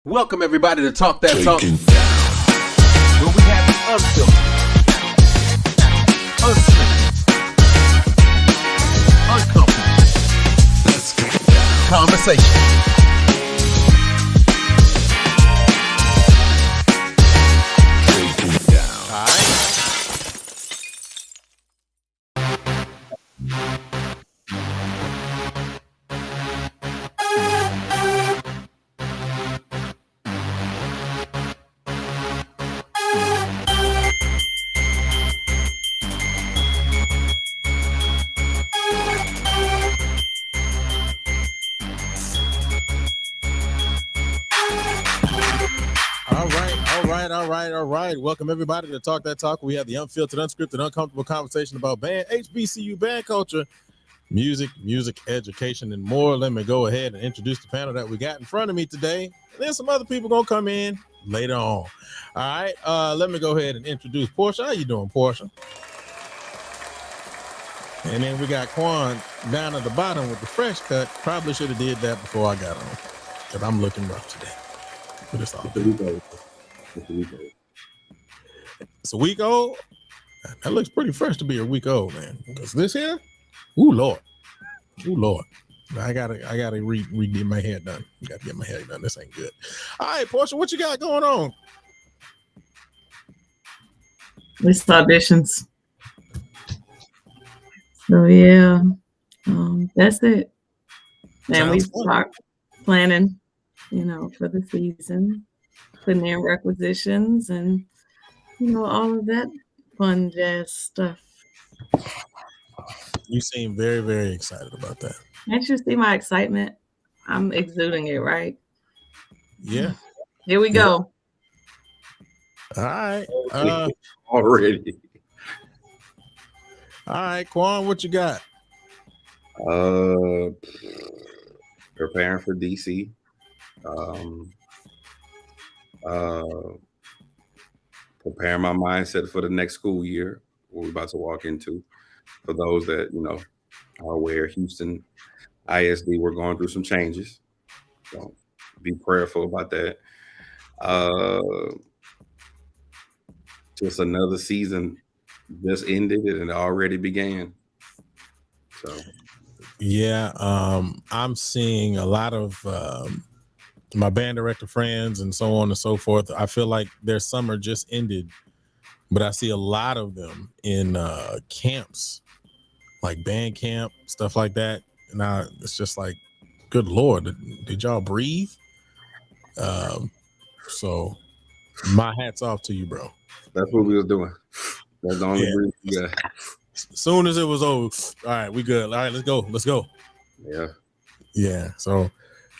Welcome everybody to Talk That Talk, where we have the unfiltered, unscripted, uncomfortable conversation. All right. Welcome everybody to Talk That Talk. We have the unfiltered, unscripted, uncomfortable conversation about band, HBCU band culture, music education, and more. Let me go ahead and introduce the panel that we got in front of me today. And then some other people gonna come in later on. All right. Let me go ahead and introduce Portia. How you doing, Portia? And then we got Quan down at the bottom with the fresh cut. Probably should have did that before I got on, because I'm looking rough today. But it's all good. It's a week old. That looks pretty fresh to be a week old, man. Because this here, ooh Lord. I gotta get my hair done. Gotta get my hair done. This ain't good. All right, Portia, what you got going on? It's auditions. So yeah, that's it. And we start planning, for the season, putting in requisitions and all of that fun jazz stuff. You seem very, very excited about that. Can't you see my excitement? I'm exuding it, right? Yeah. Here we go. All right. Already. All right, Quan, what you got? Preparing for DC. Preparing my mindset for the next school year, what we're about to walk into. For those that, are aware, Houston ISD, we're going through some changes. So be prayerful about that. Just another season just ended and it already began. So yeah, I'm seeing a lot of my band director friends and so on and so forth. I feel like their summer just ended, but I see a lot of them in camps, like band camp, stuff like that. And it's just like, good Lord, did y'all breathe? So my hat's off to you, bro. That's what we was doing. That's the only breathe we got. As soon as it was over, all right, we good. All right, let's go. Yeah. So,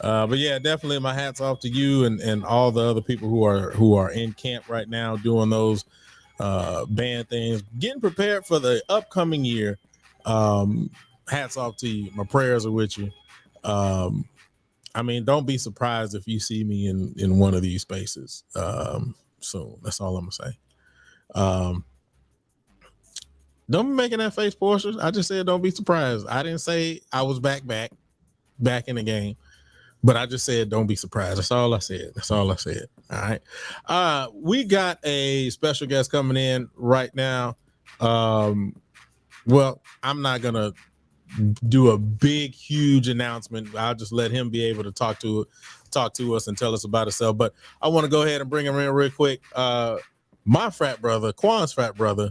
but yeah, definitely my hat's off to you and all the other people who are in camp right now doing those band things, getting prepared for the upcoming year. Hats off to you. My prayers are with you. Don't be surprised if you see me in one of these spaces. So that's all I'm gonna say. Don't be making that face, Portia. I just said don't be surprised. I didn't say I was back in the game, but I just said don't be surprised. That's all I said. All right. We got a special guest coming in right now. Well, I'm not gonna do a big, huge announcement. I'll just let him be able to talk to us and tell us about himself. But I want to go ahead and bring him in real quick. My frat brother, Quan's frat brother.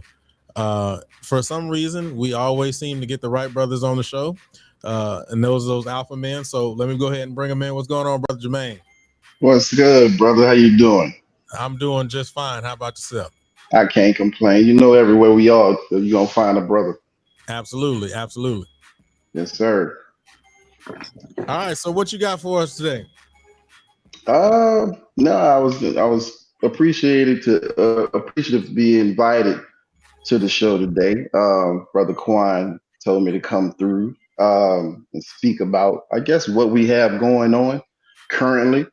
For some reason, we always seem to get the right brothers on the show, and those alpha men. So let me go ahead and bring them in. What's going on, brother Jermaine? What's good, brother? How you doing? I'm doing just fine. How about yourself? I can't complain. Everywhere we are, you're gonna find a brother. Absolutely. Yes, sir. All right. So what you got for us today? No, I was appreciative to be invited to the show today. Brother Quan told me to come through and speak about, I guess, what we have going on currently.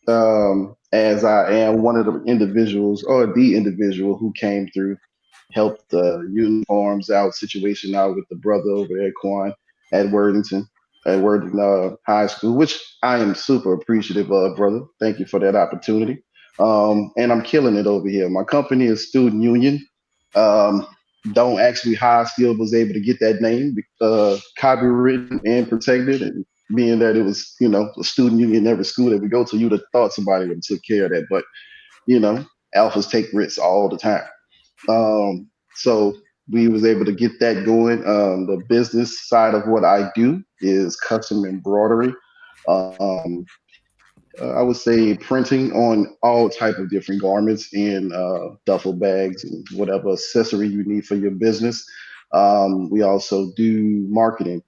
As I am one of the individuals, or the individual who came through, helped the uniforms situation out with the brother over at Quan at Worthington. at Worthing High School, which I am super appreciative of, brother. Thank you for that opportunity. And I'm killing it over here. My company is Student Union. Um, don't ask me how I still was able to get that name, copywritten and protected, and being that it was, a student union in every school that we go to, you'd have thought somebody would have took care of that. But, alphas take risks all the time. So we was able to get that going. The business side of what I do is custom embroidery. Um, I would say printing on all type of different garments and duffel bags and whatever accessory you need for your business. We also do marketing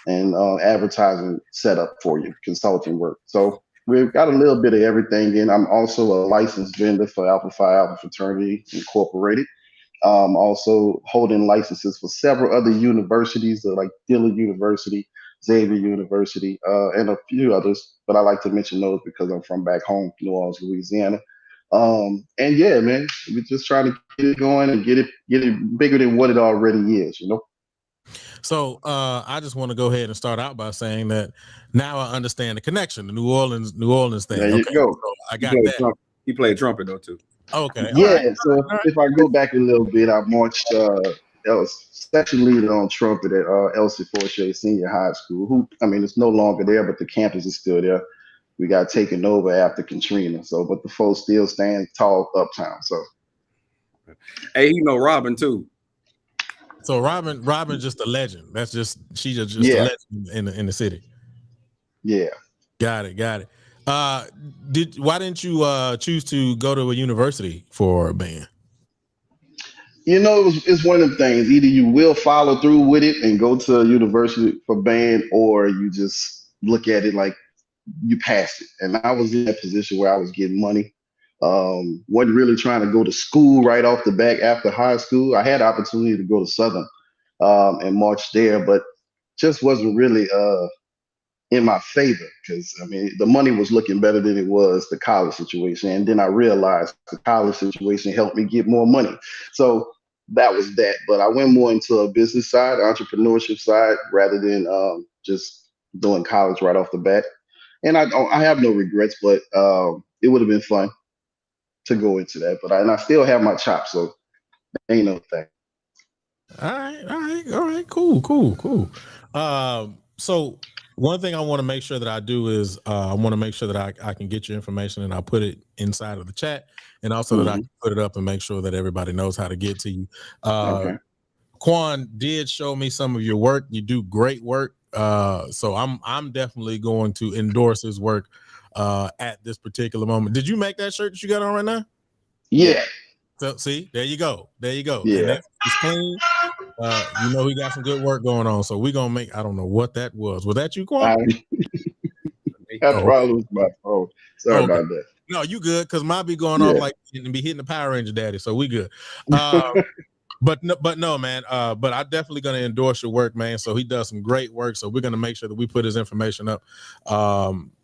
and advertising setup for you, consulting work. So we've got a little bit of everything in. I'm also a licensed vendor for Alpha Phi Alpha Fraternity Incorporated. Also holding licenses for several other universities, like Dillard University, Xavier University, and a few others. But I like to mention those because I'm from back home, New Orleans, Louisiana. And yeah, man, we're just trying to get it going and get it bigger than what it already is, So I just want to go ahead and start out by saying that now I understand the connection, the New Orleans thing. There you go. So I got that. He played trumpet though too. Okay. Yeah. Right. So if I go back a little bit, I marched section leader on trumpet at Elsie Forche Senior High School. It's no longer there, but the campus is still there. We got taken over after Katrina. So, but the folks still stand tall uptown. So, hey, Robin too. So Robin just a legend. That's she's just a legend in the city. Yeah. Got it. Why didn't you choose to go to a university for a band? It's one of the things. Either you will follow through with it and go to a university for band, or you just look at it like you passed it. And I was in that position where I was getting money. Wasn't really trying to go to school right off the back after high school. I had the opportunity to go to Southern and march there, but just wasn't really in my favor because the money was looking better than it was the college situation. And then I realized the college situation helped me get more money. So that was that. But I went more into a business side, entrepreneurship side, rather than just doing college right off the bat. And I have no regrets, but it would have been fun to go into that. But I still have my chops, so ain't no thing. All right. Cool. So one thing I want to make sure that I do is I want to make sure that I can get your information and I'll put it inside of the chat, and also that I can put it up and make sure that everybody knows how to get to you. Okay. Quan did show me some of your work. You do great work. So I'm definitely going to endorse his work at this particular moment. Did you make that shirt that you got on right now? Yeah. So see, there you go. Yeah. And it's clean. He got some good work going on. So we're gonna make. I don't know what that was. Was that you, Quan? That probably was my phone. Sorry about that. No, you good? Because mine be going off like and be hitting the Power Ranger daddy. So we good. But no, man. But I definitely gonna endorse your work, man. So he does some great work. So we're gonna make sure that we put his information up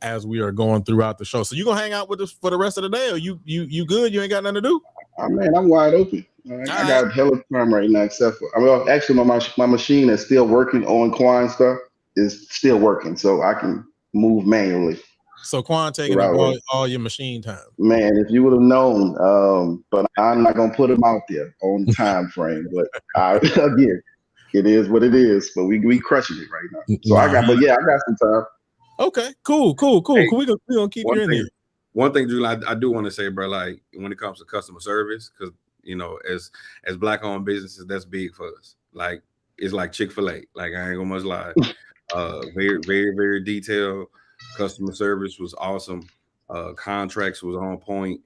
as we are going throughout the show. So you gonna hang out with us for the rest of the day, or you good? You ain't got nothing to do? I'm wide open. I got hella time right now, except for actually my machine is still working on Quan stuff is still working, so I can move manually. So Quan taking up all your machine time. Man, if you would have known, but I'm not gonna put them out there on the time frame. But again, it is what it is. But we crushing it right now. So I got some time. Okay, cool. Hey, we gonna keep you in there. One thing, Julie, I do want to say, bro, like when it comes to customer service, because as Black-owned businesses, that's big for us. Like it's like Chick-fil-A. Like I ain't gonna much lie. Very, very, very detailed. Customer service was awesome. Contracts was on point.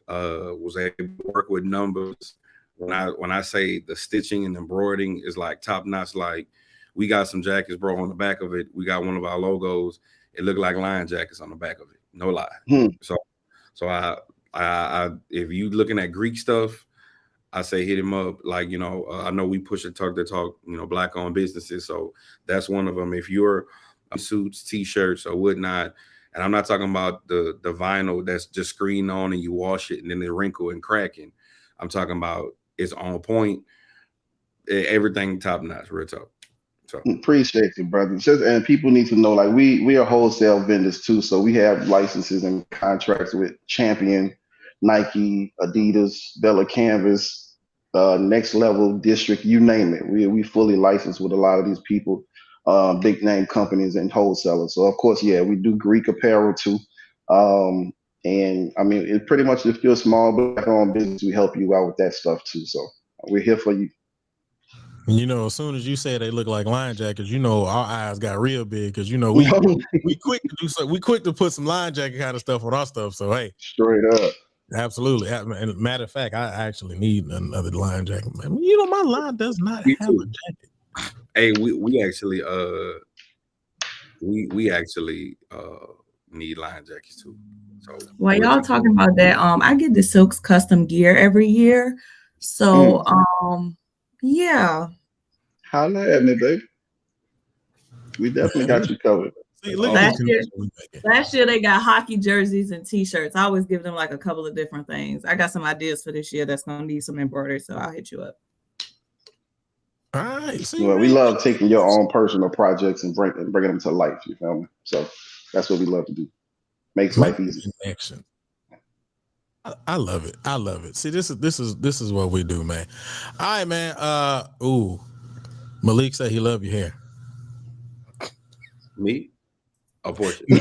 Was able to work with numbers. When I say the stitching and embroidering is like top notch. Like we got some jackets, bro, on the back of it. We got one of our logos. It looked like lion jackets on the back of it. No lie. So I if you looking at Greek stuff, I say hit him up. Like, I know we push a talk, Black-owned businesses. So that's one of them. If you're suits, t-shirts or whatnot, and I'm not talking about the vinyl that's just screened on and you wash it and then it wrinkle and cracking. I'm talking about it's on point. Everything top notch, real talk. So Appreciate you, brother. And people need to know, like we are wholesale vendors too, so we have licenses and contracts with Champion, Nike, Adidas, Bella Canvas, Next Level, District, you name it. We fully licensed with a lot of these people, big name companies and wholesalers. So of course, yeah, we do Greek apparel too. And I mean, it pretty much if you're a small black-owned business, we help you out with that stuff too. So we're here for you. You know, as soon as you say they look like line jackets, you know our eyes got real big because you know we quick to do so. We quick to put some line jacket kind of stuff on our stuff. So hey, Straight up. absolutely. And matter of fact, I actually need another line jacket. Man, you know my line does not Me have too. a jacket. Hey, we actually we actually need line jackets too. So While y'all talking about that, I get the Silks custom gear every year. So yeah. Holla at me, baby. We definitely got you covered. See, look at Last year they got hockey jerseys and t-shirts. I always give them like a couple of different things. I got some ideas for this year that's gonna need some embroidery, so I'll hit you up. All right. See, well, we love taking your own personal projects and bringing them to life. You feel me? So that's what we love to do. Makes life easy. Action. I love it. I love it. See, this is what we do, man. All right, man. Malik said he love your hair. Me? Unfortunately.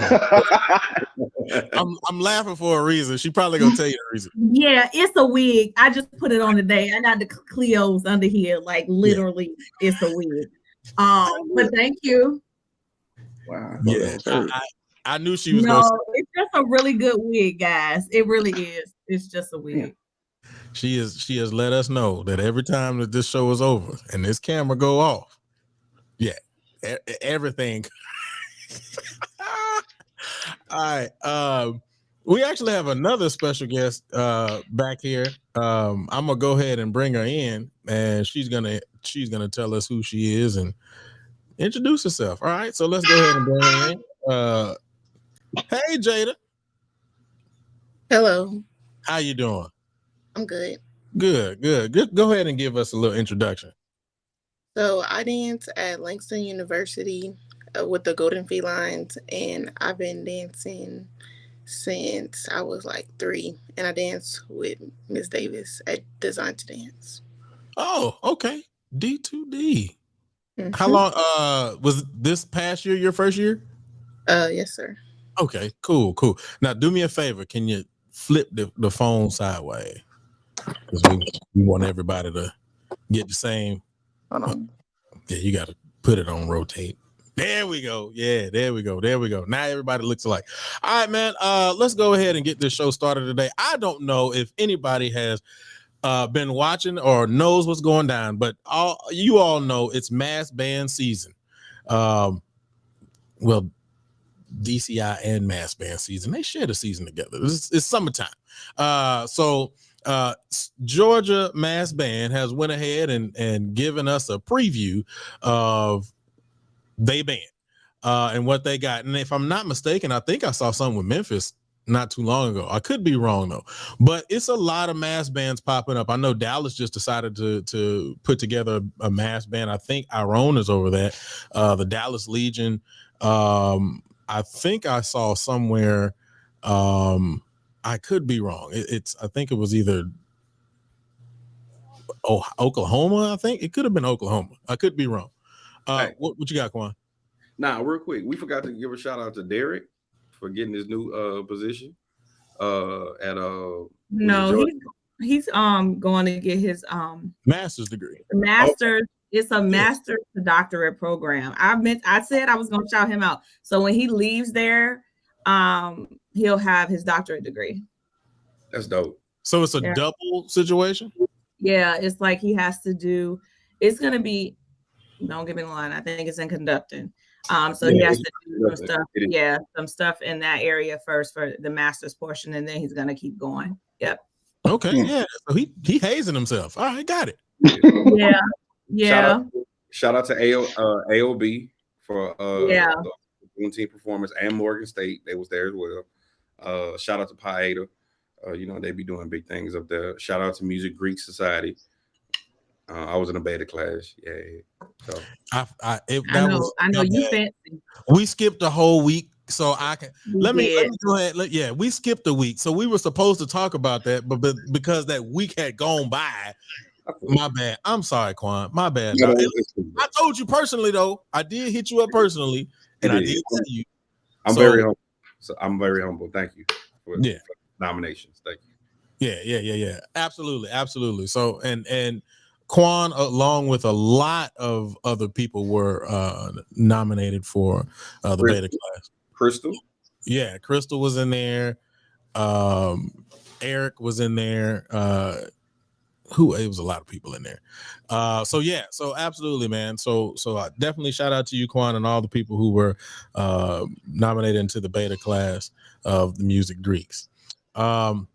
I'm laughing for a reason. She probably gonna tell you the reason. Yeah, it's a wig. I just put it on today. I got the Cleos under here, like literally, it's a wig. But thank you. Wow. Yeah, I knew she was. No, it's just a really good wig, guys. It really is. It's just a wig. She has let us know that every time that this show is over and this camera go off, everything. All right. We actually have another special guest back here. I'm gonna go ahead and bring her in, and she's gonna tell us who she is and introduce herself. All right, so let's go ahead and bring her in. Hey, Jada. Hello. How you doing? I'm good. Good. Go ahead and give us a little introduction. So I dance at Langston University with the Golden Felines, and I've been dancing since I was like 3, and I dance with Miss Davis at Design to Dance. Oh, okay. D2D. Mm-hmm. How long was this past year your first year? Yes, sir. Okay, cool. Now do me a favor. Can you flip the phone sideways? Because we want everybody to get the same. Hold on. Yeah, you got to put it on rotate. There we go. Yeah, there we go. Now everybody looks alike. All right, man. Let's go ahead and get this show started today. I don't know if anybody has been watching or knows what's going down, but you all know it's mass band season. Well, DCI and mass band season, they share the season together. It's summertime. So Georgia Mass Band has went ahead and given us a preview of they band and what they got. And if I'm not mistaken, I think I saw something with Memphis not too long ago. I could be wrong though, but it's a lot of mass bands popping up. I know Dallas just decided to put together a mass band. I think Iron is over that. The Dallas Legion. I think I saw somewhere. I could be wrong. I think it was either Oklahoma. I think it could have been Oklahoma. I could be wrong. Hey. What you got, Quan? Now, real quick, we forgot to give a shout out to Derek for getting his new position. No, he's going to get his master's degree. Master's. It's a master's to doctorate program. I said I was going to shout him out. So when he leaves there, he'll have his doctorate degree. That's dope. So it's a double situation? Yeah, it's like he has to do, it's going to be, don't get me the line, I think it's in conducting. So he has to do some stuff. Some stuff in that area first for the master's portion, and then he's going to keep going. Yep. Okay, yeah. So he hazing himself. All right, got it. Yeah. Shout out to AOB for the team performance and Morgan State. They was there as well. Shout out to Paeta. They be doing big things up there. Shout out to Music Greek Society. I was in a beta class. Yeah. So I know you fancy. We skipped a whole week, so I can let me go ahead. We skipped a week, so we were supposed to talk about that, but because that week had gone by, my bad. I'm sorry, Quan. My bad. No, I told you personally though. I did hit you up personally, and I did tell you. Very humble. So I'm very humble. Thank you for nominations. Thank you. Yeah. Absolutely. So and Quan, along with a lot of other people, were nominated for the beta class. Crystal? Yeah, Crystal was in there. Eric was in there. It was a lot of people in there. So absolutely, man. So I definitely shout out to you, Quan, and all the people who were nominated into the beta class of the Music Greeks. All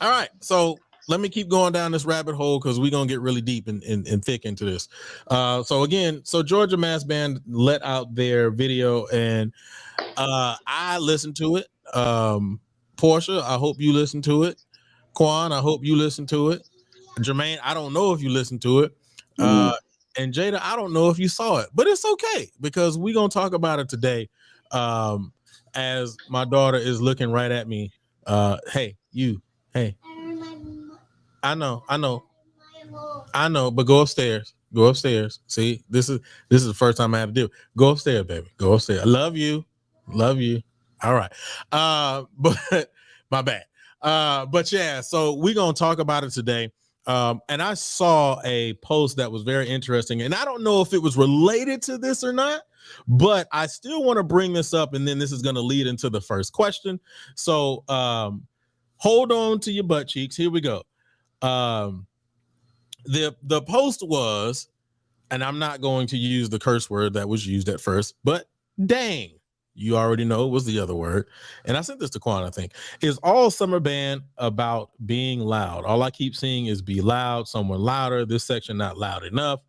right, so let me keep going down this rabbit hole because we're gonna get really deep and thick into this. So Georgia Mass Band let out their video, and I listened to it. Portia, I hope you listened to it. Quan, I hope you listened to it. Jermaine, I don't know if you listened to it. And Jada, I don't know if you saw it, but it's okay because we're gonna talk about it today. As my daughter is looking right at me. Hey, I know, but go upstairs. See, this is the first time I have to do it. Go upstairs, baby. Go upstairs. I love you. All right. But my bad. But yeah, so we're gonna talk about it today. And I saw a post that was very interesting, and I don't know if it was related to this or not, but I still want to bring this up, and then this is going to lead into the first question. So hold on to your butt cheeks. Here we go. The post was, and I'm not going to use the curse word that was used at first, but dang. You already know it was the other word. And I sent this to Quan, I think. Is all summer band about being loud? All I keep seeing is be loud, someone louder, this section not loud enough.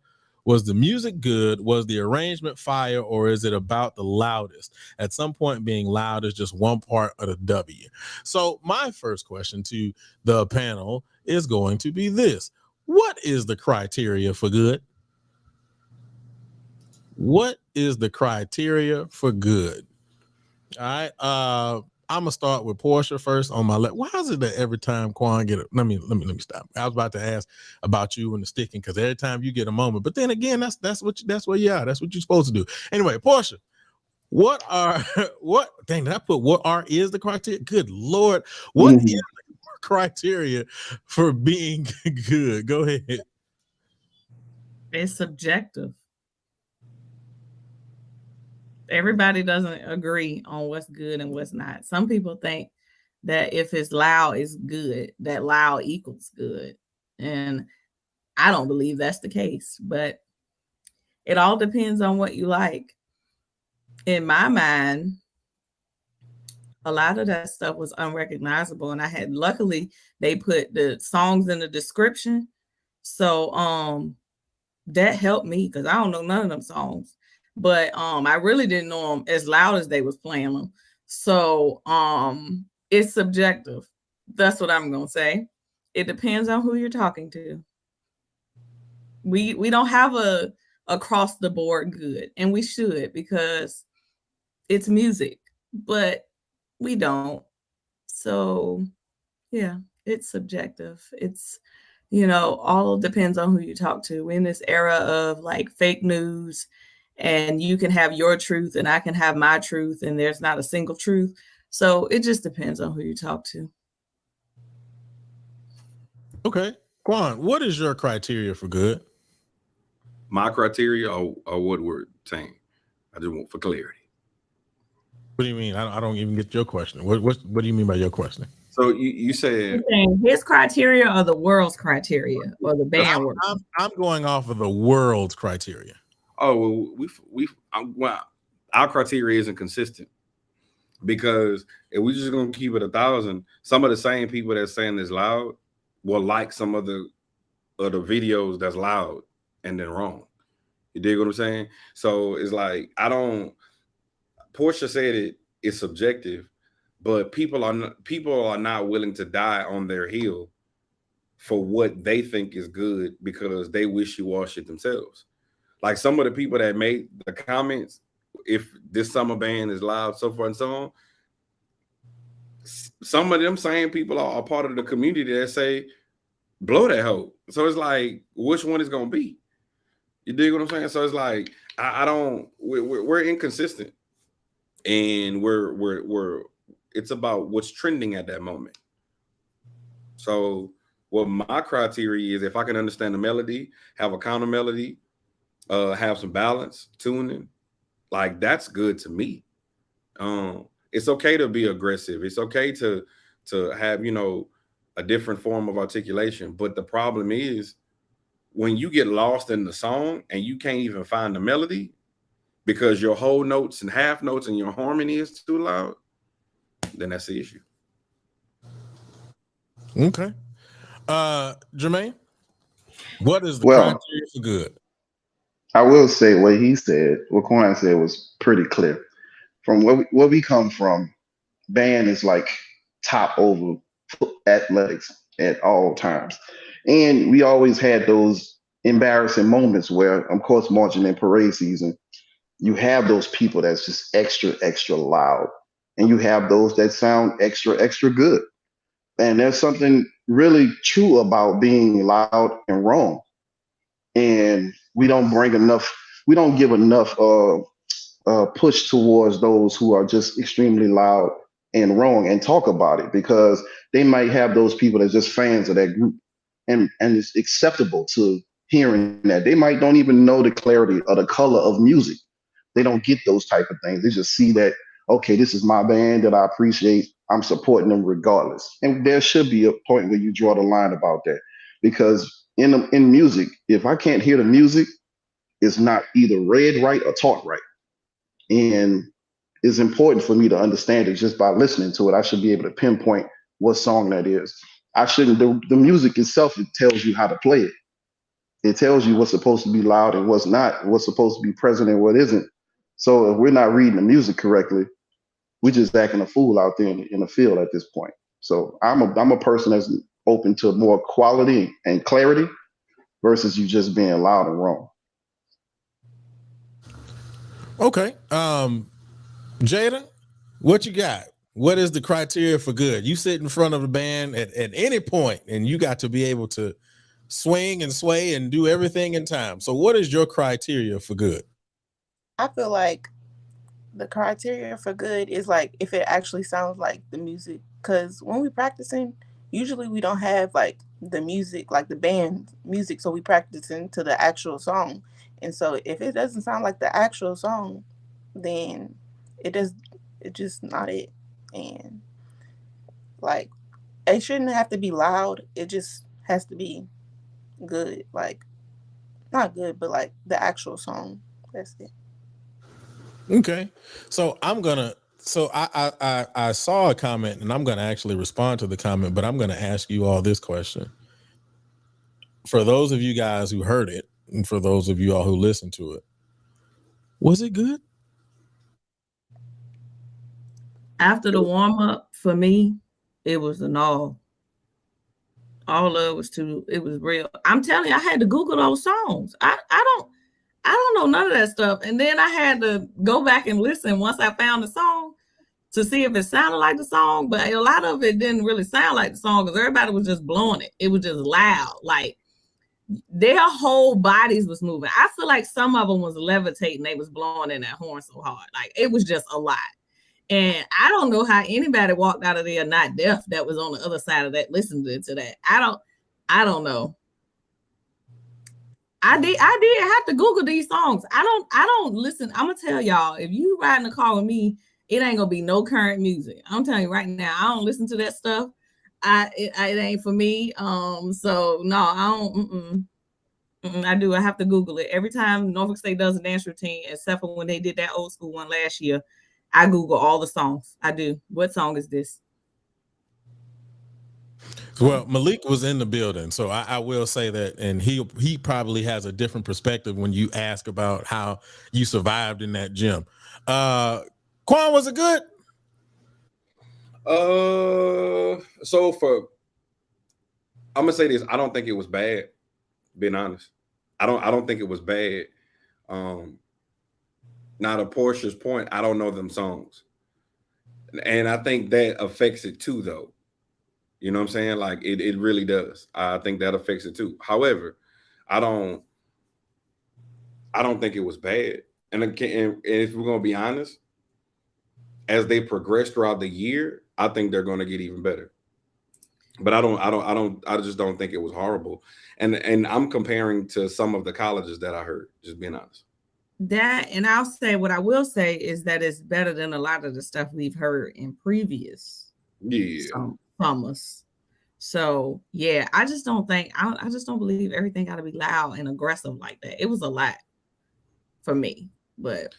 Was the music good? Was the arrangement fire? Or is it about the loudest? At some point, being loud is just one part of the W. So my first question to the panel is going to be this. What is the criteria for good? What is the criteria for good? All right. I'm gonna start with Portia first on my left. Why is it that every time Quan get it? Let me stop. I was about to ask about you and the sticking because every time you get a moment, but then again, that's where you are. That's what you're supposed to do. Anyway, Portia, what did I put? What is the criteria? Good Lord, what is the criteria for being good? Go ahead. It's subjective. Everybody doesn't agree on what's good and what's not. Some people think that if it's loud, it's good, that loud equals good. And I don't believe that's the case, but it all depends on what you like. In my mind, a lot of that stuff was unrecognizable. And luckily they put the songs in the description. So that helped me because I don't know none of them songs. But I really didn't know them as loud as they was playing them. So it's subjective. That's what I'm gonna say. It depends on who you're talking to. We don't have a across the board good, and we should because it's music, but we don't. So yeah, it's subjective. It's all depends on who you talk to. We're in this era of like fake news, and you can have your truth and I can have my truth, and there's not a single truth. So it just depends on who you talk to. Okay. Quan, what is your criteria for good? My criteria or what we're saying? I just want for clarity. What do you mean? I don't even get your question. What do you mean by your question? So you said his criteria or the world's criteria or the band world? I'm going off of the world's criteria. Oh, well, our criteria isn't consistent because if we're just gonna keep it 1,000, some of the same people that's saying it's loud will like some of the videos that's loud and then wrong. You dig what I'm saying? So it's like Portia said it's subjective, but people are not willing to die on their heel for what they think is good because they wishy-washy themselves. Like some of the people that made the comments, if this summer band is loud, so forth and so on, some of them same people are part of the community that say, blow that hoe. So it's like, which one is going to be? You dig what I'm saying? So it's like, we're inconsistent, and it's about what's trending at that moment. So what my criteria is, if I can understand the melody, have a counter melody, have some balance, tuning, like that's good to me. It's okay to be aggressive. It's okay to have, a different form of articulation. But the problem is when you get lost in the song and you can't even find the melody because your whole notes and half notes and your harmony is too loud, then that's the issue. Okay. Jermaine, what is the criteria for good? I will say what he said, what Quan said was pretty clear. From where we come from, band is like top over athletics at all times. And we always had those embarrassing moments where, of course, marching in parade season, you have those people that's just extra, extra loud. And you have those that sound extra, extra good. And there's something really true about being loud and wrong. And we don't give enough push towards those who are just extremely loud and wrong and talk about it, because they might have those people that's just fans of that group, and it's acceptable to hearing that. They might don't even know the clarity or the color of music. They don't get those type of things. They just see that, okay, this is my band that I appreciate. I'm supporting them regardless. And there should be a point where you draw the line about that, because in music, if I can't hear the music, it's not either read right or taught right. And it's important for me to understand it just by listening to it. I should be able to pinpoint what song that is. I shouldn't, the music itself, it tells you how to play it. It tells you what's supposed to be loud and what's not, what's supposed to be present and what isn't. So if we're not reading the music correctly, we're just acting a fool out there in the field at this point. So I'm a person that's open to more quality and clarity versus you just being loud and wrong. Okay. Jada, what you got? What is the criteria for good? You sit in front of the band at any point and you got to be able to swing and sway and do everything in time. So what is your criteria for good? I feel like the criteria for good is like if it actually sounds like the music, because when we practicing, usually we don't have like the music, like the band music, so we practicing to the actual song. And so if it doesn't sound like the actual song, then it's just not it. And like it shouldn't have to be loud, it just has to be good, like not good, but like the actual song. That's it. Okay. So I saw a comment and I'm gonna actually respond to the comment, but I'm gonna ask you all this question. For those of you guys who heard it, and for those of you all who listened to it, was it good? After the warm-up, for me, it was an all of it was real. I'm telling you, I had to Google those songs. I don't know none of that stuff. And then I had to go back and listen once I found the song to see if it sounded like the song. But a lot of it didn't really sound like the song because everybody was just blowing it. It was just loud. Like their whole bodies was moving. I feel like some of them was levitating. They was blowing in that horn so hard. Like it was just a lot. And I don't know how anybody walked out of there not deaf that was on the other side of that listening to that. I don't know. I did have to Google these songs. I don't listen. I'm gonna tell y'all, if you ride in the car with me, it ain't gonna be no current music. I'm telling you right now, I don't listen to that stuff. It ain't for me. So no, I don't. I have to Google it every time Norfolk State does a dance routine, except for when they did that old school one last year. I Google all the songs. I do. What song is this? Well, Malik was in the building, so I will say that, and he probably has a different perspective when you ask about how you survived in that gym. Quan, was it good? So I'm gonna say this. I don't think it was bad. Being honest, I don't think it was bad. Now to Portia's point, I don't know them songs, and I think that affects it too, though. You know what I'm saying? Like it really does. I think that affects it too. However, I don't think it was bad. And if we're gonna be honest, as they progress throughout the year, I think they're gonna get even better. But I just don't think it was horrible. And I'm comparing to some of the colleges that I heard, just being honest. That, and I'll say what I will say is that it's better than a lot of the stuff we've heard in previous summers. So yeah, I just don't think I just don't believe everything got to be loud and aggressive like that. It was a lot for me, but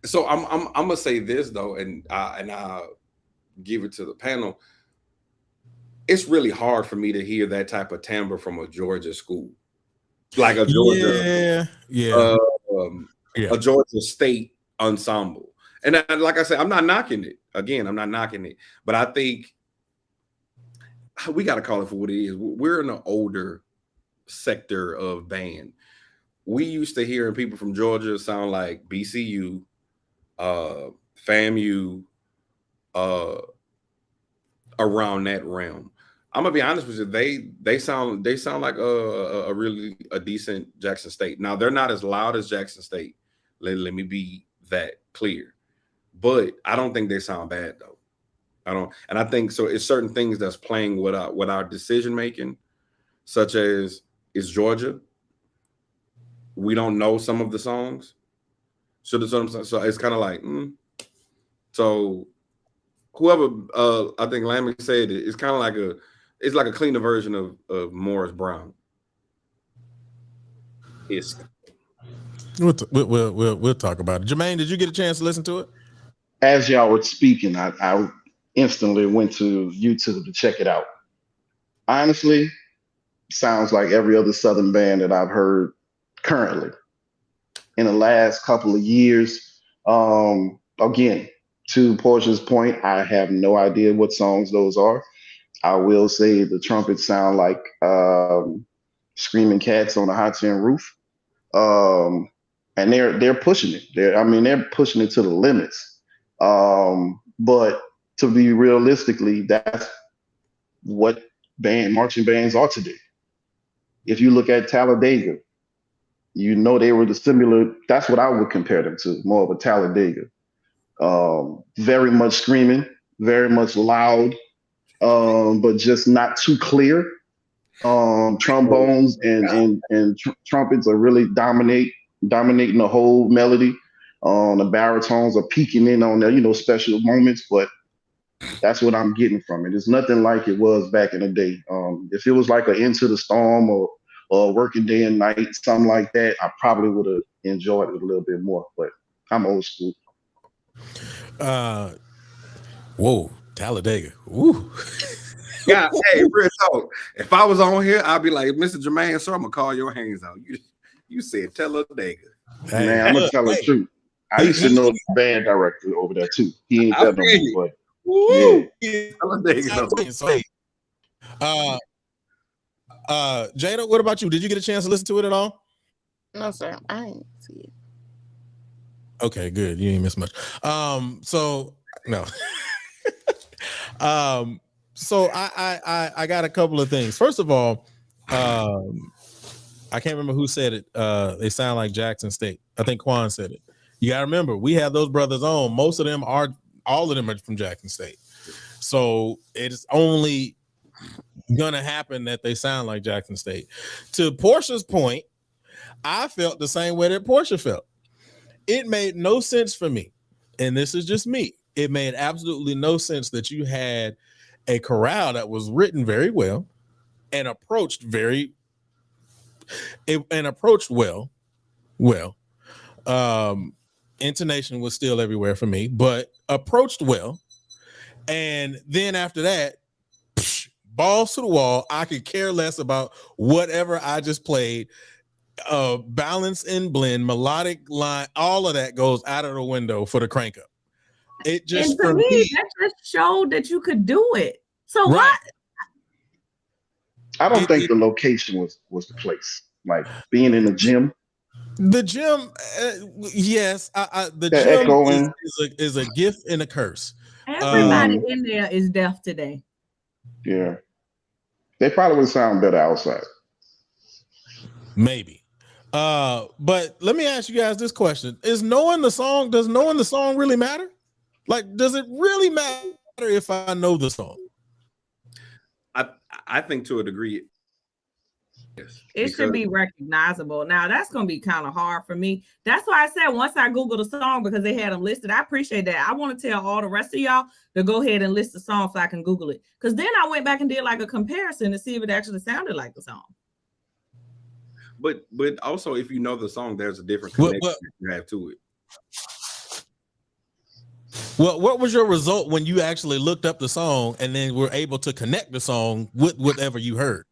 so I'm gonna say this though, and I'll give it to the panel. It's really hard for me to hear that type of timbre from a Georgia school, like a Georgia, a Georgia State ensemble. And like I said, I'm not knocking it. Again, I'm not knocking it, but I think we got to call it for what it is. We're in an older sector of band. We used to hearing people from Georgia sound like BCU, FAMU, around that realm. I'm gonna be honest with you. They sound like a really decent Jackson State. Now they're not as loud as Jackson State. Let me be that clear. But I don't think they sound bad though. I don't, and I think so. It's certain things that's playing with our decision making, such as it's Georgia. We don't know some of the songs, so it's kind of like so. Whoever I think Lammy said it's kind of like it's like a cleaner version of Morris Brown. We'll talk about it. Jermaine, did you get a chance to listen to it? As y'all were speaking, I instantly went to YouTube to check it out. Honestly, sounds like every other Southern band that I've heard currently in the last couple of years. Again, to Portia's point, I have no idea what songs those are. I will say the trumpets sound like Screaming Cats on a Hot Tin Roof. And they're pushing it. They're pushing it to the limits. But to be realistically, that's what marching bands are today. If you look at Talladega, you know they were the similar. That's what I would compare them to, more of a Talladega. Very much screaming, very much loud, but just not too clear. Trombones and trumpets are really dominating the whole melody. The baritones are peeking in on their, special moments, but that's what I'm getting from it. It's nothing like it was back in the day. If it was like an Into the Storm or Working Day and Night, something like that, I probably would have enjoyed it a little bit more, but I'm old school. Whoa, Talladega. Woo. Yeah, hey, real talk. If I was on here, I'd be like, Mr. Jermaine, sir, I'm gonna call your hands out. You said Talladega. Hey, man, I'm gonna tell the truth. I used to know the band director over there too. He ain't that no more, but Jada, what about you? Did you get a chance to listen to it at all? No, sir. I didn't see it. Okay, good. You ain't missed much. So no. So I got a couple of things. First of all, I can't remember who said it. They sound like Jackson State. I think Quan said it. You gotta remember, we have those brothers on. All of them are from Jackson State. So it's only gonna happen that they sound like Jackson State. To Portia's point, I felt the same way that Portia felt. It made no sense for me, and this is just me. It made absolutely no sense that you had a chorale that was written very well and approached well. Intonation was still everywhere for me, but approached well. And then after that, balls to the wall. I could care less about whatever I just played. Balance and blend, melodic line, all of that goes out of the window for the crank up. It just, and to me, that just showed that you could do it. So right. I don't think the location was the place. Like being in the gym. The gym, yes, the That gym echoing. is a gift and a curse. Everybody in there is deaf today. Yeah, they probably would sound better outside. Maybe. But let me ask you guys this question: does knowing the song really matter? Like, does it really matter if I know the song? I think to a degree, yes. It should be recognizable. Now that's gonna be kind of hard for me. That's why I said once I Googled the song because they had them listed. I appreciate that. I want to tell all the rest of y'all to go ahead and list the song so I can Google it. Because then I went back and did like a comparison to see if it actually sounded like the song. But also, if you know the song, there's a different connection you have to it. Well, what was your result when you actually looked up the song and then were able to connect the song with whatever you heard?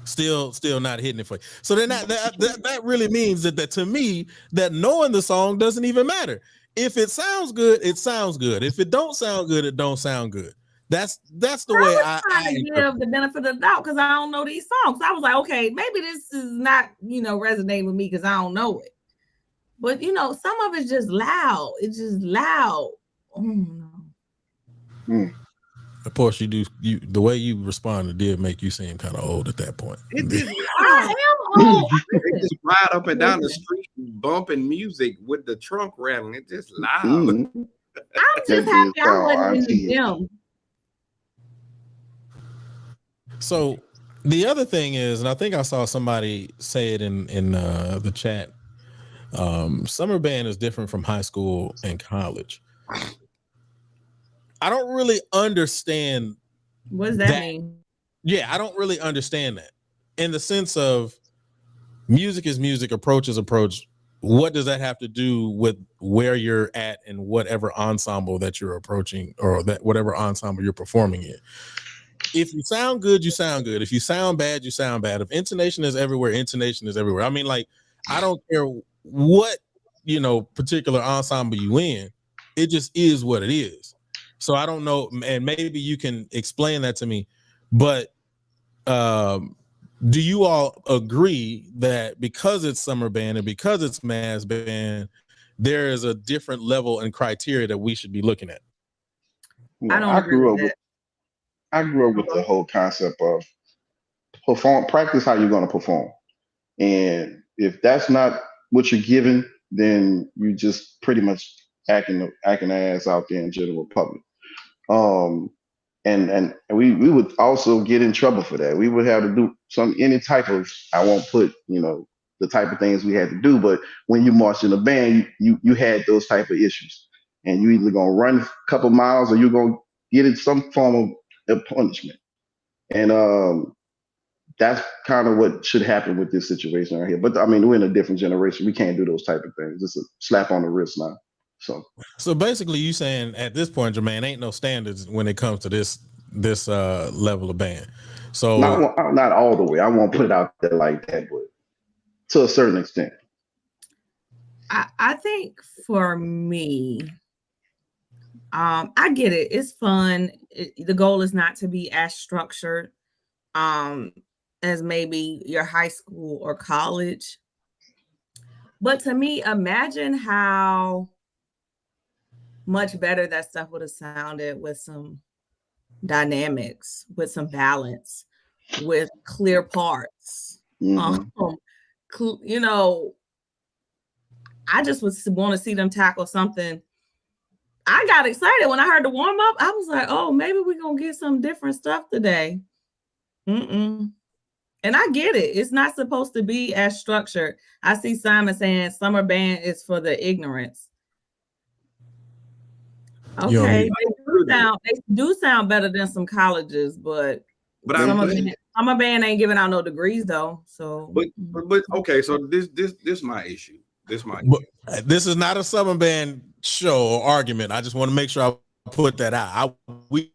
Still not hitting it for you. So then that really means that to me, that knowing the song doesn't even matter. If it sounds good, it sounds good. If it don't sound good, it don't sound good. That's the way I give the benefit of the doubt because I don't know these songs. I was like, okay, maybe this is not resonating with me because I don't know it. But some of it's just loud. It's just loud. Oh no. Of course, you do. The way you responded did make you seem kind of old at that point. It did. I am old. They just ride up and down the street bumping music with the trunk rattling. It's just loud. I'm just happy I wasn't in the gym. So the other thing is, and I think I saw somebody say it in the chat. Summer band is different from high school and college. I don't really understand. What does that mean? Yeah, I don't really understand that in the sense of music is music, approach is approach. What does that have to do with where you're at and whatever ensemble that you're approaching or that whatever ensemble you're performing in? If you sound good, you sound good. If you sound bad, you sound bad. If intonation is everywhere, intonation is everywhere. I mean, like, I don't care what, particular ensemble you in. It just is what it is. So I don't know, and maybe you can explain that to me. But do you all agree that because it's summer band and because it's mass band, there is a different level and criteria that we should be looking at? I grew up with the whole concept of practice how you're going to perform. And if that's not what you're given, then you just pretty much acting ass out there in general public. And we would also get in trouble for that. We would have to do any type of, I won't put, the type of things we had to do, but when you marched in a band, you had those type of issues. And you either gonna run a couple miles or you're gonna get in some form of punishment. And that's kind of what should happen with this situation right here. But I mean, we're in a different generation. We can't do those type of things. It's a slap on the wrist now. So basically, you saying at this point, Jermaine, ain't no standards when it comes to this level of band. So not all the way. I won't put it out there like that, but to a certain extent. I think for me, I get it. It's fun. The goal is not to be as structured as maybe your high school or college. But to me, imagine how much better that stuff would have sounded with some dynamics, with some balance, with clear parts. Mm-hmm. I just would want to see them tackle something. I got excited when I heard the warm up. I was like, oh, maybe we're going to get some different stuff today. And I get it. It's not supposed to be as structured. I see Simon saying summer band is for the ignorance. Okay, they do sound better than some colleges, but summer band ain't giving out no degrees though. So, but okay, so this my issue. This is not a summer band show or argument. I just want to make sure I put that out. We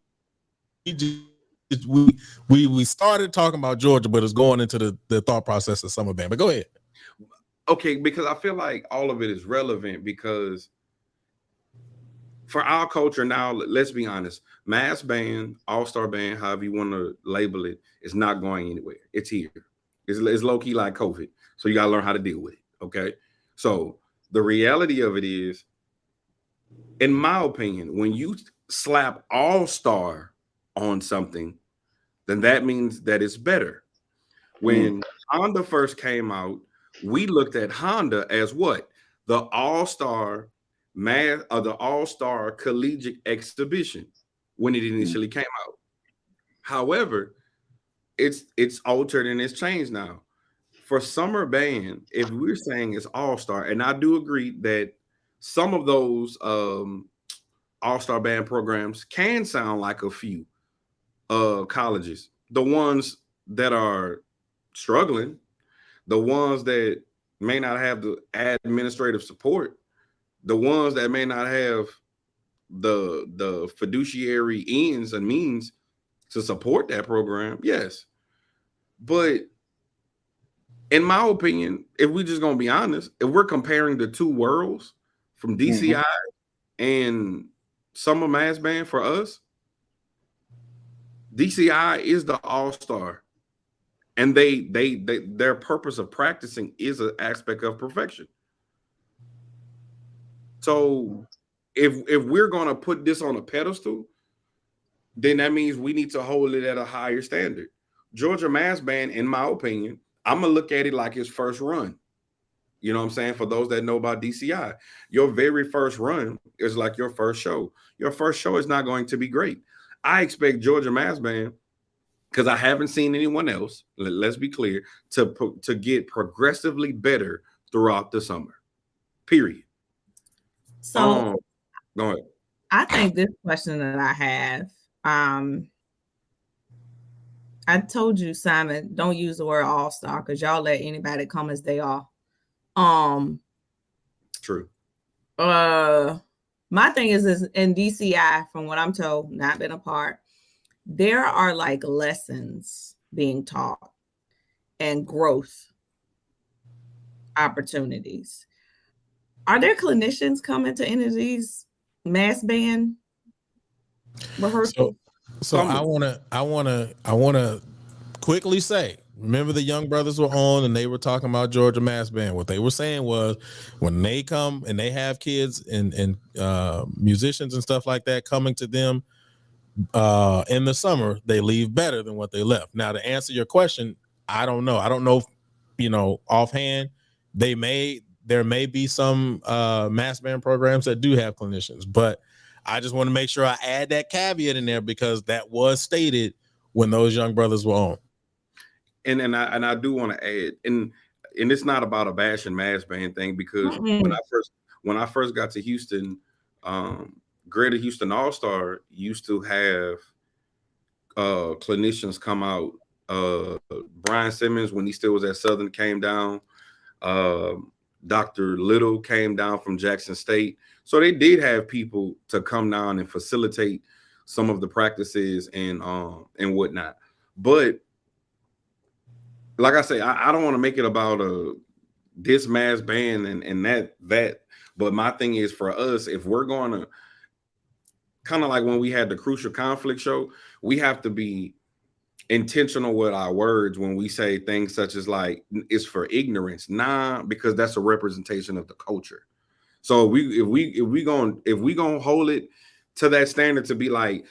started talking about Georgia, but it's going into the thought process of summer band. But go ahead. Okay, because I feel like all of it is relevant because for our culture now, let's be honest, mass band, all-star band, however you want to label it, is not going anywhere. It's here. It's low-key like COVID. So you got to learn how to deal with it. Okay. So the reality of it is, in my opinion, when you slap all-star on something, then that means that it's better. When Honda first came out, we looked at Honda as what? The all-star the all-star collegiate exhibition when it initially came out. However, it's altered and it's changed now. For summer band, if we're saying it's all-star, and I do agree that some of those all-star band programs can sound like a few colleges. The ones that are struggling, the ones that may not have the administrative support, the ones that may not have the fiduciary ends and means to support that program, yes. But in my opinion, if we're just gonna be honest, if we're comparing the two worlds from DCI and summer mass band, for us, DCI is the all-star, and their purpose of practicing is an aspect of perfection. So if we're gonna put this on a pedestal, then that means we need to hold it at a higher standard. Georgia Mass Band, in my opinion, I'm gonna look at it like its first run. You know what I'm saying? For those that know about DCI, your very first run is like your first show. Your first show is not going to be great. I expect Georgia Mass Band, because I haven't seen anyone else, let's be clear, to get progressively better throughout the summer. Period. So go ahead. I think this question that I have, I told you, Simon, don't use the word all-star because y'all let anybody come as they are. True. My thing is in DCI, from what I'm told, not been a part, there are like lessons being taught and growth opportunities. Are there clinicians coming to any of these mass band rehearsals? So I wanna quickly say, remember the young brothers were on and they were talking about Georgia Mass Band. What they were saying was when they come and they have kids and musicians and stuff like that coming to them in the summer, they leave better than what they left. Now, to answer your question, I don't know. I don't know if, offhand, there may be some mass band programs that do have clinicians, but I just want to make sure I add that caveat in there because that was stated when those young brothers were on. And I do want to add, and it's not about a bashing mass band thing, because when I first got to Houston, Greater Houston All-Star used to have clinicians come out. Brian Simmons, when he still was at Southern, came down. Dr. Little came down from Jackson State. So they did have people to come down and facilitate some of the practices and whatnot. But like I say, I don't want to make it about this mass band and that. But my thing is, for us, if we're going to, kind of like when we had the Crucial Conflict show, we have to be intentional with our words when we say things such as like it's for ignorance. Nah, because that's a representation of the culture. So if we gonna hold it to that standard to be like,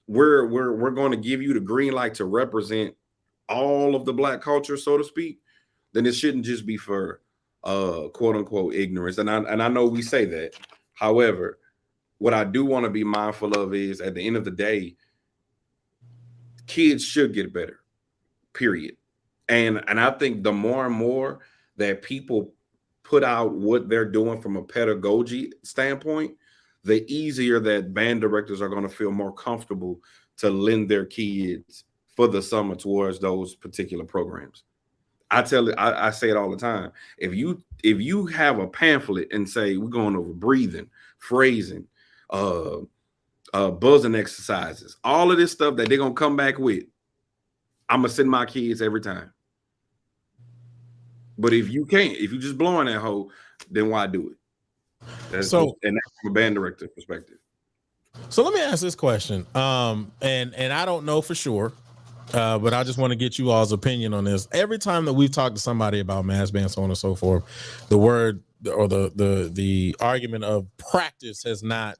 we're going to give you the green light to represent all of the Black culture, so to speak, then it shouldn't just be for quote unquote ignorance. And I know we say that. However, what I do want to be mindful of is, at the end of the day, kids should get better, period. And I think the more and more that people put out what they're doing from a pedagogy standpoint, the easier that band directors are going to feel more comfortable to lend their kids for the summer towards those particular programs. I say it all the time. If you have a pamphlet and say we're going over breathing, phrasing, buzzing exercises, all of this stuff that they're gonna come back with, I'm gonna send my kids every time. But if you can't, if you just blowing that hole, then why do it? And that's from a band director perspective. So let me ask this question. And I don't know for sure, but I just want to get you all's opinion on this. Every time that we've talked to somebody about mass band, so on and so forth, the word or the argument of practice is not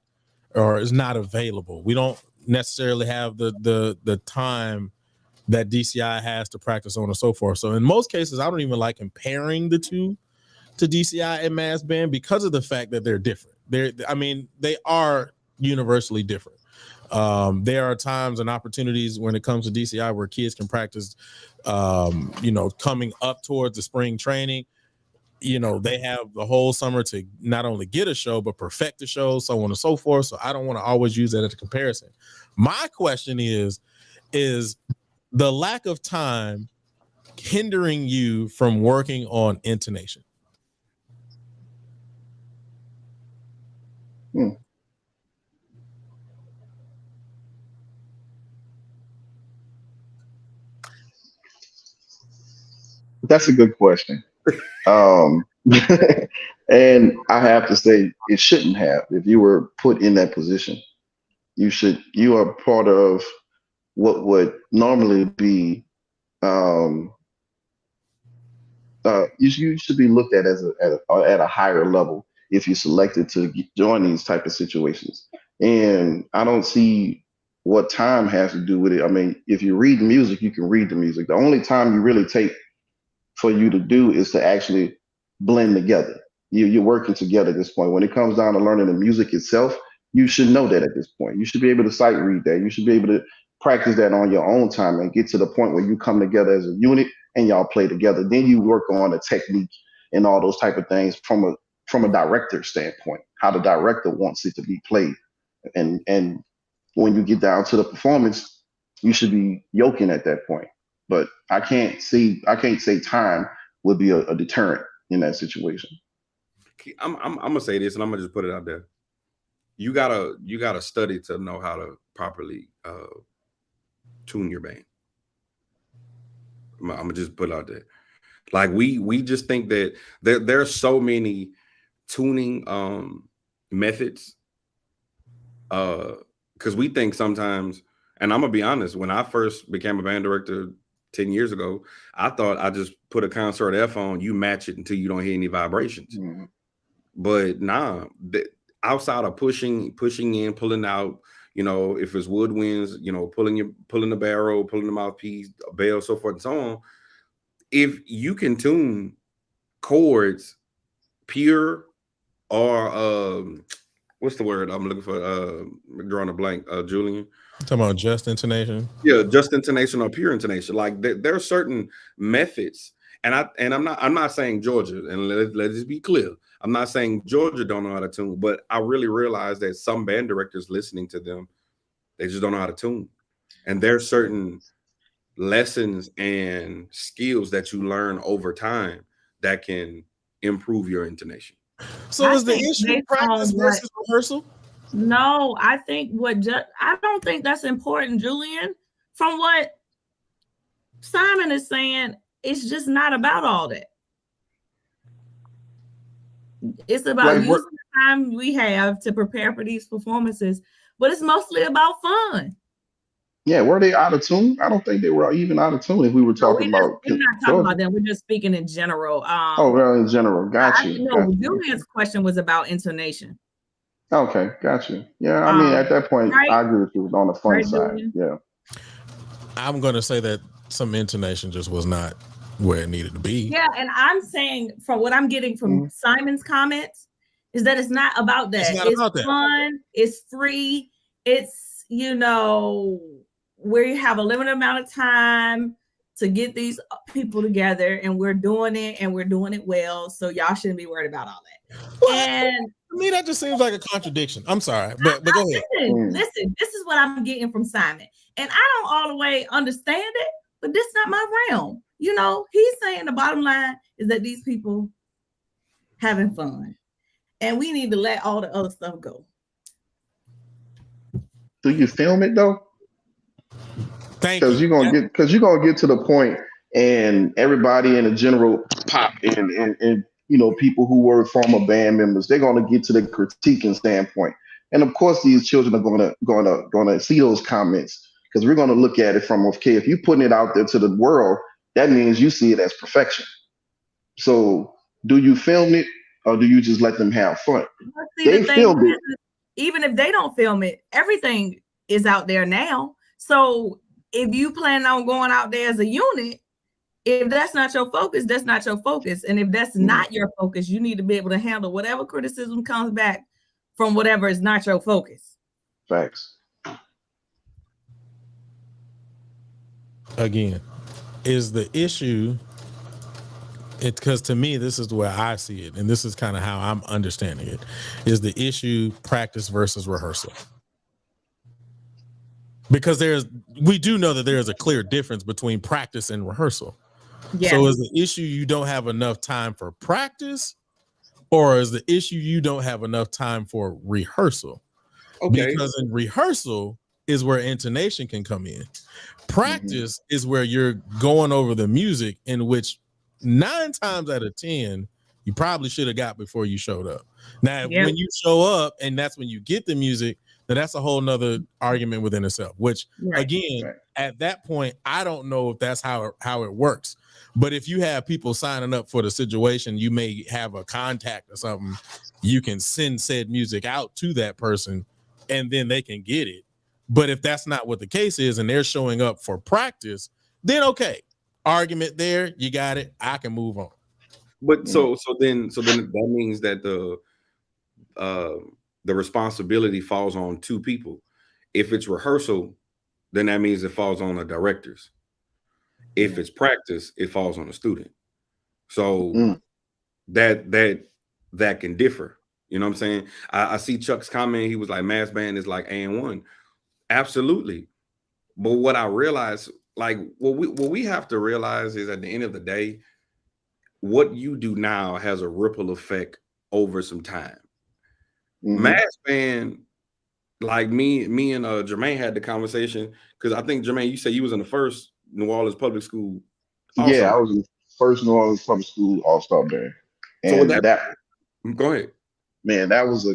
available. We don't necessarily have the time that DCI has to practice, so on and so forth. So in most cases, I don't even like comparing the two to DCI and mass band because of the fact that they're different. They are universally different. There are times and opportunities when it comes to DCI where kids can practice, coming up towards the spring training. They have the whole summer to not only get a show, but perfect the show, so on and so forth. So I don't want to always use that as a comparison. My question is the lack of time hindering you from working on intonation? That's a good question. And I have to say it shouldn't have. If you were put in that position, you are part of what would normally be you should be looked at at a higher level if you're selected to join these type of situations. And I don't see what time has to do with it. I mean, if you read music, you can read the music. The only time you really take for you to do is to actually blend together. You're working together at this point. When it comes down to learning the music itself, you should know that at this point. You should be able to sight read that. You should be able to practice that on your own time and get to the point where you come together as a unit and y'all play together. Then you work on the technique and all those type of things from a director standpoint, how the director wants it to be played. And when you get down to the performance, you should be yoking at that point. But I can't say time would be a deterrent in that situation. I'm gonna say this, and I'm gonna just put it out there. You gotta study to know how to properly tune your band. I'm gonna just put it out there. Like we just think that there are so many tuning methods. Because we think sometimes, and I'm gonna be honest, when I first became a band director 10 years ago, I thought I just put a concert F on, you match it until you don't hear any vibrations. Mm-hmm. But nah, outside of pushing in, pulling out, if it's woodwinds, pulling the barrel, pulling the mouthpiece, a bell, so forth and so on. If you can tune chords pure or what's the word I'm looking for? Drawing a blank, Julian. Talking about just intonation? Yeah, just intonation or pure intonation. Like there are certain methods, and I'm not saying Georgia, and let this be clear. I'm not saying Georgia don't know how to tune, but I really realize that some band directors listening to them, they just don't know how to tune. And there's certain lessons and skills that you learn over time that can improve your intonation. So is the issue practice versus rehearsal? No, I think I don't think that's important, Julian. From what Simon is saying, it's just not about all that. It's about using the time we have to prepare for these performances, but it's mostly about fun. Yeah, were they out of tune? I don't think they were even out of tune if we were talking about. We're not talking about them. We're just speaking in general. In general. Got you. Julian's question was about intonation. Okay, got you. Yeah, I mean, at that point, right? I agree with you on the fun side. Julian? Yeah. I'm going to say that some intonation just was not where it needed to be. Yeah, and I'm saying from what I'm getting from Simon's comments is that it's not about that. It's fun. It's free. It's, where you have a limited amount of time to get these people together, and we're doing it, and we're doing it well. So y'all shouldn't be worried about all that. Well, and to me, that just seems like a contradiction. I'm sorry, but go ahead. Listen, this is what I'm getting from Simon, and I don't all the way understand it, but this is not my realm. He's saying the bottom line is that these people having fun, and we need to let all the other stuff go. Do you film it though? Because you're gonna get to the point, and everybody in a general pop and people who were former band members. They're going to get to the critiquing standpoint. And of course, these children are going to see those comments because we're going to look at it from, okay, if you're putting it out there to the world, that means you see it as perfection. So do you film it or do you just let them have fun? They filmed it. Even if they don't film it, everything is out there now. So if you plan on going out there as a unit, if that's not your focus, that's not your focus. And if that's not your focus, you need to be able to handle whatever criticism comes back from whatever is not your focus. Facts. Again, is the issue, because to me, this is the way I see it, and this is kind of how I'm understanding it, is the issue practice versus rehearsal. Because we do know that there is a clear difference between practice and rehearsal. Yeah. So is the issue you don't have enough time for practice, or is the issue you don't have enough time for rehearsal? Okay. Because in rehearsal is where intonation can come in. Practice is where you're going over the music, in which 9 times out of 10 you probably should have got before you showed up. Now, when you show up and that's when you get the music, now that's a whole nother argument within itself, which again, at that point, I don't know if that's how it works. But if you have people signing up for the situation, you may have a contact or something, you can send said music out to that person and then they can get it. But if that's not what the case is and they're showing up for practice, then okay, argument there, you got it, I can move on. But so then that means that the responsibility falls on 2 people. If it's rehearsal, then that means it falls on the directors. If it's practice, it falls on the student. So that can differ. You know what I'm saying? I see Chuck's comment. He was like, mass band is like A&1. Absolutely. But what I realized, like what we have to realize is at the end of the day, what you do now has a ripple effect over some time. Mass band, like me and Jermaine had the conversation, because I think, Jermaine, you said you was in the first New Orleans public school. Yeah, I was in the first New Orleans public school all-star band. And so go ahead. Man, that was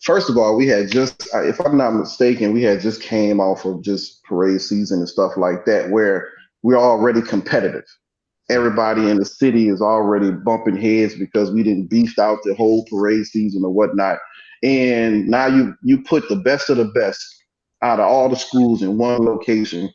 first of all, we had just, if I'm not mistaken, we had just came off of just parade season and stuff like that, where we're already competitive. Everybody in the city is already bumping heads because we didn't beefed out the whole parade season or whatnot. And now you put the best of the best out of all the schools in one location.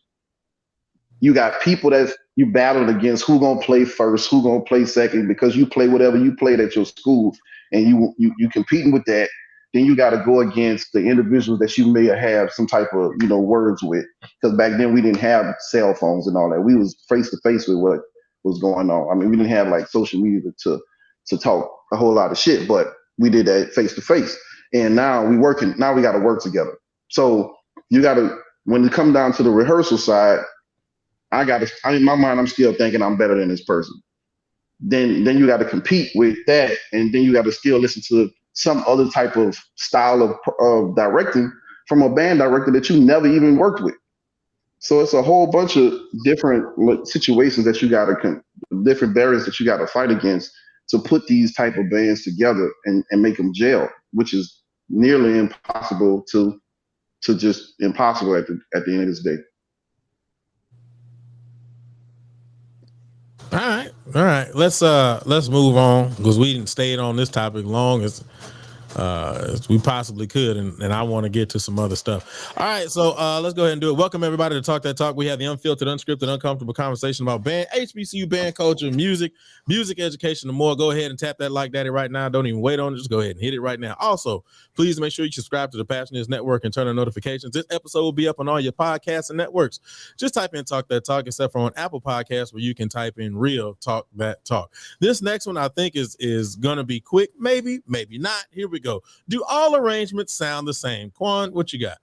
You got people that you battled against, who gonna play first, who gonna play second, because you play whatever you played at your school, and you competing with that. Then you got to go against the individuals that you may have some type of words with, because back then we didn't have cell phones and all that. We was face to face with what was going on. I mean, we didn't have like social media to talk a whole lot of shit, but we did that face to face. And now we got to work together. So you got to, when it comes down to the rehearsal side, in my mind, I'm still thinking I'm better than this person. Then you got to compete with that, and then you got to still listen to some other type of style of directing from a band director that you never even worked with. So it's a whole bunch of different situations that you got to, different barriers that you got to fight against to put these type of bands together and make them gel, which is nearly impossible to just impossible at the end of this day. All right. Let's move on, because we didn't stay on this topic long as we possibly could, and I want to get to some other stuff. All right, so let's go ahead and do it. Welcome everybody to Talk That Talk. We have the unfiltered, unscripted, uncomfortable conversation about band, HBCU band culture, music education, and more. Go ahead and tap that like daddy right now. Don't even wait on it. Just go ahead and hit it right now. Also, please make sure you subscribe to the Passionates Network and turn on notifications. This episode will be up on all your podcasts and networks. Just type in Talk That Talk, except for on Apple Podcasts, where you can type in Real Talk That Talk. This next one I think is gonna be quick, maybe not. Here we go. Do all arrangements sound the same? Quan, what you got?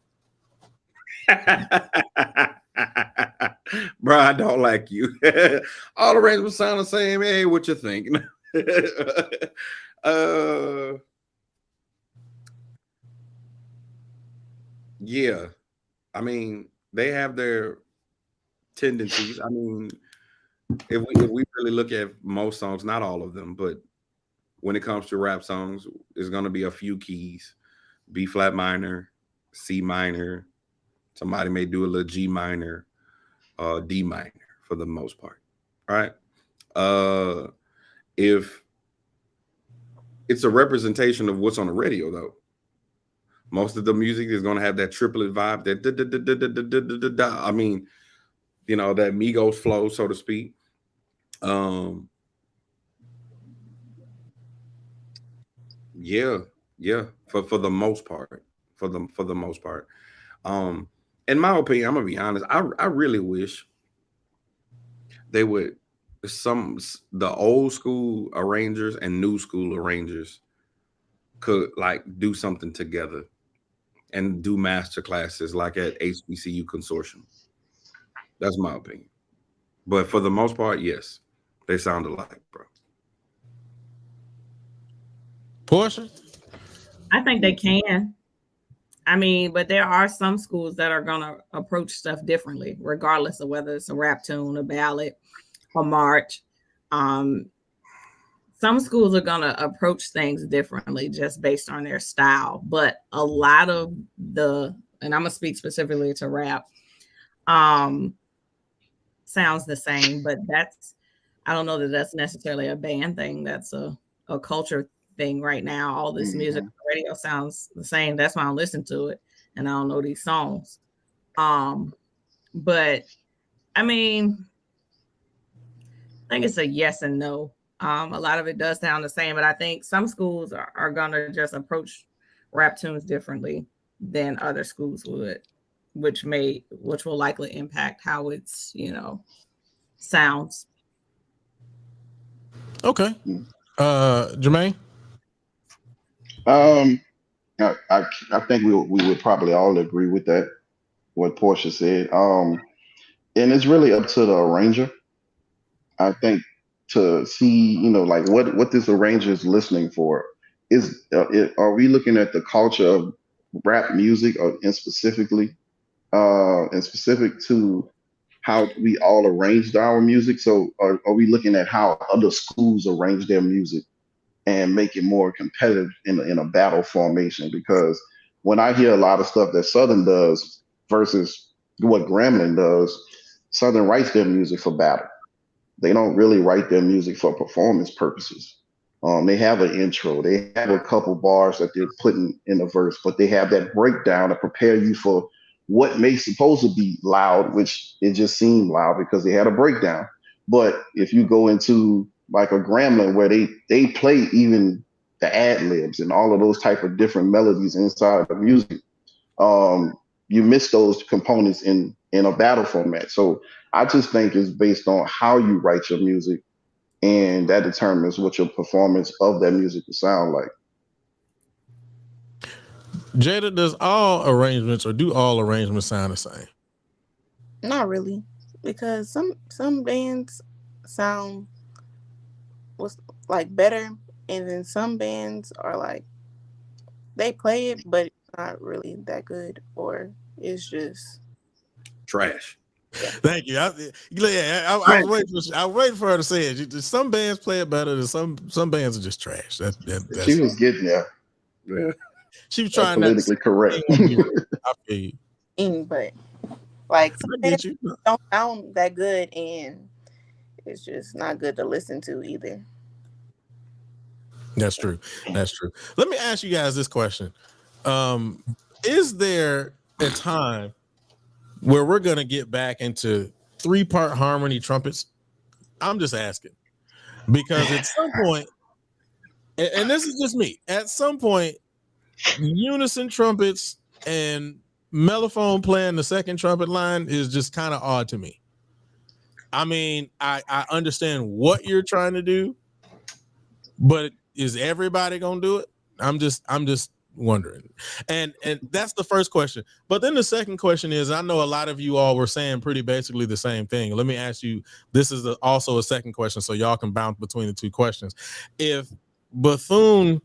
Bro, I don't like you. All arrangements sound the same. Hey, what you think? Yeah, I mean, they have their tendencies. I mean, if we really look at most songs, not all of them, but when it comes to rap songs, it's going to be a few keys: B flat minor, C minor. Somebody may do a little G minor, D minor for the most part. Right? If it's a representation of what's on the radio, though, most of the music is going to have that triplet vibe. That I mean, you know, that Migos flow, so to speak. Yeah, for the most part, for the most part. In my opinion, I'm gonna be honest. I really wish they would the old school arrangers and new school arrangers could like do something together and do master classes like at HBCU Consortium. That's my opinion. But for the most part, yes, they sound alike, bro. Portia? I think they can. I mean, but there are some schools that are going to approach stuff differently, regardless of whether it's a rap tune, a ballad, a march. Some schools are going to approach things differently just based on their style. But a lot of and I'm going to speak specifically to rap, sounds the same. But I don't know that that's necessarily a band thing. That's a culture thing right now. All this music on the radio sounds the same. That's why I listen to it, and I don't know these songs. But I mean, I think it's a yes and no. A lot of it does sound the same, but I think some schools are gonna just approach rap tunes differently than other schools would, which will likely impact how it's, sounds. Okay. Jermaine? I think we would probably all agree with that, what Portia said. And it's really up to the arranger, I think, to see, like what this arranger is listening for. Are we looking at the culture of rap music, and specific to how we all arranged our music? So are we looking at how other schools arrange their music and make it more competitive in a battle formation? Because when I hear a lot of stuff that Southern does versus what Grambling does, Southern writes their music for battle. They don't really write their music for performance purposes. They have an intro, they have a couple bars that they're putting in a verse, but they have that breakdown to prepare you for what may supposed to be loud, which it just seemed loud because they had a breakdown. But if you go into like a Grambling where they play even the ad libs and all of those type of different melodies inside of the music, you miss those components in a battle format. So I just think it's based on how you write your music, and that determines what your performance of that music will sound like. Jada, do all arrangements sound the same? Not really, because some bands sound like better, and then some bands are like they play it, but it's not really that good, or it's just trash. Yeah. Thank you. I was waiting for her to say it. Some bands play it better than some bands are just trash. That's she was getting there. Yeah. She was trying politically correct. I feel you. But like some bands don't sound that good, and it's just not good to listen to either. That's true. Let me ask you guys this question. Is there a time where we're going to get back into 3-part harmony trumpets? I'm just asking, because at some point, and this is just me, at some point, unison trumpets and mellophone playing the second trumpet line is just kind of odd to me. I mean, I understand what you're trying to do, but is everybody going to do it? I'm just wondering. And that's the first question. But then the second question is, I know a lot of you all were saying pretty basically the same thing. Let me ask you, this is also a second question, so y'all can bounce between the two questions. If Bethune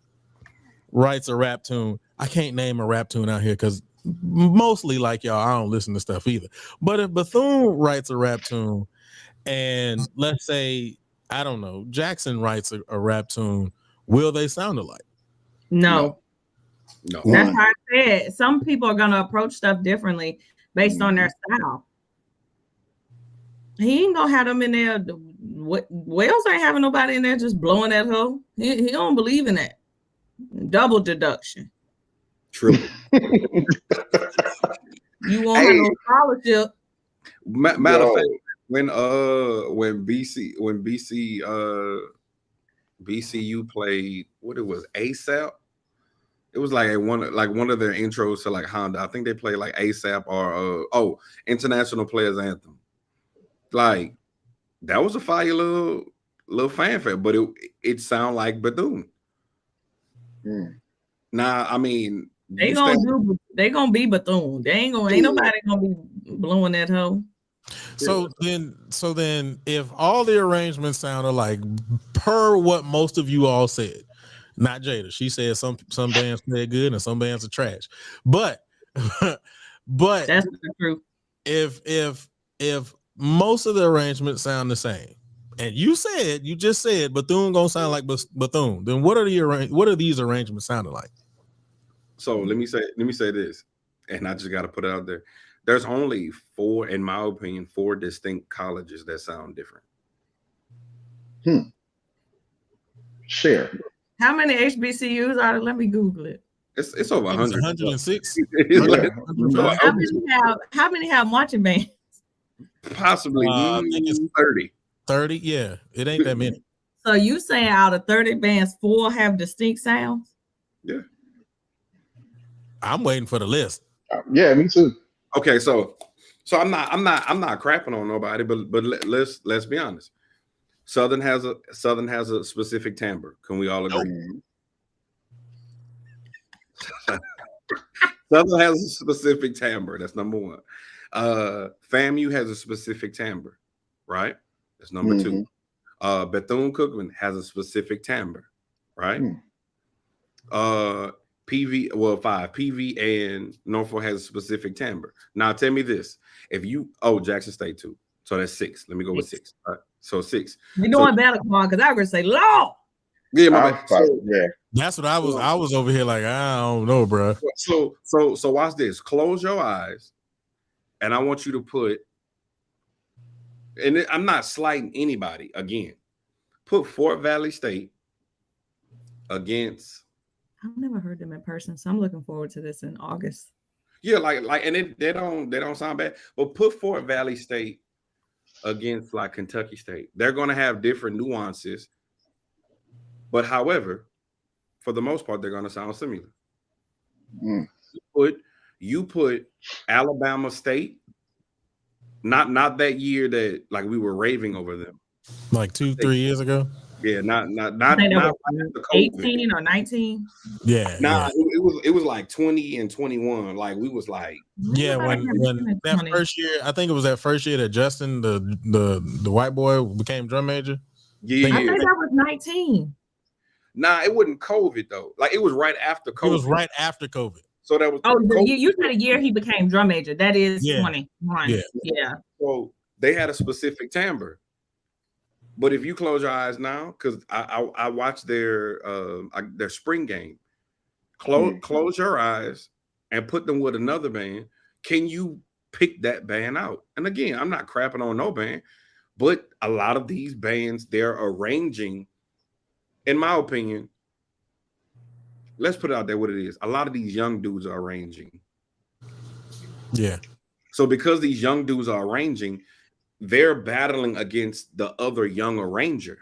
writes a rap tune, I can't name a rap tune out here because mostly like y'all, I don't listen to stuff either. But if Bethune writes a rap tune, and let's say, I don't know, Jackson writes a rap tune, would will they sound alike? No. No. That's how I said. Some people are gonna approach stuff differently based on their style. He ain't gonna have them in there. Wells ain't having nobody in there just blowing that hoe. He don't believe in that. Double deduction. Triple. You won't have no scholarship. Matter of fact, when BCU played what it was ASAP. It was like one of their intros to like Honda. I think they played like ASAP or International Players Anthem. Like that was a fire little fanfare, but it sound like Bethune. Now, I mean, they gonna be Bethune. Ain't nobody gonna be blowing that hoe. So then if all the arrangements sound alike per what most of you all said, not Jada, she said some bands play good and some bands are trash, but that's the truth. If most of the arrangements sound the same, and you just said Bethune gonna sound like Bethune, then what are these arrangements sounding like? So let me say this, and I just got to put it out there. There's only in my opinion, 4 distinct colleges that sound different. Share. How many HBCUs are there? Let me Google it. It's over 100. 106. How many have marching bands? Possibly I think it's 30. 30, yeah. It ain't that many. So you saying out of 30 bands, 4 have distinct sounds? Yeah. I'm waiting for the list. Yeah, me too. Okay, so I'm not crapping on nobody, but let's be honest. Southern has a specific timbre. Can we all agree? Southern has a specific timbre. That's number 1. FAMU has a specific timbre, right? That's number 2. Bethune-Cookman has a specific timbre, right? PV, 5. PV and Norfolk has a specific timbre. Now tell me this: Jackson State too, so that's 6. Let me go with 6. All right, so 6. You're doing better, come on, because I was gonna say law. Yeah, my bad. Yeah. That's what I was over here like, I don't know, bro. So watch this. Close your eyes, and I want you to put. And I'm not slighting anybody. Again, put Fort Valley State against. I've never heard them in person, so I'm looking forward to this in August. Yeah, and they don't sound bad. But put Fort Valley State against like Kentucky State. They're going to have different nuances, but however, for the most part, they're going to sound similar. You put Alabama State, not that year that like we were raving over them, like 2-3 years ago. Yeah, not 18 or 19. Yeah, it was like 20 and 21. Like we was like, yeah, when that first year, I think it was that first year that Justin, the white boy, became drum major. Yeah, I think that was 19. Nah, it wasn't COVID though. Like it was right after COVID. It was right after COVID. So that was you said a year he became drum major. That is 21. Yeah. So they had a specific timbre. But if you close your eyes now, because I watched their spring game, close your eyes and put them with another band. Can you pick that band out? And again, I'm not crapping on no band, but a lot of these bands, they're arranging, in my opinion, let's put it out there what it is. A lot of these young dudes are arranging. Yeah. So because these young dudes are arranging, they're battling against the other young arranger.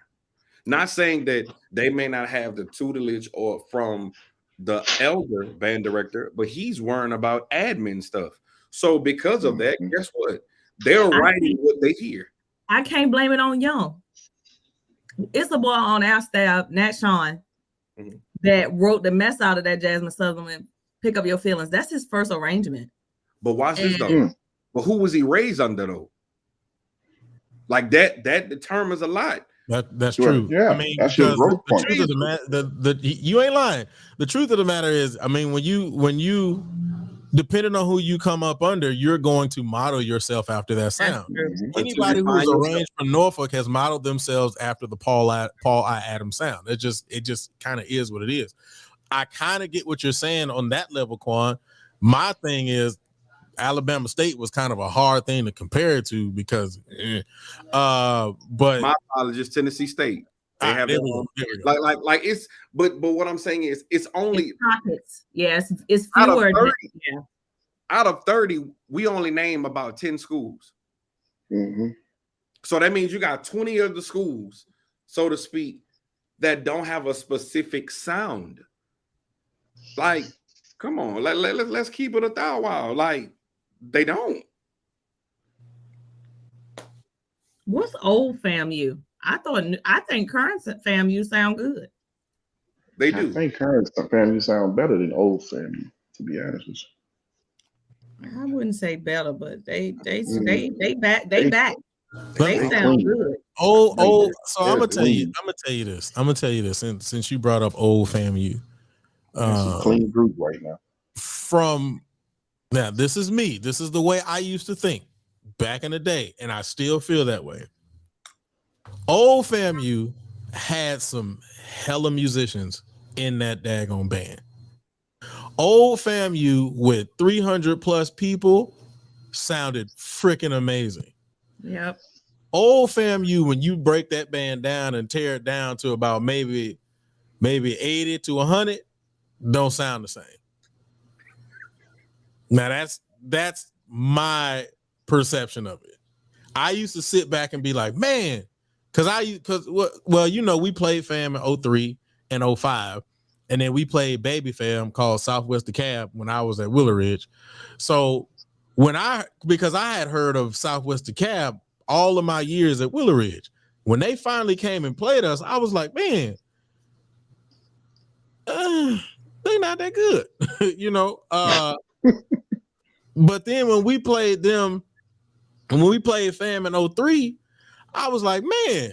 Not saying that they may not have the tutelage or from the elder band director, but he's worrying about admin stuff. So because of that, guess what? They're writing what they hear. I can't blame it on Young. It's a boy on our staff, Nat Sean, that wrote the mess out of that Jasmine Sutherland Pick Up Your Feelings. That's his first arrangement. But watch this though. But who was he raised under though? Like that determines a lot. That's true. Yeah, I mean, that's your growth point. The truth of the matter, you ain't lying. The truth of the matter is, I mean, when you depending on who you come up under, you're going to model yourself after that sound. Anybody who is arranged from Norfolk has modeled themselves after the Paul I. Adams sound. It just kind of is what it is. I kind of get what you're saying on that level, Quan. My thing is Alabama State was kind of a hard thing to compare it to because, but my apologies, Tennessee State. They have their own, like it's, but what I'm saying is it's only pockets. Yes, it's fewer. Out of 30, we only name about 10 schools. So that means you got 20 of the schools, so to speak, that don't have a specific sound. Like, come on, let's keep it a thou wow. Like, they don't. What's old FAMU? I think current FAMU sound good. They do. I think current FAMU sound better than old FAMU, to be honest with you. I wouldn't say better, but they back. They sound good. So I'm gonna tell you this. Since you brought up old FAMU, it's a clean group right now. Now, this is me. This is the way I used to think back in the day, and I still feel that way. Old FAMU had some hella musicians in that daggone band. Old FAMU with 300 plus people sounded freaking amazing. Yep. Old FAMU, when you break that band down and tear it down to about maybe 80 to 100, don't sound the same. Now that's my perception of it. I used to sit back and be like, man, because we played fam in 03 and 05, and then we played baby fam called Southwest DeKalb when I was at Willow Ridge. So because I had heard of Southwest DeKalb all of my years at Willow Ridge, when they finally came and played us, I was like, man, they're not that good, But then when we played them, and when we played fam in 03, I was like, man,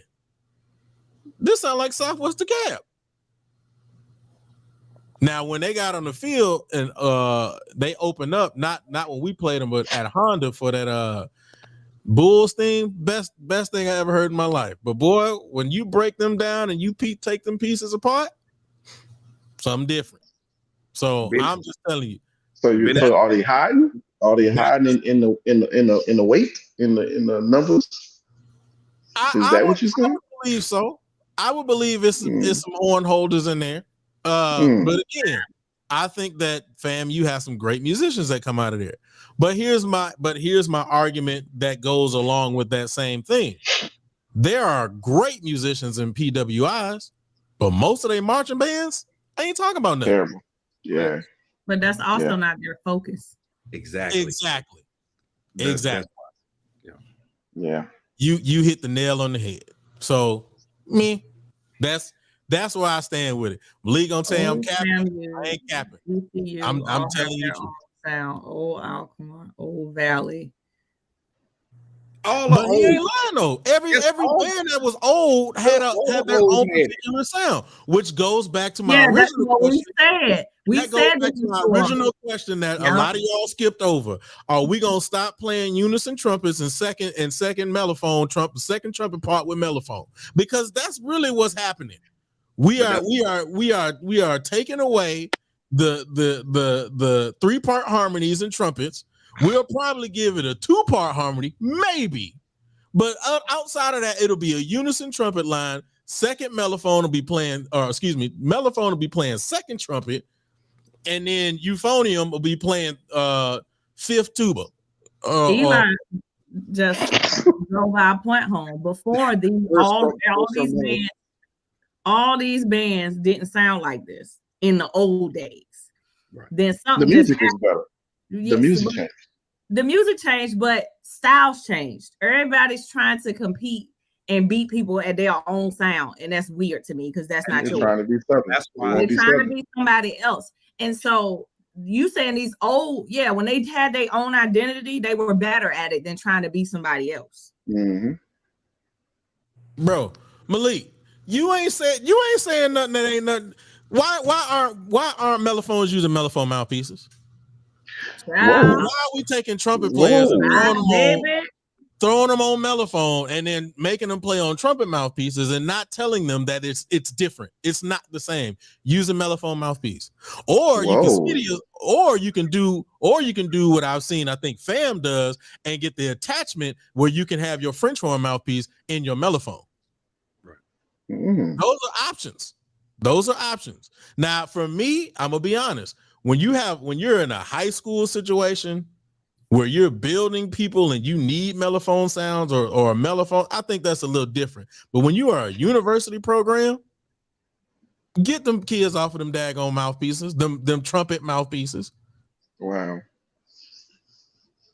this sounds like Southwest DeKalb. Now, when they got on the field and they opened up, not when we played them, but at Honda for that Bulls thing, best thing I ever heard in my life. But boy, when you break them down and you take them pieces apart, something different. So I'm just telling you. So are they hiding? Are they hiding in the weight, in the numbers? Is that what you're saying? I would believe so. I would believe it's some horn holders in there. But again, I think that FAMU has some great musicians that come out of there. But here's my argument that goes along with that same thing. There are great musicians in PWIs, but most of their marching bands ain't talking about nothing. Terrible. Yeah. But that's also not their focus. Exactly. Yeah. You hit the nail on the head. So that's where I stand with it. Malik gonna tell you I'm capping. I ain't capping. I'm telling you the truth. Sound Old Alkmaar, Old Valley. But he ain't lying though. Every band that was old had their own particular sound, which goes back to my original question. We said my original question that a lot of y'all skipped over. Are we gonna stop playing unison trumpets and second mellophone trumpet, second trumpet part with mellophone? Because that's really what's happening. We are taking away the 3-part harmonies and trumpets. We'll probably give it a 2-part harmony, maybe. But outside of that, it'll be a unison trumpet line. Second mellophone will be playing, mellophone will be playing second trumpet, and then euphonium will be playing fifth tuba. Eli just drove our point home. Before all these bands didn't sound like this in the old days. Right. Then something the music is better. Yes, the music changed, but styles changed. Everybody's trying to compete and beat people at their own sound, and that's weird to me because that's not true. Trying to be something. That's why they're trying to be somebody else. And so you saying these old, when they had their own identity, they were better at it than trying to be somebody else. Mm-hmm. Bro, Malik, you ain't saying nothing that ain't nothing. Why aren't mellophones using mellophone mouthpieces? Child, Why are we taking trumpet players and Whoa. throwing them on mellophone and then making them play on trumpet mouthpieces and not telling them that it's different? It's not the same. Use a mellophone mouthpiece, or you can or you can do what I've seen. I think Fam does, and get the attachment where you can have your French horn mouthpiece in your mellophone. Right. Mm. Those are options. Those are options. Now, for me, I'm gonna be honest. When you're in a high school situation where you're building people and you need mellophone sounds or a mellophone, I think that's a little different. But when you are a university program, get them kids off of them daggone mouthpieces, them trumpet mouthpieces. Wow.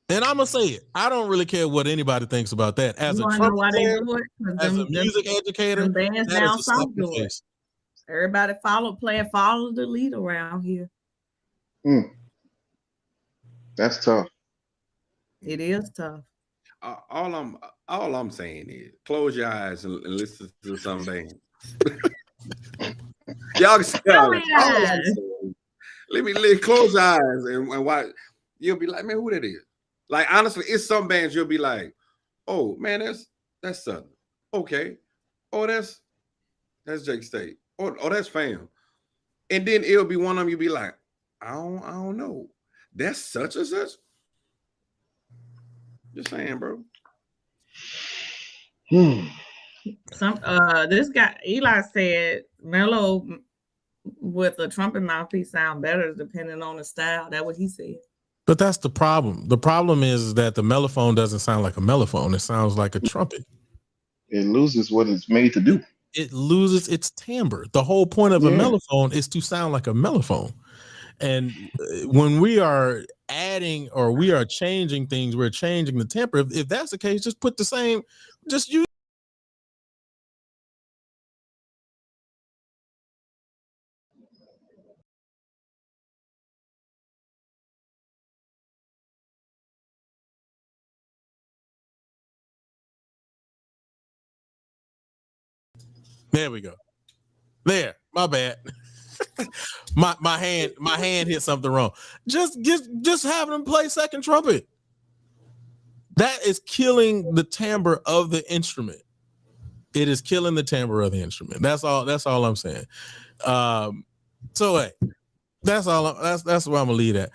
And I'm gonna say it. I don't really care what anybody thinks about that. As a trumpet player, as a music educator, bands that down is a slap south in the do it. face. Everybody follow the lead around here. Mm. That's tough. It is tough. All I'm saying is close your eyes and listen to some bands. Y'all can see all that. Let me close your eyes and watch. You'll be like, man, who that is? Like, honestly, it's some bands you'll be like, oh man, that's Southern. Okay. Oh, that's Jake State. Oh, that's Fam. And then it'll be one of them, you'll be like, I don't know. That's such and such. Just saying, bro. This guy Eli said mellow with a trumpet mouthpiece sound better depending on the style. That's what he said. But that's the problem. The problem is that the mellophone doesn't sound like a mellophone. It sounds like a trumpet. It loses what it's made to do. It loses its timbre. The whole point of a mellophone is to sound like a mellophone. And when we are adding or we are changing things, we're changing the temper. If that's the case, just put the same, just use. There we go. There, my bad. my hand hit something wrong. Just have them play second trumpet. That is killing the timbre of the instrument. It is killing the timbre of the instrument. That's all I'm saying. So hey, that's where I'm gonna leave at.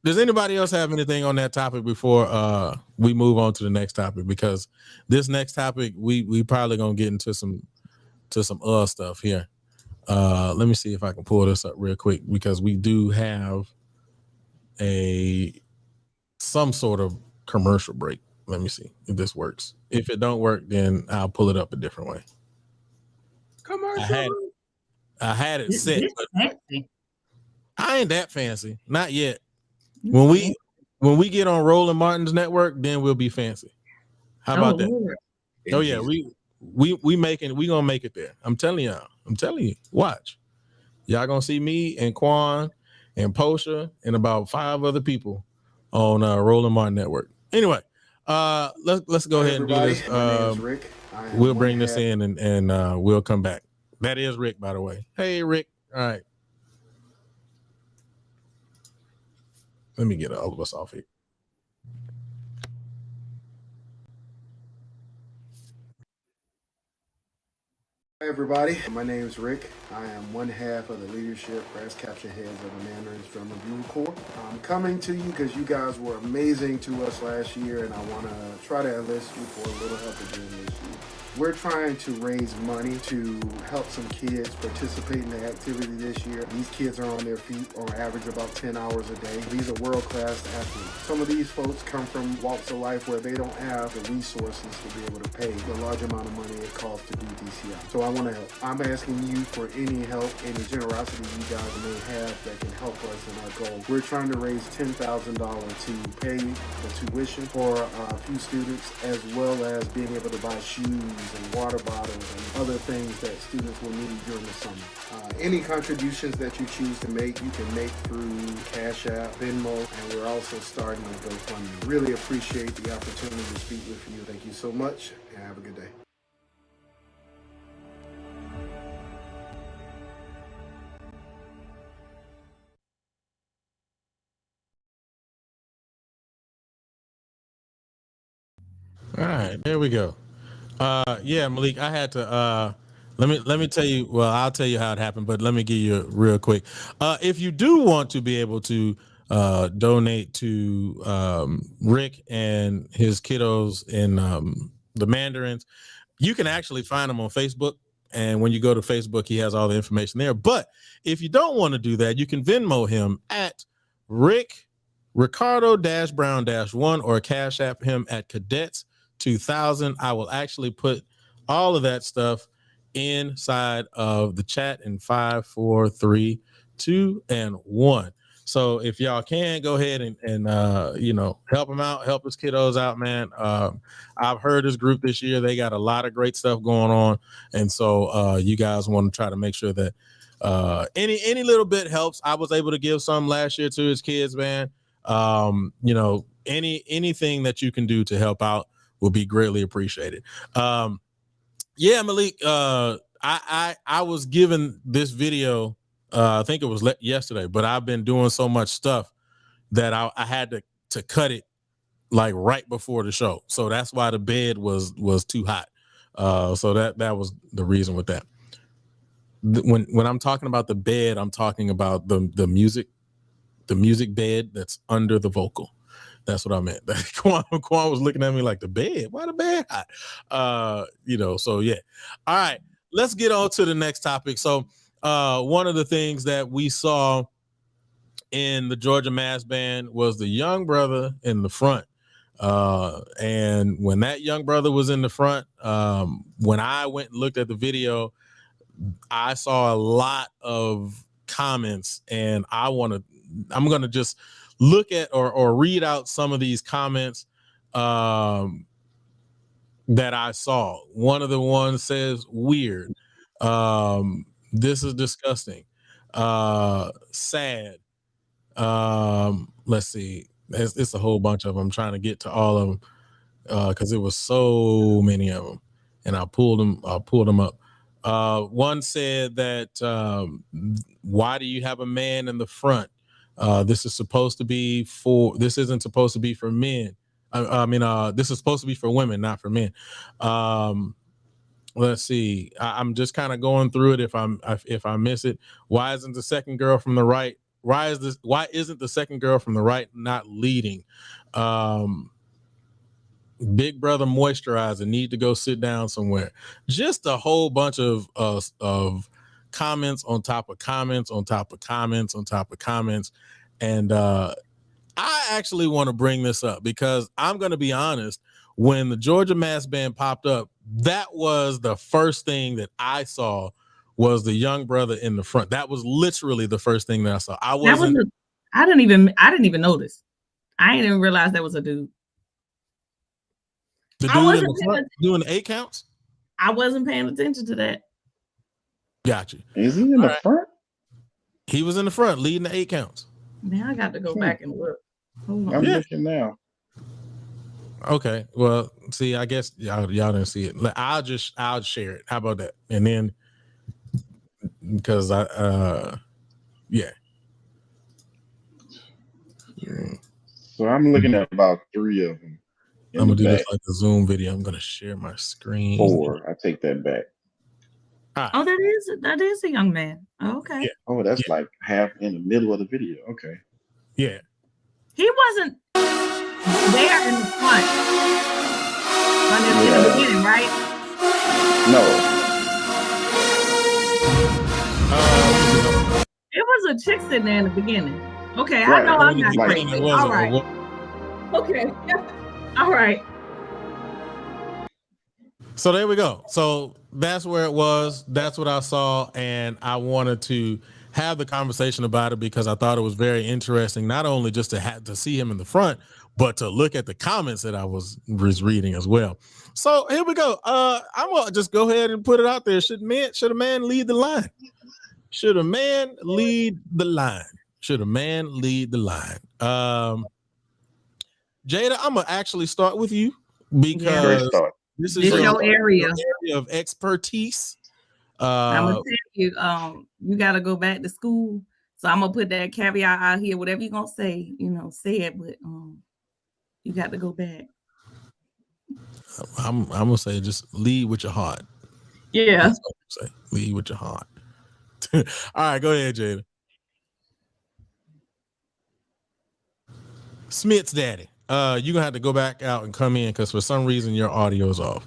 Does anybody else have anything on that topic before we move on to the next topic? Because this next topic we probably gonna get into some stuff here. Let me see if I can pull this up real quick because we do have some sort of commercial break. Let me see if this works. If it don't work, then I'll pull it up a different way. Commercial. I had it set. Fancy. I ain't that fancy, not yet. When we get on Roland Martin's network, then we'll be fancy. How about that? Lord. Oh yeah, we gonna make it there. I'm telling y'all. Watch. Y'all gonna see me and Quan and Posha and about 5 other people on Roland Martin network. Anyway, let's go ahead and do this. My name is Rick. We'll bring this in and we'll come back. That is Rick, by the way. Hey, Rick. All right. Let me get all of us off here. Hi everybody, my name is Rick. I am one half of the leadership brass capture heads of the Mandarin's Drum and Bugle Corps. I'm coming to you because you guys were amazing to us last year and I want to try to enlist you for a little help again this year. We're trying to raise money to help some kids participate in the activity this year. These kids are on their feet on average about 10 hours a day. These are world-class athletes. Some of these folks come from walks of life where they don't have the resources to be able to pay the large amount of money it costs to do DCI. So I want to help. I'm asking you for any help, any generosity you guys may have that can help us in our goal. We're trying to raise $10,000 to pay the tuition for a few students as well as being able to buy shoes and water bottles and other things that students will need during the summer. Any contributions that you choose to make, you can make through Cash App, Venmo, and we're also starting a GoFundMe. Really appreciate the opportunity to speak with you. Thank you so much and have a good day. All right, there we go. Yeah, Malik, I had to let me tell you, well, I'll tell you how it happened, but let me give you real quick. If you do want to be able to donate to Rick and his kiddos in the Mandarins, you can actually find him on Facebook. And when you go to Facebook, he has all the information there. But if you don't want to do that, you can Venmo him at Ricardo-Brown-1 or Cash App him at Cadets 2000. I will actually put all of that stuff inside of the chat in 5, 4, 3, 2, and 1. So if y'all can go ahead and you know, help him out, help his kiddos out, man. I've heard this group this year, they got a lot of great stuff going on, and so you guys want to try to make sure that any little bit helps. I was able to give some last year to his kids, man. You know, anything that you can do to help out will be greatly appreciated. Yeah, Malik, I was given this video, I think it was yesterday, but I've been doing so much stuff that I had to cut it like right before the show. So that's why the bed was too hot. So that was the reason with that. When I'm talking about the bed, I'm talking about the music bed that's under the vocal. That's what I meant. Quan was looking at me like, the bed? Why the bed hot? You know, so yeah. All right, let's get on to the next topic. So one of the things that we saw in the Georgia Mass Band was the young brother in the front. And when that young brother was in the front, when I went and looked at the video, I saw a lot of comments, and I'm going to just look at or read out some of these comments that I saw. One of the ones says, weird. This is disgusting. Sad. Let's see. It's a whole bunch of them. I'm trying to get to all of them because it was so many of them, and I pulled them up. One said that why do you have a man in the front? This isn't supposed to be for men. This is supposed to be for women, not for men. Let's see. I'm just kind of going through it. If I miss it, why isn't the second girl from the right? Why isn't the second girl from the right not leading? Big brother moisturizer, need to go sit down somewhere. Just a whole bunch of comments on top of comments on top of comments on top of comments. And I actually want to bring this up because I'm going to be honest, when the Georgia Mass Band popped up, that was the first thing that I saw was the young brother in the front. That was literally the first thing that I saw. I didn't even notice. I didn't even realize that was a dude. The dude in the front doing the 8 counts? I wasn't paying attention to that. Got you. Is he in the front? He was in the front leading the 8 counts. Now I got to go back and look. Hold on. I'm looking now. Okay. Well, see, I guess y'all didn't see it. I'll share it. How about that? And then because yeah. So I'm looking at about 3 of them. I'm gonna do this like a Zoom video. I'm gonna share my screen. 4. I take that back. Right. Oh, that is a young man. Okay. Yeah. Oh, that's like half in the middle of the video. Okay. Yeah. He wasn't there in the front. In the beginning, right? No. It was a chick sitting there in the beginning. Okay, right. I know I'm not crazy. All right. Okay. All right. So there we go. So that's where it was. That's what I saw. And I wanted to have the conversation about it because I thought it was very interesting, not only just to see him in the front, but to look at the comments that I was reading as well. So here we go. I'm gonna just go ahead and put it out there. Should a man lead the line? Should a man lead the line? Should a man lead the line? Jada, I'm gonna actually start with you because this is your area of expertise. I'm gonna tell you, you gotta go back to school. So I'm gonna put that caveat out here. Whatever you're gonna say, say it, but you got to go back. I'm gonna say just lead with your heart. Yeah. That's what I'm saying. Lead with your heart. All right, go ahead, Jada. Smith's daddy. You're gonna have to go back out and come in because for some reason your audio is off.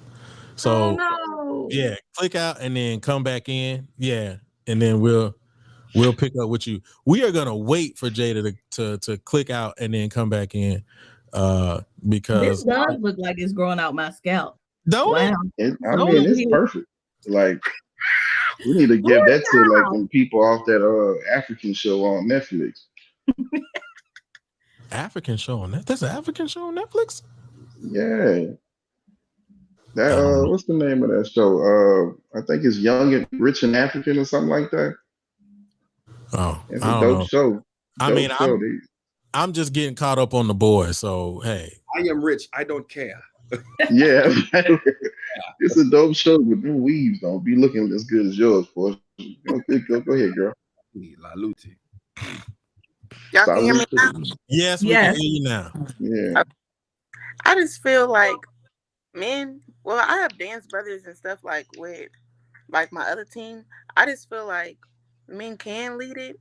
So no. yeah, click out and then come back in. Yeah, and then we'll pick up with you. We are gonna wait for Jada to click out and then come back in. Because this does look like it's growing out my scalp. Don't Wow. I mean, it's perfect. Like, we need to give that to like them people off that African show on Netflix. African show on that. There's an African show on Netflix. Yeah. That what's the name of that show? I think it's Young and Rich and African or something like that. Oh, it's I a don't dope know. show. I mean, I'm just getting caught up on the boys. So hey, I am rich. I don't care. Yeah, it's a dope show, but them weaves don't be looking as good as yours, boy. Go ahead, girl. Y'all can hear me now? Yes, we can hear you now. Yeah. I just feel like men, well, I have dance brothers and stuff like with like my other team. I just feel like men can lead it.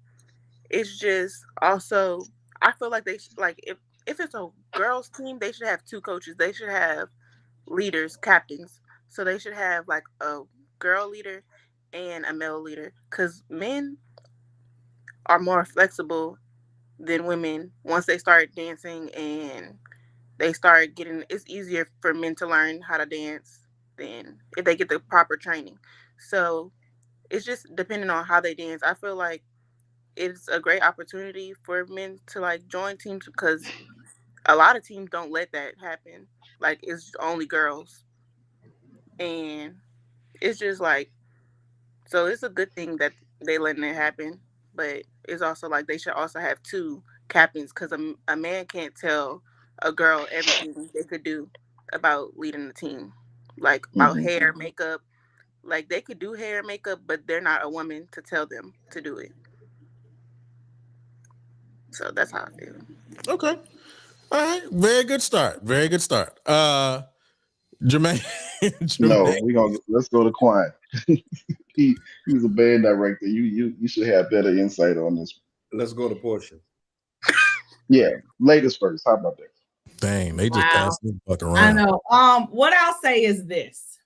It's just also I feel like they like if it's a girls team, they should have two coaches. They should have leaders, captains. So they should have like a girl leader and a male leader because men are more flexible than women once they start dancing and they start getting, it's easier for men to learn how to dance than if they get the proper training. So it's just depending on how they dance. I feel like it's a great opportunity for men to like join teams because a lot of teams don't let that happen. Like it's only girls. And it's just like, so it's a good thing that they letting it happen. But it's also like they should also have two captains because a man can't tell a girl everything they could do about leading the team. Like about hair, makeup. Like they could do hair and makeup, but they're not a woman to tell them to do it. So that's how I feel. Okay. All right. Very good start. Very good start. Jermaine. No, let's go to Quan. He's a band director. You should have better insight on this. Let's go to Portia. Yeah, ladies first. How about that? Dang, they just passed this buck around. I know. What I'll say is this: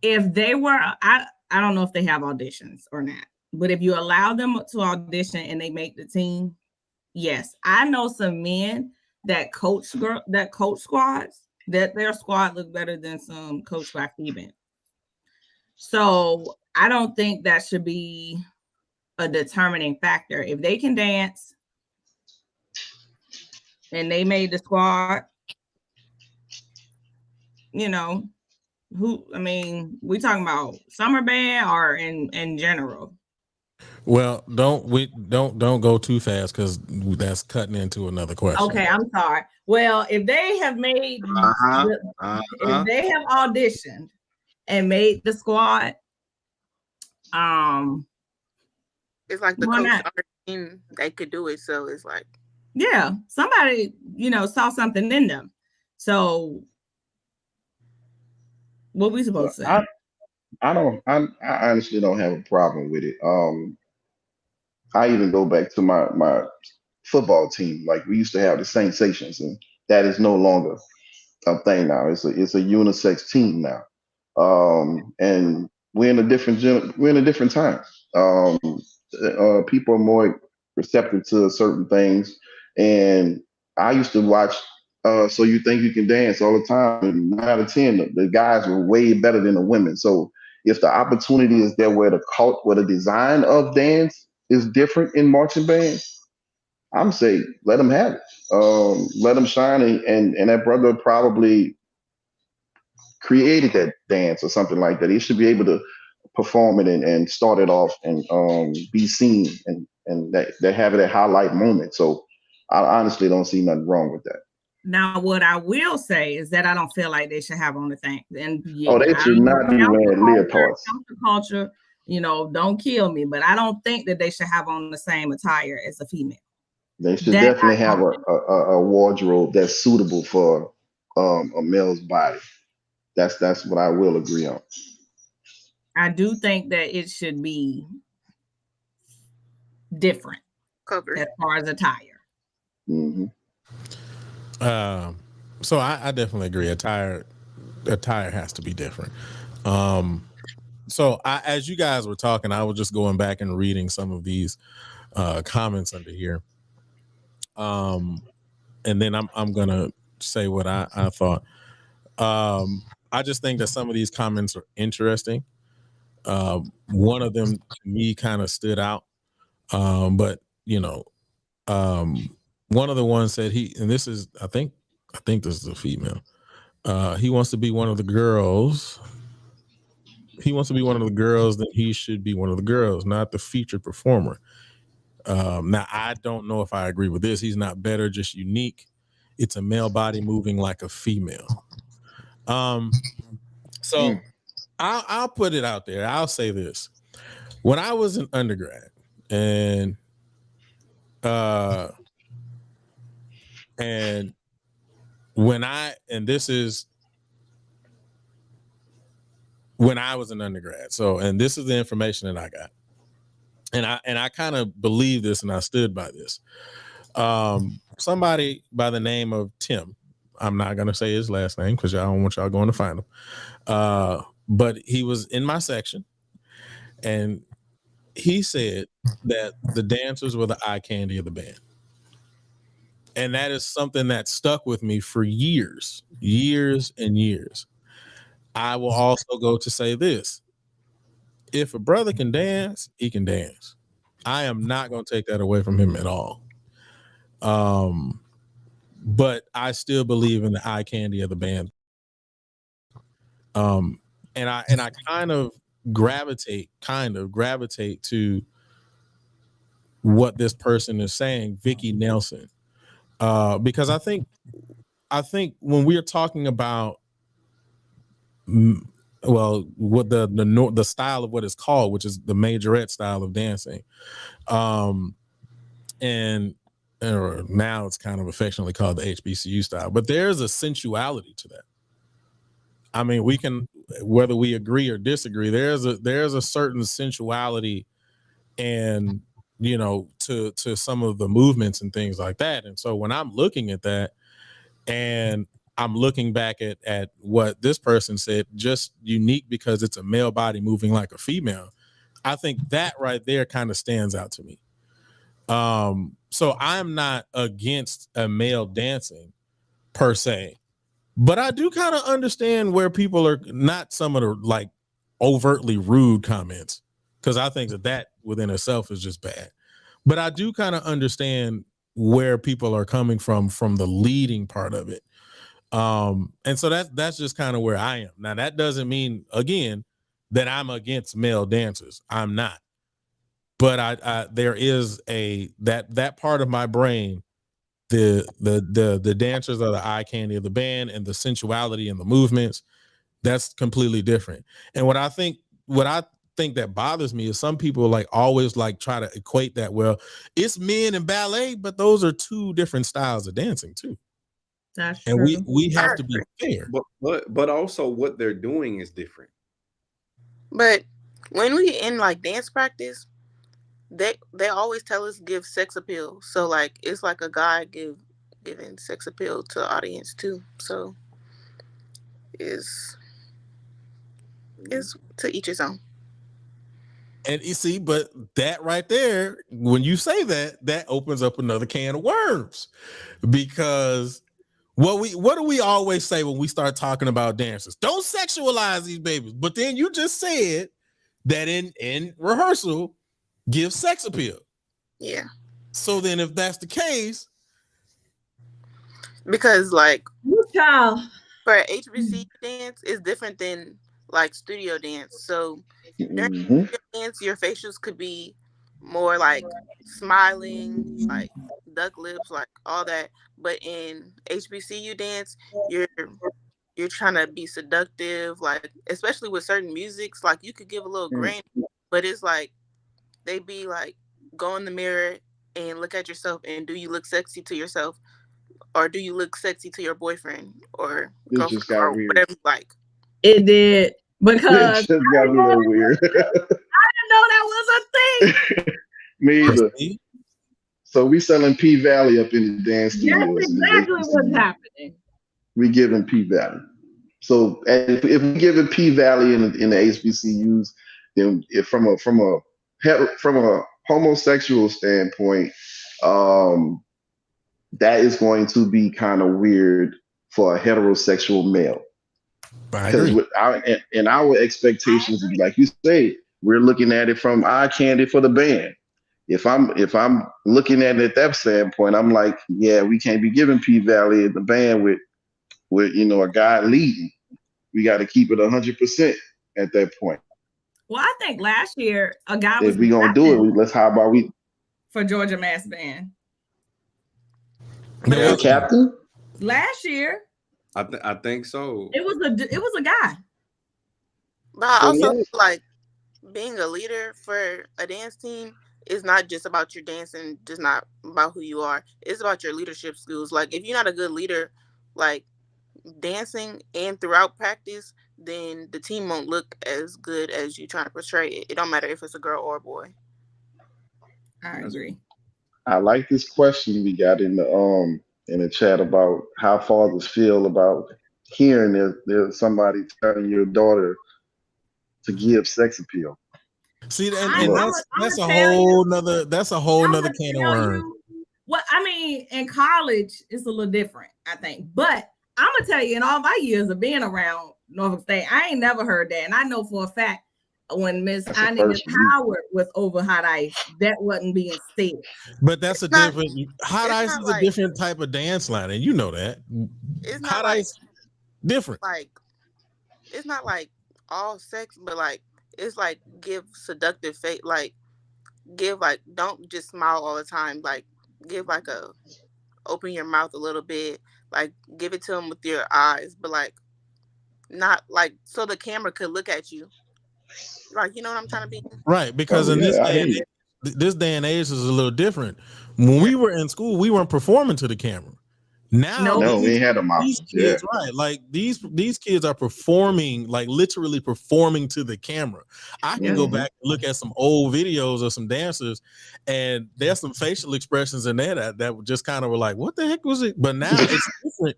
if they were, I don't know if they have auditions or not, but if you allow them to audition and they make the team, yes, I know some men that coach squads that their squad look better than some coached by female. So I don't think that should be a determining factor. If they can dance and they made the squad, you know, we talking about summer band or in general? Well, don't go too fast because that's cutting into another question. Okay, I'm sorry. Well, if they have made if they have auditioned and made the squad, it's like the coach on the team, they could do it. So it's like, yeah, somebody saw something in them. So what we supposed to say? I honestly don't have a problem with it. I even go back to my football team. Like we used to have the Saints, and that is no longer a thing now. It's a unisex team now. And we're in a different time. People are more receptive to certain things. And I used to watch So You Think You Can Dance all the time. And 9 out of 10, the guys were way better than the women. So if the opportunity is there where the design of dance is different in marching bands, I'm saying let them have it. Let them shine, and that brother probably created that dance or something like that. He should be able to perform it and start it off and be seen and that have it at highlight moment. So I honestly don't see nothing wrong with that. Now, what I will say is that I don't feel like they should have on the thing. And they should not be wearing leotards. Counterculture, don't kill me, but I don't think that they should have on the same attire as a female. They should definitely have a wardrobe that's suitable for a male's body. That's what I will agree on. I do think that it should be different Covered. as far as attire. Mm-hmm. So I definitely agree. Attire has to be different. So as you guys were talking, I was just going back and reading some of these comments under here. And then I'm gonna say what I thought. I just think that some of these comments are interesting. One of them to me kind of stood out. But one of the ones said and this is I think this is a female. He wants to be one of the girls. He wants to be one of the girls, then he should be one of the girls, not the featured performer. Now, I don't know if I agree with this. He's not better, just unique. It's a male body moving like a female. So I'll put it out there. I'll say this. When I was an undergrad and this is when I was an undergrad. So, and this is the information that I got. And I kind of believe this and I stood by this. Somebody by the name of Tim, I'm not going to say his last name because I don't want y'all going to find him. But he was in my section and he said that the dancers were the eye candy of the band. And that is something that stuck with me for years and years. I will also go to say this. If a brother can dance, he can dance. I am not going to take that away from him at all. But I still believe in the eye candy of the band. And I kind of gravitate to what this person is saying, Vicky Nelson. Because I think when we are talking about what the style of what is called, which is the majorette style of dancing, and now it's kind of affectionately called the HBCU style, but there's a sensuality to that. I mean, we can, whether we agree or disagree, there's a certain sensuality and to some of the movements and things like that. And so when I'm looking at that and I'm looking back at what this person said, just unique because it's a male body moving like a female, I think that right there kind of stands out to me. So I'm not against a male dancing per se, but I do kind of understand where people are not some of the like overtly rude comments, because I think that within itself is just bad. But I do kind of understand where people are coming from the leading part of it. And so that's just kind of where I am. Now, that doesn't mean, again, that I'm against male dancers. I'm not. But I there is that part of my brain, the dancers are the eye candy of the band, and the sensuality and the movements, that's completely different. And what I think that bothers me is some people like always like try to equate that. Well, it's men and ballet, but those are two different styles of dancing too. That's and true. we have to be fair. But also what they're doing is different. But when we in like dance practice, they always tell us give sex appeal. So like it's like a guy giving sex appeal to the audience too. So it's to each his own. And you see, but that right there, when you say that opens up another can of worms, because what do we always say when we start talking about dancers? Don't sexualize these babies. But then you just said that in rehearsal, give sex appeal. Yeah. So then if that's the case, because like child for HBCU dance is different than like studio dance. So during studio dance, your facials could be more like smiling, like duck lips, like all that. But in HBCU dance, you're trying to be seductive, like especially with certain musics, like you could give a little grin, but it's like they be like, go in the mirror and look at yourself and do you look sexy to yourself? or do you look sexy to your boyfriend or It girlfriend just got or weird. whatever you like? It did, It because just got a little weird. I didn't know that was a thing. Me either. See? So we selling P Valley up in the dance That's studios in exactly these what's HBCUs. happening. We giving P Valley. So if we give it P Valley in the HBCUs, then from a homosexual standpoint, that is going to be kind of weird for a heterosexual male. I Because agree. with our expectations, like you say, we're looking at it from eye candy for the band. If I'm looking at it at that standpoint, I'm like, yeah, we can't be giving P Valley the band with a guy leading. We got to keep it 100% at that point. Well, I think last year a guy was If we gonna do it, how about we for Georgia Mass Band There the was captain? last year. I think so. It was a guy. But I So also yeah. feel like being a leader for a dance team is not just about your dancing, just not about who you are. It's about your leadership skills. Like if you're not a good leader, like dancing and throughout practice, then the team won't look as good as you trying to portray it. It don't matter if it's a girl or a boy. I agree. I like this question we got in the chat about how fathers feel about hearing there's somebody telling your daughter to give sex appeal. See, and I'ma that's a tell whole nother can of worms. What I mean, in college, it's a little different, I think. But I'm gonna tell you, in all my years of being around Norfolk State, I ain't never heard that, and I know for a fact when Miss That's the Anya first one. Howard was over Hot Ice, that wasn't being said. But that's a not- different hot it's ice not is like- a different type of dance line, and you know that. It's not Hot like ice different. like it's not like all sex, but like it's like give seductive face, like give like don't just smile all the time, like give like a open your mouth a little bit, like give it to them with your eyes, but like not like so the camera could look at you, like you know what I'm trying to be. Right, because in this I hear you. day and age is a little different. When we were in school, we weren't performing to the camera. Now, No, we ain't had them these options. kids, right? Like these kids are performing, like literally performing to the camera. I can go back and look at some old videos of some dancers, and there's some facial expressions in there that just kind of were like, "What the heck was it?" But now it's different.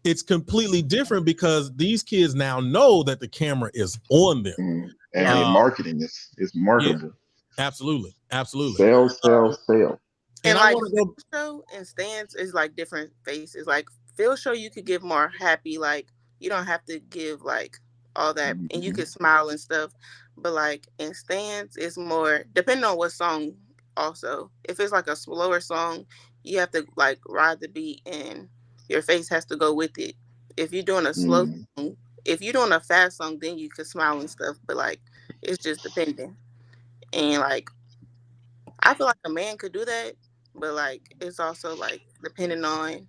It's completely different because these kids now know that the camera is on them. And their marketing is marketable. Yeah, absolutely. Sell. And I like want to go. show and stance is like different faces. Like field show, you could give more happy. Like you don't have to give like all that, and you can smile and stuff. But like in stance, it's more depending on what song. Also, if it's like a slower song, you have to like ride the beat, and your face has to go with it. If you're doing a slow song, if you're doing a fast song, then you can smile and stuff. But like it's just depending. And like I feel like a man could do that, but like it's also like depending on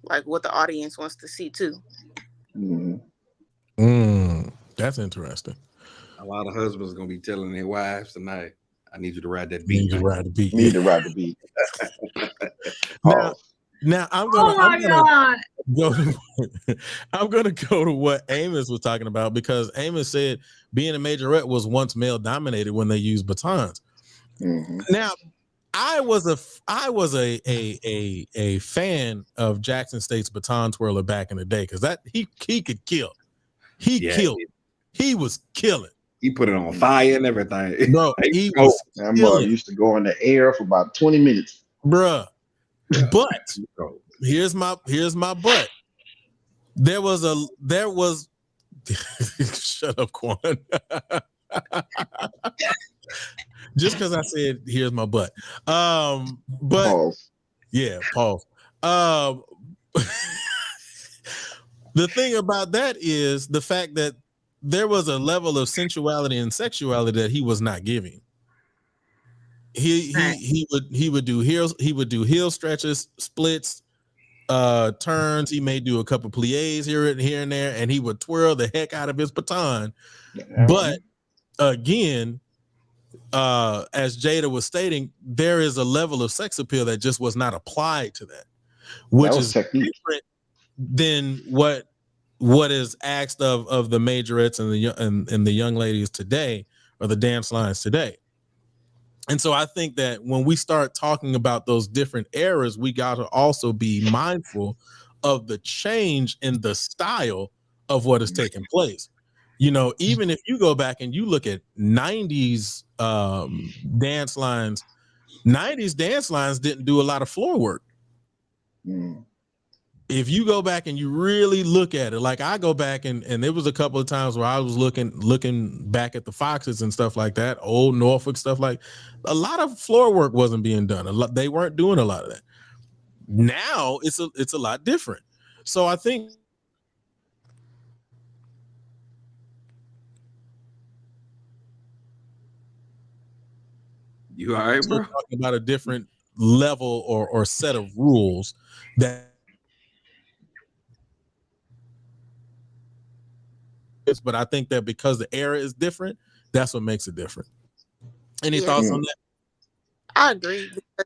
like what the audience wants to see too. That's interesting. A lot of husbands are gonna be telling their wives tonight, I need you to ride that beat. Need to ride the beat. Need to ride the beat. Now I'm gonna go to what Amos was talking about, because Amos said being a majorette was once male dominated when they used batons. Now I was a fan of Jackson State's baton twirler back in the day, because that he could kill. Killed. He was killing. He put it on fire and everything. Bro, that boy used to go in the air for about 20 minutes. Bruh. But here's my but. There was shut up, Quan. Just because I said here's my butt. But pause. Yeah, pause. The thing about that is the fact that there was a level of sensuality and sexuality that he was not giving. He would do heel stretches, splits, turns. He may do a couple plies here and there, and he would twirl the heck out of his baton. But again, as Jada was stating, there is a level of sex appeal that just was not applied to that. which is technique. different than what is asked of the majorettes and the young ladies today, or the dance lines today. And so I think that when we start talking about those different eras, we got to also be mindful of the change in the style of what is taking place. You know, even if you go back and you look at 90s dance lines, 90s dance lines didn't do a lot of floor work. If you go back and you really look at it, like I go back and there was a couple of times where I was looking back at the Foxes and stuff like that, old Norfolk stuff, like a lot of floor work wasn't being done. They weren't doing a lot of that. Now it's a lot different. So I think you all right, bro? talking about a different level or set of rules that. But I think that because the era is different, that's what makes it different. Any thoughts on that? I agree. Because,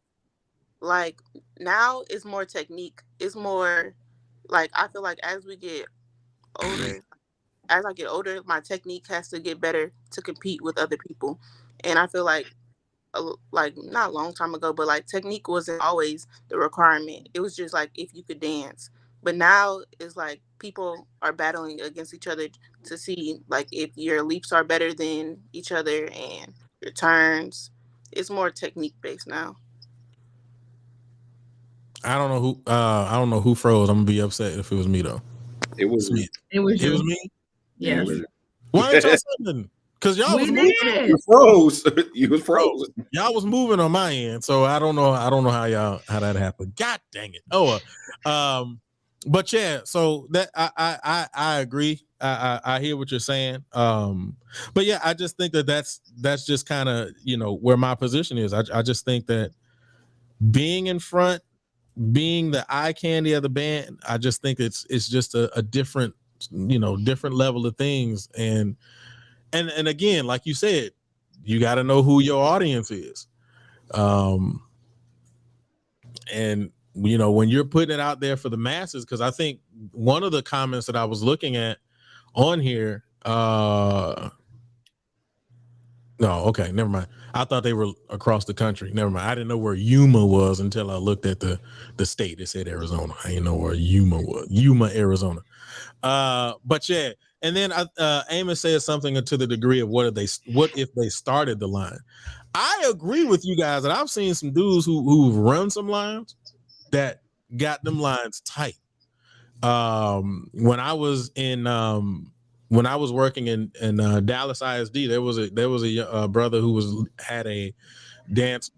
like, now it's more technique. It's more like, I feel like as we get older, as I get older, my technique has to get better to compete with other people. And I feel like not a long time ago, but like technique wasn't always the requirement. It was just like if you could dance. But now it's like people are battling against each other to see like if your leaps are better than each other and your turns. It's more technique based now. I don't know who froze. I'm gonna be upset if it was me though. It was me. It was you. It was me. Yes. Why ain't y'all saying? Because y'all was moving. You froze. You was froze. Y'all was moving on my end, so I don't know how that happened. God dang it. But yeah, so that I agree. I hear what you're saying. But yeah, I just think that's just kind of, you know, where my position is. I just think that being in front, being the eye candy of the band, I just think it's just a different, you know, different level of things. And again, like you said, you got to know who your audience is. And you know, when you're putting it out there for the masses, because I think one of the comments that I was looking at on here, no, okay, never mind. I thought they were across the country. Never mind. I didn't know where Yuma was until I looked at the state. It said Arizona. I didn't know where Yuma was. Yuma, Arizona. But yeah, and then Amos said something to the degree of what if they started the line. I agree with you guys that I've seen some dudes who've run some lines that got them lines tight. When I was working in Dallas ISD, there was a brother who had a dance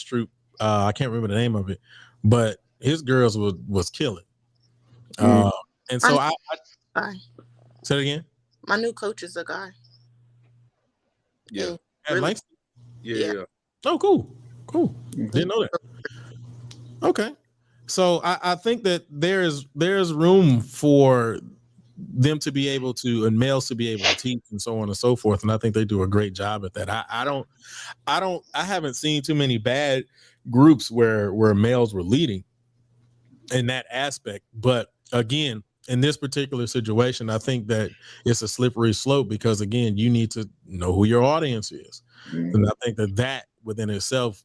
troupe. I can't remember the name of it, but his girls was killing. And so I say it again. My new coach is a guy. Yeah. Really, yeah. Oh, cool. Didn't know that. Okay. So I think that there's room for them to be able to, and males to be able to teach and so on and so forth. And I think they do a great job at that. I haven't seen too many bad groups where males were leading in that aspect. But again, in this particular situation, I think that it's a slippery slope because again, you need to know who your audience is. And I think that within itself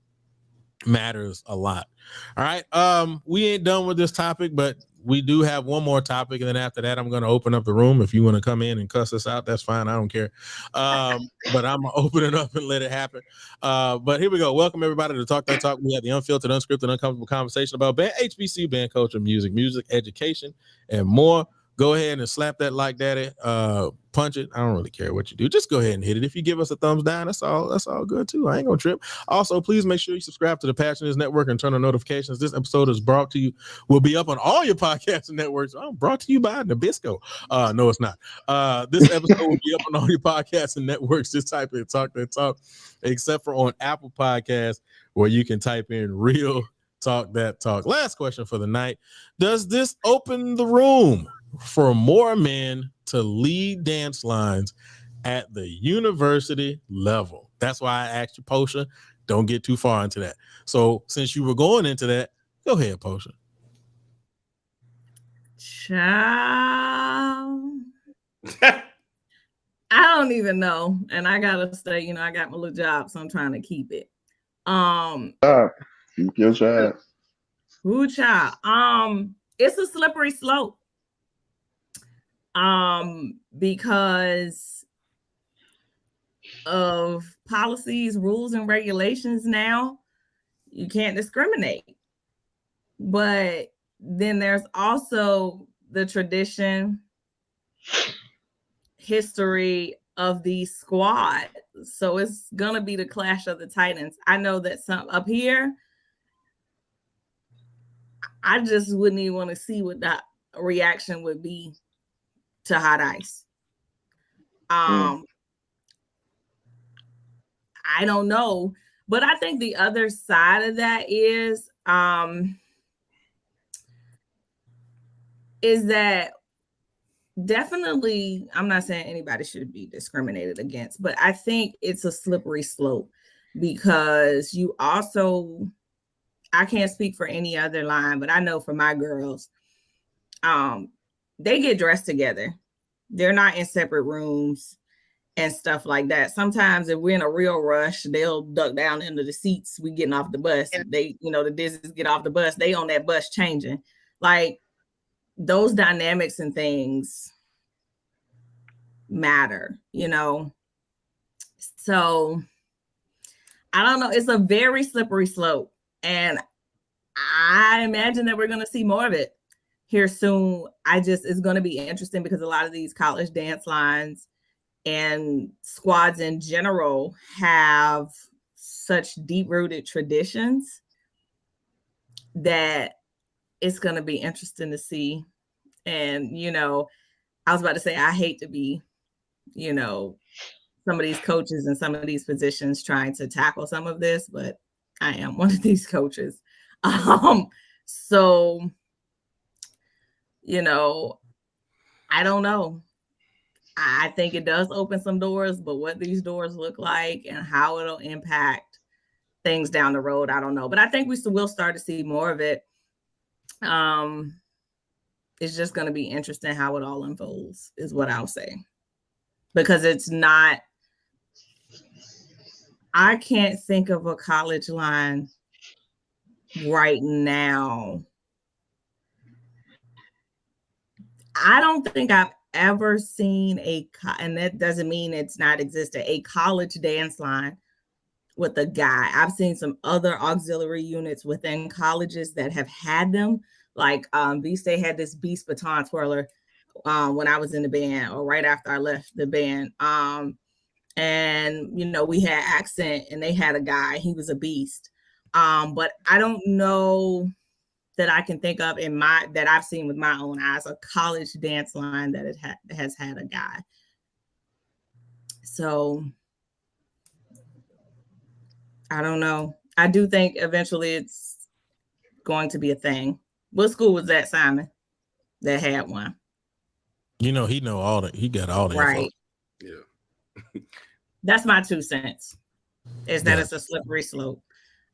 matters a lot. All right. We ain't done with this topic, but we do have one more topic, and then after that, I'm going to open up the room. If you want to come in and cuss us out, that's fine. I don't care. But I'm going to open it up and let it happen. But here we go. Welcome everybody to Talk That Talk. We have the unfiltered, unscripted, uncomfortable conversation about band, HBC, band culture, music education, and more. Go ahead and slap that like daddy. Punch it. I don't really care what you do. Just go ahead and hit it. If you give us a thumbs down, that's all good too. I ain't gonna trip. Also, please make sure you subscribe to the Passioners Network and turn on notifications. This episode is brought to you, will be up on all your podcast networks. I'm brought to you by Nabisco. No, it's not. This episode will be up on all your podcasts and networks. Just type in Talk That Talk, except for on Apple Podcasts, where you can type in Real Talk That Talk. Last question for the night. Does this open the room for more men to lead dance lines at the university level? That's why I asked you, Posha. Don't get too far into that. So since you were going into that, go ahead, Posha. Child. I don't even know. And I gotta stay, you know, I got my little job, so I'm trying to keep it. Keep your job. Ooh, child. It's a slippery slope. Because of policies, rules, and regulations now, you can't discriminate. But then there's also the tradition, history of the squad. So it's gonna be the clash of the titans. I know that some up here, I just wouldn't even want to see what that reaction would be to hot ice. I don't know, but I think the other side of that is that definitely, I'm not saying anybody should be discriminated against, but I think it's a slippery slope because you also, I can't speak for any other line, but I know for my girls, they get dressed together. They're not in separate rooms and stuff like that. Sometimes if we're in a real rush, they'll duck down into the seats. We getting off the bus. They, you know, the Disneys get off the bus. They on that bus changing. Like those dynamics and things matter, you know? So I don't know. It's a very slippery slope. And I imagine that we're going to see more of it here soon. It's going to be interesting because a lot of these college dance lines and squads in general have such deep-rooted traditions that it's going to be interesting to see. And, you know, I was about to say, I hate to be, you know, some of these coaches and some of these positions trying to tackle some of this, but I am one of these coaches. So, you know, I don't know. I think it does open some doors, but what these doors look like and how it'll impact things down the road, I don't know. But I think we will start to see more of it. It's just going to be interesting how it all unfolds, is what I'll say. Because it's not, I can't think of a college line right now. I don't think I've ever seen and that doesn't mean it's not existed, a college dance line with a guy. I've seen some other auxiliary units within colleges that have had them. Like V-State had this Beast Baton Twirler when I was in the band or right after I left the band. And, you know, we had Accent and they had a guy, he was a beast. But I don't know that I can think of that I've seen with my own eyes, a college dance line that has had a guy. So I don't know. I do think eventually it's going to be a thing. What school was that, Simon, that had one? You know, he got all the right. Info. Yeah. That's my 2 cents. Is that it's a slippery slope.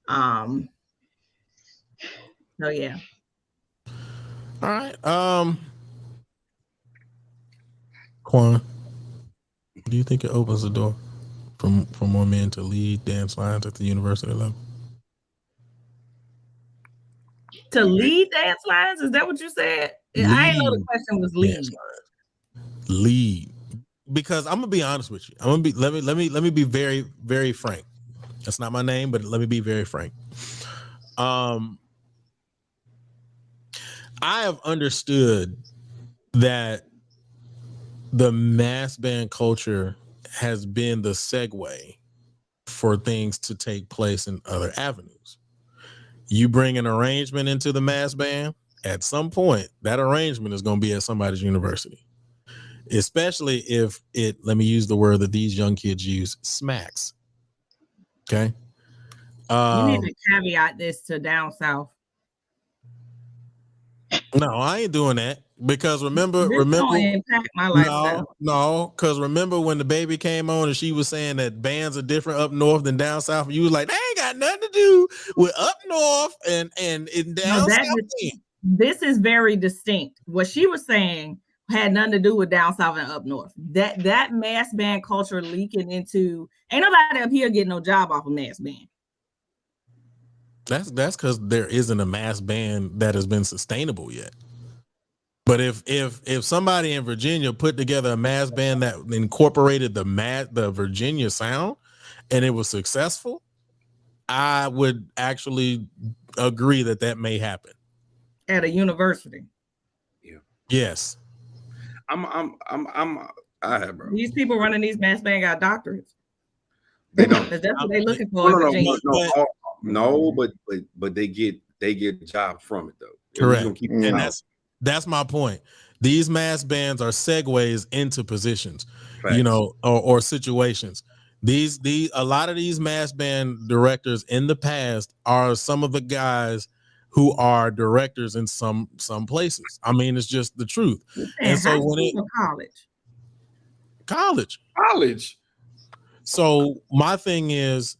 So yeah. All right. Quan, do you think it opens the door for more men to lead dance lines at the university level? To lead dance lines? Is that what you said? I didn't know the question was lead. Lead. Because I'm gonna be honest with you. Let me be very, very frank. That's not my name, but let me be very frank. I have understood that the mass band culture has been the segue for things to take place in other avenues. You bring an arrangement into the mass band, at some point, that arrangement is going to be at somebody's university. Especially if it, let me use the word that these young kids use, smacks. Okay. You need to caveat this to down south. No, I ain't doing that because remember, impact my lifestyle. No, because remember when the baby came on and she was saying that bands are different up north than down south, and you was like, they ain't got nothing to do with up north and in down south. this is very distinct. What she was saying had nothing to do with down south and up north. That mass band culture leaking into, ain't nobody up here getting no job off a mass band. That's because there isn't a mass band that has been sustainable yet. But if somebody in Virginia put together a mass band that incorporated the Virginia sound and it was successful, I would actually agree that may happen At a university. Yeah. Yes. Bro. These people running these mass band got doctorates. They don't. That's what they're looking for. No, but they get jobs from it though. Correct. And that's my point. These mass bands are segues into positions, Facts. you know, or situations. A lot of these mass band directors in the past are some of the guys who are directors in some places. I mean, it's just the truth. And so college. So my thing is,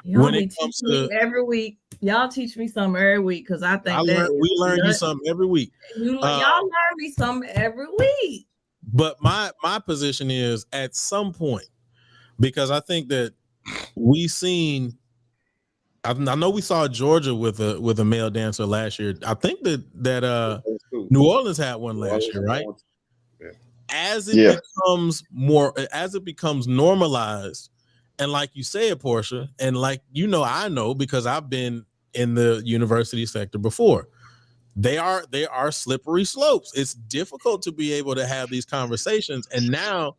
when it comes to every week, y'all teach me something every week because I think we learn you something every week. Y'all learn me something every week. But my position is at some point, because I think that I know we saw Georgia with a male dancer last year. I think that New Orleans had one last year, right? Yeah. As it becomes normalized, and like you said, Portia, and like I know because I've been in the university sector before. They are slippery slopes. It's difficult to be able to have these conversations, and now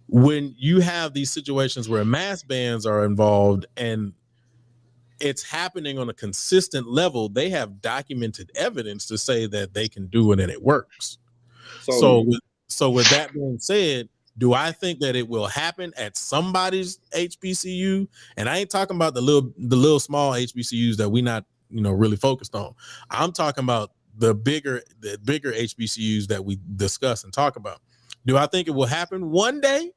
when you have these situations where mass bands are involved and it's happening on a consistent level, they have documented evidence to say that they can do it and it works. So with that being said, do I think that it will happen at somebody's HBCU? And I ain't talking about the little small HBCUs that we not really focused on. I'm talking about the bigger HBCUs that we discuss and talk about. Do I think it will happen one day?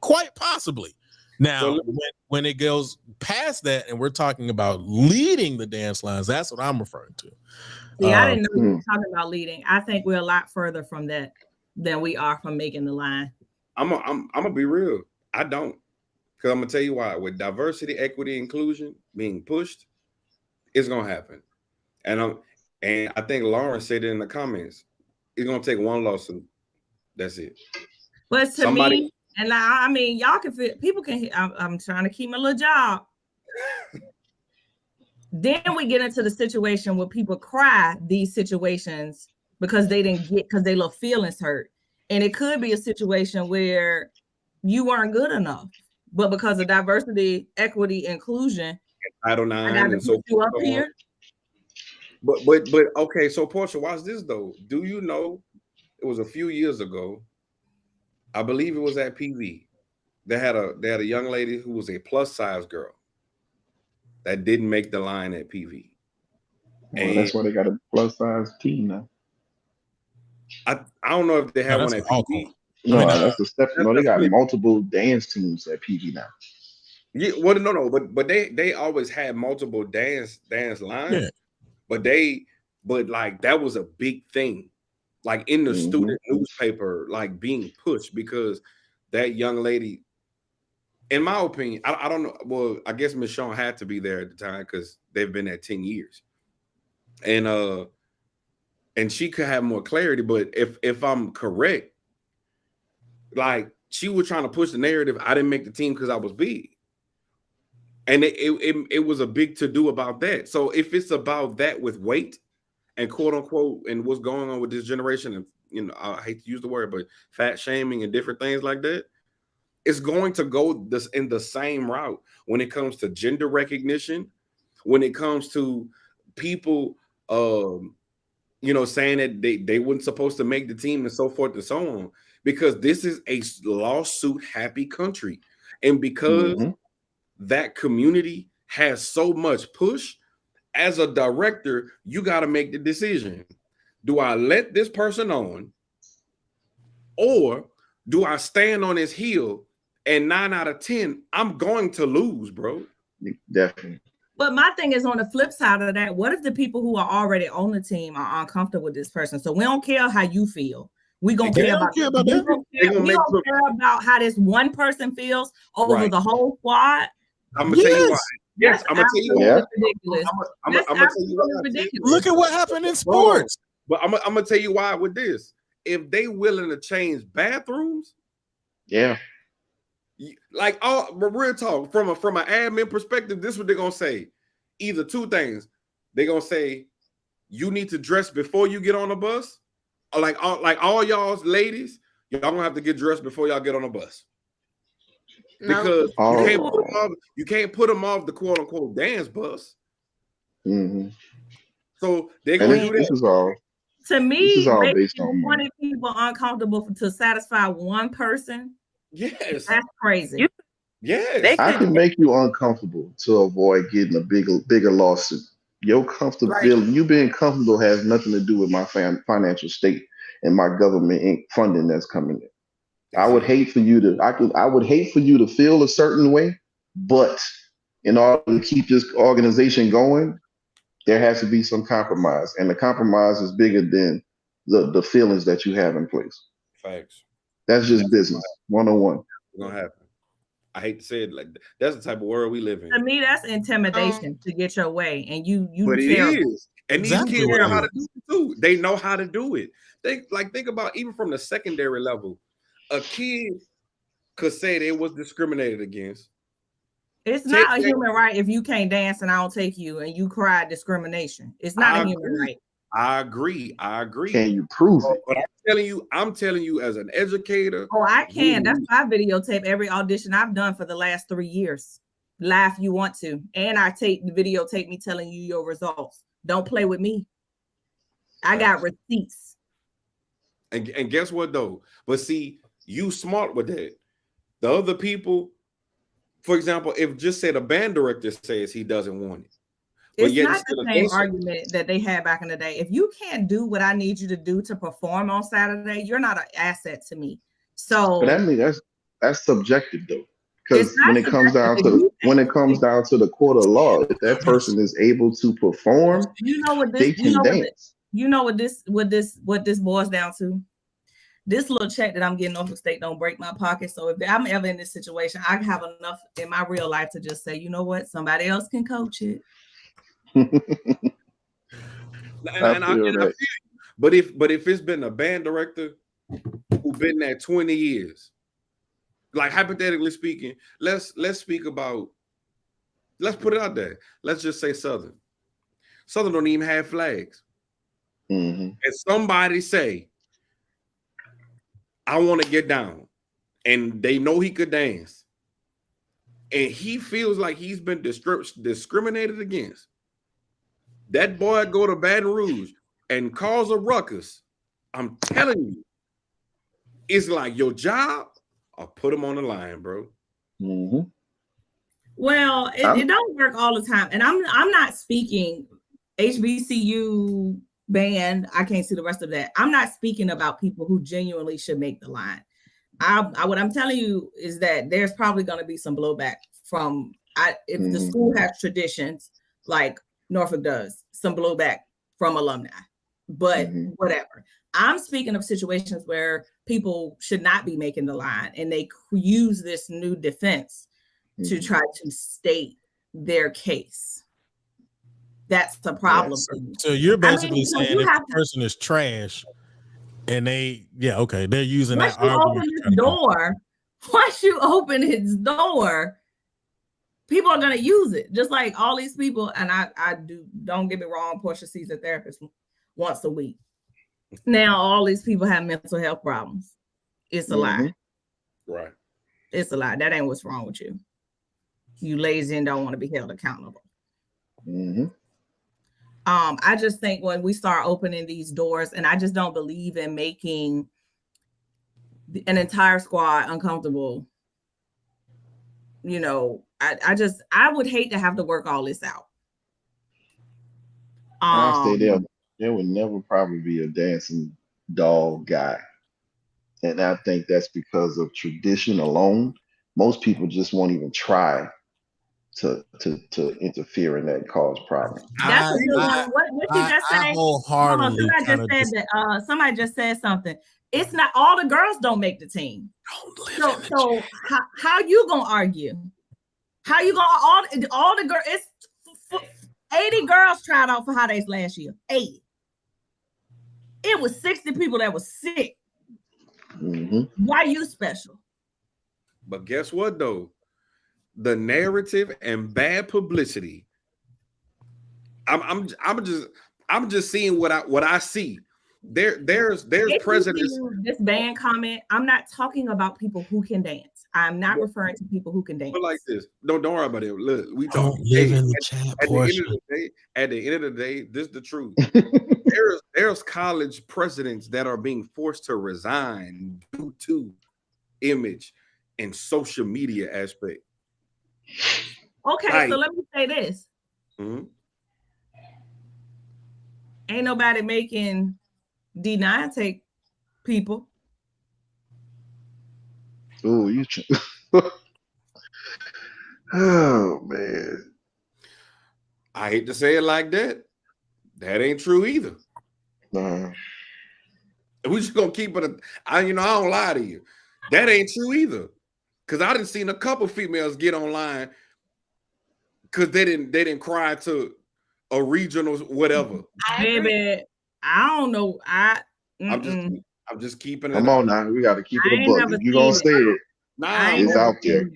Quite possibly. Now, when it goes past that and we're talking about leading the dance lines, that's what I'm referring to. See, I didn't know you were talking about leading. I think we're a lot further from that than we are from making the line. I'm gonna be real. I don't, because I'm gonna tell you why. With diversity, equity, inclusion being pushed, it's gonna happen. And I think Lauren said it in the comments. It's gonna take one lawsuit. That's it. But to me, and I mean, y'all can feel, people can. I'm trying to keep my little job. Then we get into the situation where people cry these situations because they didn't get, because they little feelings hurt. And it could be a situation where you weren't good enough, but because of diversity, equity, inclusion, Title IX, I got to put you up here. But okay, so Portia, watch this though. Do you know it was a few years ago? I believe it was at PV. They had a young lady who was a plus size girl that didn't make the line at PV. Well, and that's why they got a plus size team now. I don't know if they have one at PV. No, that's the step. No, they got multiple dance teams at PV now. Yeah, well, no, but they always had multiple dance lines, yeah. but like that was a big thing, like in the student newspaper, like being pushed because that young lady, in my opinion, I don't know. Well, I guess Miss Shawn had to be there at the time because they've been there 10 years, and she could have more clarity. But if I'm correct, like she was trying to push the narrative, I didn't make the team because I was big. And it was a big to-do about that. So if it's about that with weight and quote unquote and what's going on with this generation, and I hate to use the word, but fat shaming and different things like that, it's going to go in the same route when it comes to gender recognition, when it comes to people saying that they weren't supposed to make the team and so forth and so on, because this is a lawsuit happy country. And because that community has so much push, as a director, you got to make the decision. Do I let this person on, or do I stand on his heel? And 9 out of 10, I'm going to lose, bro. Definitely. But my thing is on the flip side of that, what if the people who are already on the team are uncomfortable with this person? So we don't care how you feel. We gonna care about that. We don't care about how this one person feels over the whole squad. I'm gonna tell you why. Yes, I'm gonna tell you why. Ridiculous. I'm gonna tell you why. Ridiculous. Look at what happened in sports. But I'm gonna tell you why with this. If they willing to change bathrooms, like real talk from an admin perspective, this is what they're gonna say. Either two things. They're gonna say you need to dress before you get on the bus, or like all y'all's ladies, y'all gonna have to get dressed before y'all get on the bus. Because you can't put them off the quote unquote dance bus. So they're gonna do that. To me, this is all based on wanting people uncomfortable to satisfy one person. Yes, that's crazy. Yes, I can make you uncomfortable to avoid getting a bigger lawsuit. Your comfortability, you being comfortable, has nothing to do with my financial state and my government funding that's coming in. I would hate for you to. I would hate for you to feel a certain way, but in order to keep this organization going, there has to be some compromise, and the compromise is bigger than the feelings that you have in place. Facts. That's just business 101. It's gonna happen. I hate to say it like that. That's the type of world we live in. To me, that's intimidation to get your way, and you. But it is, and exactly these kids know how to do it too. They know how to do it. Think about even from the secondary level, a kid could say they was discriminated against. It's not a human right if you can't dance and I don't take you and you cry discrimination. It's not a human right. I agree. Can you prove it? But I'm telling you as an educator. Oh, I can. That's why I videotape every audition I've done for the last 3 years. Laugh you want to. And I take the videotape me telling you your results. Don't play with me. I got receipts. And guess what though? But see, you smart with that. The other people, for example, if just say the band director says he doesn't want it. It's not the same argument that they had back in the day. If you can't do what I need you to do to perform on Saturday, you're not an asset to me. So, but I mean that's subjective though, because when it comes down to the court of law, if that person is able to perform, they can dance. You know what this boils down to? This little check that I'm getting off the state don't break my pocket. So if I'm ever in this situation, I have enough in my real life to just say, you know what, somebody else can coach it. But if it's been a band director who's been there 20 years, like hypothetically speaking, let's put it out there. Let's just say Southern don't even have flags. And somebody say, I want to get down, and they know he could dance, and he feels like he's been discriminated against. That boy go to Baton Rouge and cause a ruckus. I'm telling you, it's like your job or put him on the line, bro. Well, it don't work all the time. And I'm not speaking HBCU band. I can't see the rest of that. I'm not speaking about people who genuinely should make the line. What I'm telling you is that there's probably going to be some blowback from if the school has traditions like Norfolk does, some blowback from alumni, but whatever. I'm speaking of situations where people should not be making the line and they use this new defense to try to state their case. That's the problem. So you're basically saying if the person is trash and they're using that argument. Once you open its door, people are going to use it, just like all these people. And don't get me wrong, Portia sees a therapist once a week. Now, all these people have mental health problems. It's a lie. Right. It's a lie. That ain't what's wrong with you. You lazy and don't want to be held accountable. I just think when we start opening these doors, and I just don't believe in making an entire squad uncomfortable. You know, I would hate to have to work all this out. I say there would never probably be a dancing dog guy. And I think that's because of tradition alone. Most people just won't even try to interfere in that and cause problems. That's a good one. What you just I say? wholeheartedly Somebody just said something. It's not all the girls don't make the team. So how you gonna argue? How you gonna all the girls? It's 80 girls tried out for Hot Days last year. 80. It was 60 people that was sick. Mm-hmm. Why you special? But guess what though? The narrative and bad publicity. I'm just seeing what I see. There's presidents. This band comment. I'm not talking about people who can dance. I'm not referring to people who can dance. But like this, don't worry about it. Look, we don't live in the chat portion. At the end of the day, this is the truth. there's college presidents that are being forced to resign due to image and social media aspect. Okay, so let me say this. Mm-hmm. Ain't nobody making D9 take people. Oh, you. Oh man. I hate to say it like that. That ain't true either. We just gonna keep it. I don't lie to you. That ain't true either. Cause I done seen a couple females get online because they didn't cry to a regional whatever. Baby, I don't know. I'm just keeping it. Come on now, we got to keep it a book. If you gonna say it, it's out there.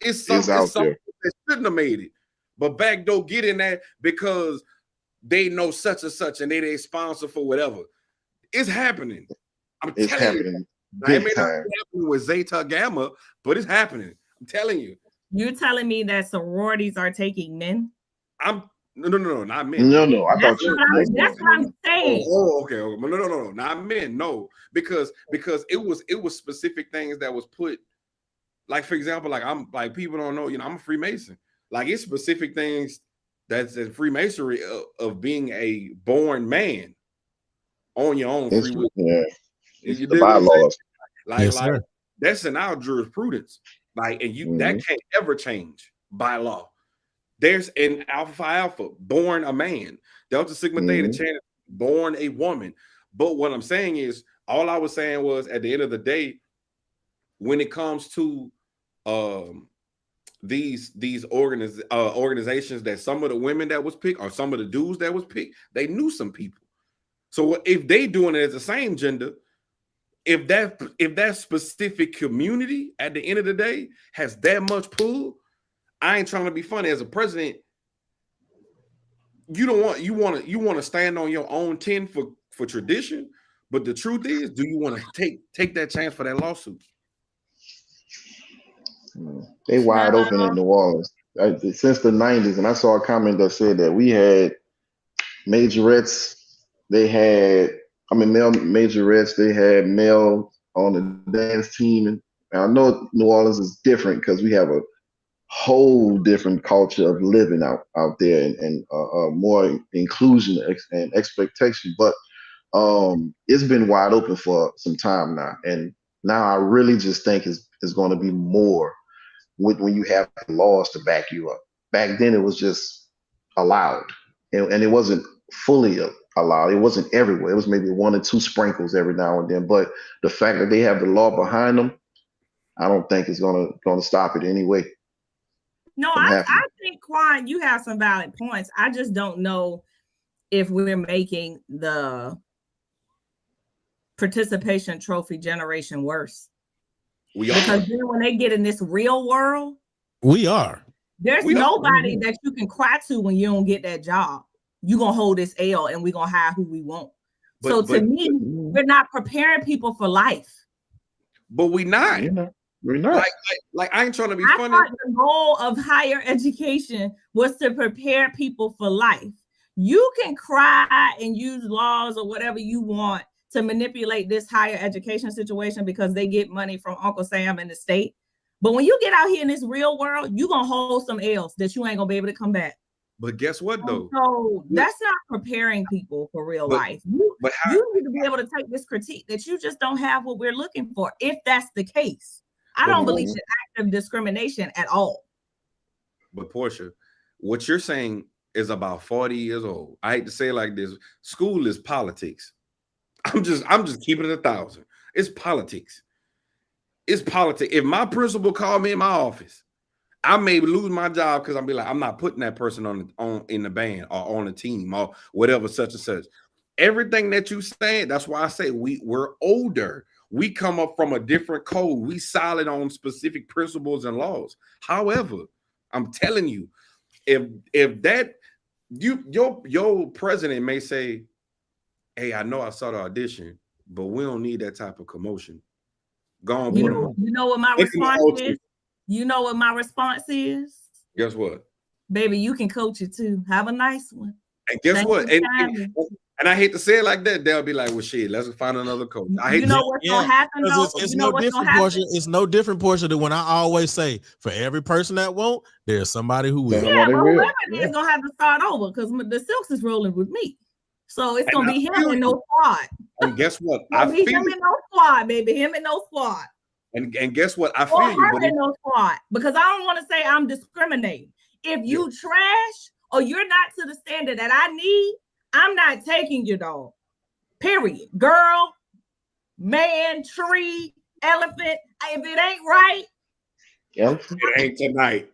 It's something that shouldn't have made it, but backdoor get in there because they know such and such and they sponsor for whatever. It's happening. It's happening. Big time. Happening with Zeta Gamma, but it's happening. I'm telling you. You're telling me that sororities are taking men? No, not men. No. I thought that's what I'm saying. Oh, okay. No, not men. No, because it was specific things that was put. Like for example, like people don't know. I'm a Freemason. Like it's specific things that's in Freemasonry of being a born man on your own free will. Yeah, it's the bylaws. Like that's in our jurisprudence. Like, and that can't ever change by law. There's an Alpha Phi Alpha, born a man. Delta Sigma Theta Channing, born a woman. But what I'm saying is, all I was saying was, at the end of the day, when it comes to these organizations, that some of the women that was picked or some of the dudes that was picked, they knew some people. So if they doing it as the same gender, if that specific community at the end of the day has that much pull, I ain't trying to be funny. As a president, you want to stand on your own 10 for tradition, but the truth is, do you want to take that chance for that lawsuit? They wide open in New Orleans since the 90s, and I saw a comment that said that we had majorettes. They had male majorettes. They had male on the dance team, and I know New Orleans is different because we have a whole different culture of living out there and more inclusion and expectation. But it's been wide open for some time now, and now I really just think it's going to be more when you have laws to back you up. Back then it was just allowed, and it wasn't fully allowed. It wasn't everywhere. It was maybe 1 or 2 sprinkles every now and then. But the fact that they have the law behind them, I don't think it's going to stop it anyway. No, I think, Quan, you have some valid points. I just don't know if we're making the participation trophy generation worse. Because then when they get in this real world, there's nobody that you can cry to when you don't get that job. You're going to hold this L and we're going to hire who we want. So to me, we're not preparing people for life. But we're not. We're not. Like I ain't trying to be funny. I thought the goal of higher education was to prepare people for life. You can cry and use laws or whatever you want to manipulate this higher education situation because they get money from Uncle Sam and the state. But when you get out here in this real world, you're going to hold some L's that you ain't going to be able to come back. But guess what, though? So that's not preparing people for real life. You need to be able to take this critique that you just don't have what we're looking for, if that's the case. I don't believe in active discrimination at all. But Portia, what you're saying is about 40 years old. I hate to say it like this. School is politics. I'm just keeping it 1,000. It's politics. It's politics. If my principal called me in my office, I may lose my job because I'm be like, I'm not putting that person on in the band or on the team or whatever, such and such. Everything that you saying, that's why I say we're older. We come up from a different code. We solid on specific principles and laws. However, I'm telling you, if that your president may say, hey, I know I saw the audition, but we don't need that type of commotion. Go on, you know what my response is? You know what my response is? Guess what? Baby, you can coach it too. Have a nice one. And guess what? And I hate to say it like that. They'll be like, well, shit, let's find another coach. I hate what's gonna happen though? It's no different portion. It's no different portion than when I always say, for every person that won't, there's somebody who will. Yeah, but whoever it is gonna have to start over because the Silks is rolling with me. So it's gonna be him and no squad. And guess what? I feel him and no squad, baby. Him and no squad. And guess what? I feel you, but no squad, because I don't want to say I'm discriminating. If you trash or you're not to the standard that I need, I'm not taking you, dog. Period. Girl, man, tree, elephant. If it ain't right, it ain't tonight.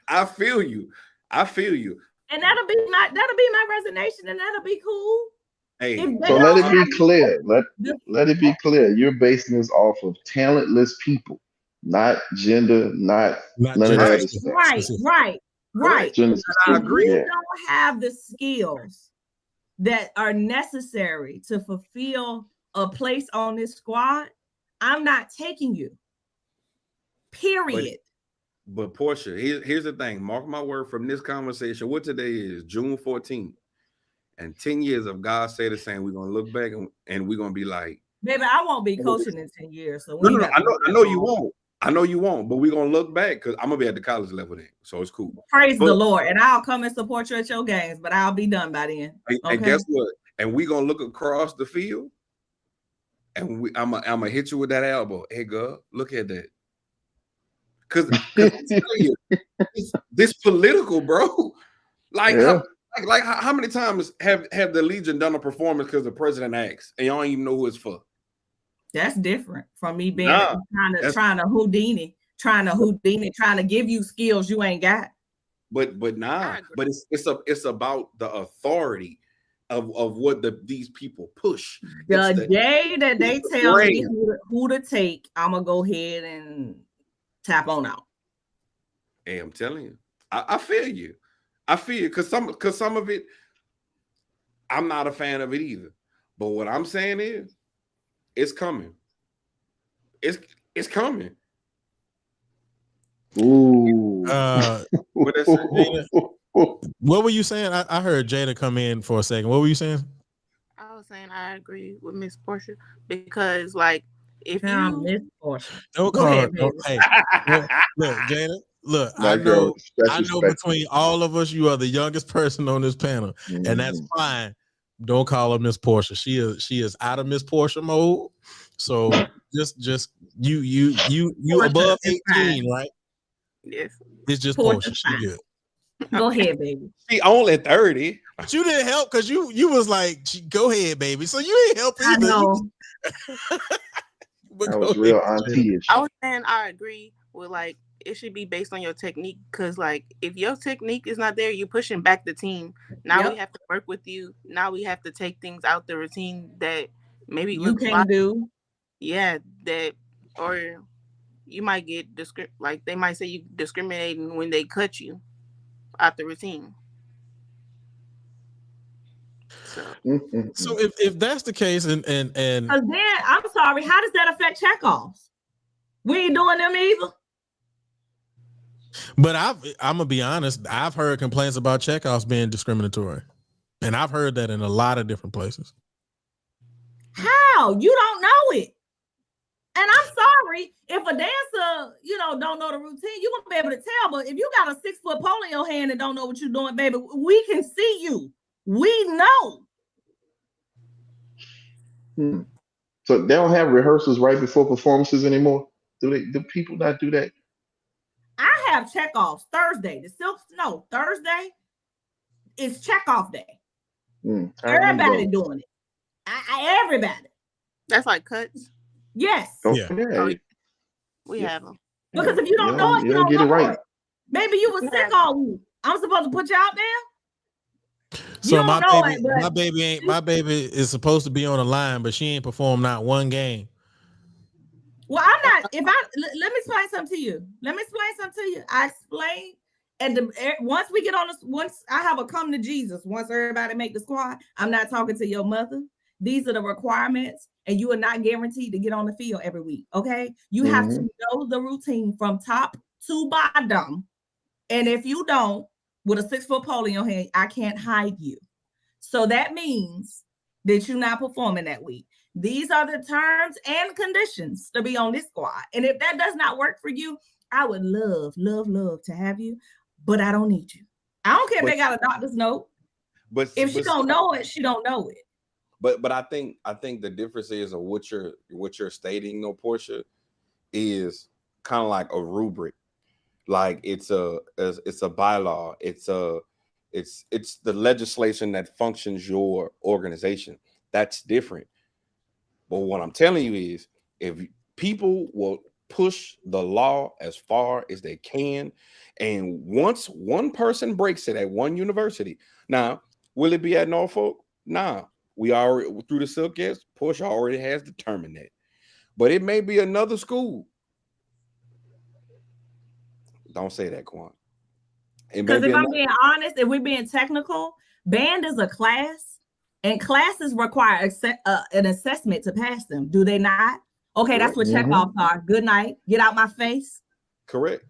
I feel you. And that'll be my resignation, and that'll be cool. Hey, so let it be clear. Let it be clear. You're basing this off of talentless people, not gender, not none of that stuff. Right. I agree. You don't have the skills that are necessary to fulfill a place on this squad. I'm not taking you. Period. But Portia, here's the thing. Mark my word from this conversation. What today is? June 14th. And 10 years of God say the same, we're gonna look back and we're gonna be like, baby, I won't be coaching in 10 years. So no, I know you won't. I know you won't, but we're gonna look back because I'm gonna be at the college level then. So it's cool. Praise the Lord. And I'll come and support you at your games, but I'll be done by then. Okay? And guess what? And we're gonna look across the field and I'm gonna hit you with that elbow. Hey, girl, look at that. Cause this political, bro. Like, how many times have the Legion done a performance because the president asked and y'all don't even know who it's for? That's different from me being trying to Houdini, trying to give you skills you ain't got. But it's about the authority of what these people push. The day that they tell me who to take, I'm gonna go ahead and tap on out. Hey, I'm telling you, I feel you. I feel because some of it, I'm not a fan of it either. But what I'm saying is, it's coming. It's coming. Ooh. What were you saying? I heard Jada come in for a second. What were you saying? I was saying I agree with Miss Portia because, like, if you Miss Portia, don't call her. Hey, look, Jada. Look, I know between all of us, you are the youngest person on this panel, and that's fine. Don't call her Miss Portia. She is out of Miss Portia mode. So just you Portia above 18, right? Yes. It's just Portia. She good. Go ahead, baby. She only 30. But you didn't help because you was like, go ahead, baby. So you ain't help either. I know. That was real auntie-ish. I was saying I agree with, like, it should be based on your technique because, like, if your technique is not there, you're pushing back the team. Now we have to work with you. Now we have to take things out the routine that maybe you can't do. Yeah, or you might get like they might say you discriminating when they cut you out the routine. So if that's the case, and then I'm sorry, how does that affect checkoffs? We ain't doing them either. But I'm gonna be honest. I've heard complaints about checkoffs being discriminatory, and I've heard that in a lot of different places. How? You don't know it. And I'm sorry if a dancer, don't know the routine, you're gonna be able to tell. But if you got a 6-foot pole in your hand and don't know what you're doing, baby, we can see you. We know. So they don't have rehearsals right before performances anymore? Do people not do that? I have checkoffs Thursday. The Silk Snow Thursday is checkoff day. Everybody doing it. Everybody. That's like cuts. Yes. Yeah. Oh, we have them. Because if you don't know it, you don't get know it right. it. Maybe you were sick all week. I'm supposed to put you out there. So my baby is supposed to be on the line, but she ain't performed not one game. Well, I'm not. Let me explain something to you. I explain, and once we get on this, once I have a come to Jesus, once everybody make the squad, I'm not talking to your mother. These are the requirements, and you are not guaranteed to get on the field every week. Okay, you have to know the routine from top to bottom, and if you don't, with a 6-foot pole in your hand, I can't hide you. So that means that you're not performing that week. These are the terms and conditions to be on this squad. And if that does not work for you, I would love to have you, but I don't need you. I don't care if they got a doctor's note. But if she don't know it, she don't know it. But I think the difference is of what you're stating, though, Portia, is kind of like a rubric. Like it's a bylaw. It's the legislation that functions your organization. That's different. But what I'm telling you is, if people will push the law as far as they can, and once one person breaks it at one university, now will it be at Norfolk? Nah, we already through the Silk Cast, Portia already has determined that. But it may be another school. Don't say that, Quan. Because if I'm being honest, if we're being technical, band is a class, and classes require an assessment to pass them. Do they not? Okay, correct. That's what checkoffs are. Good night. Get out my face. Correct.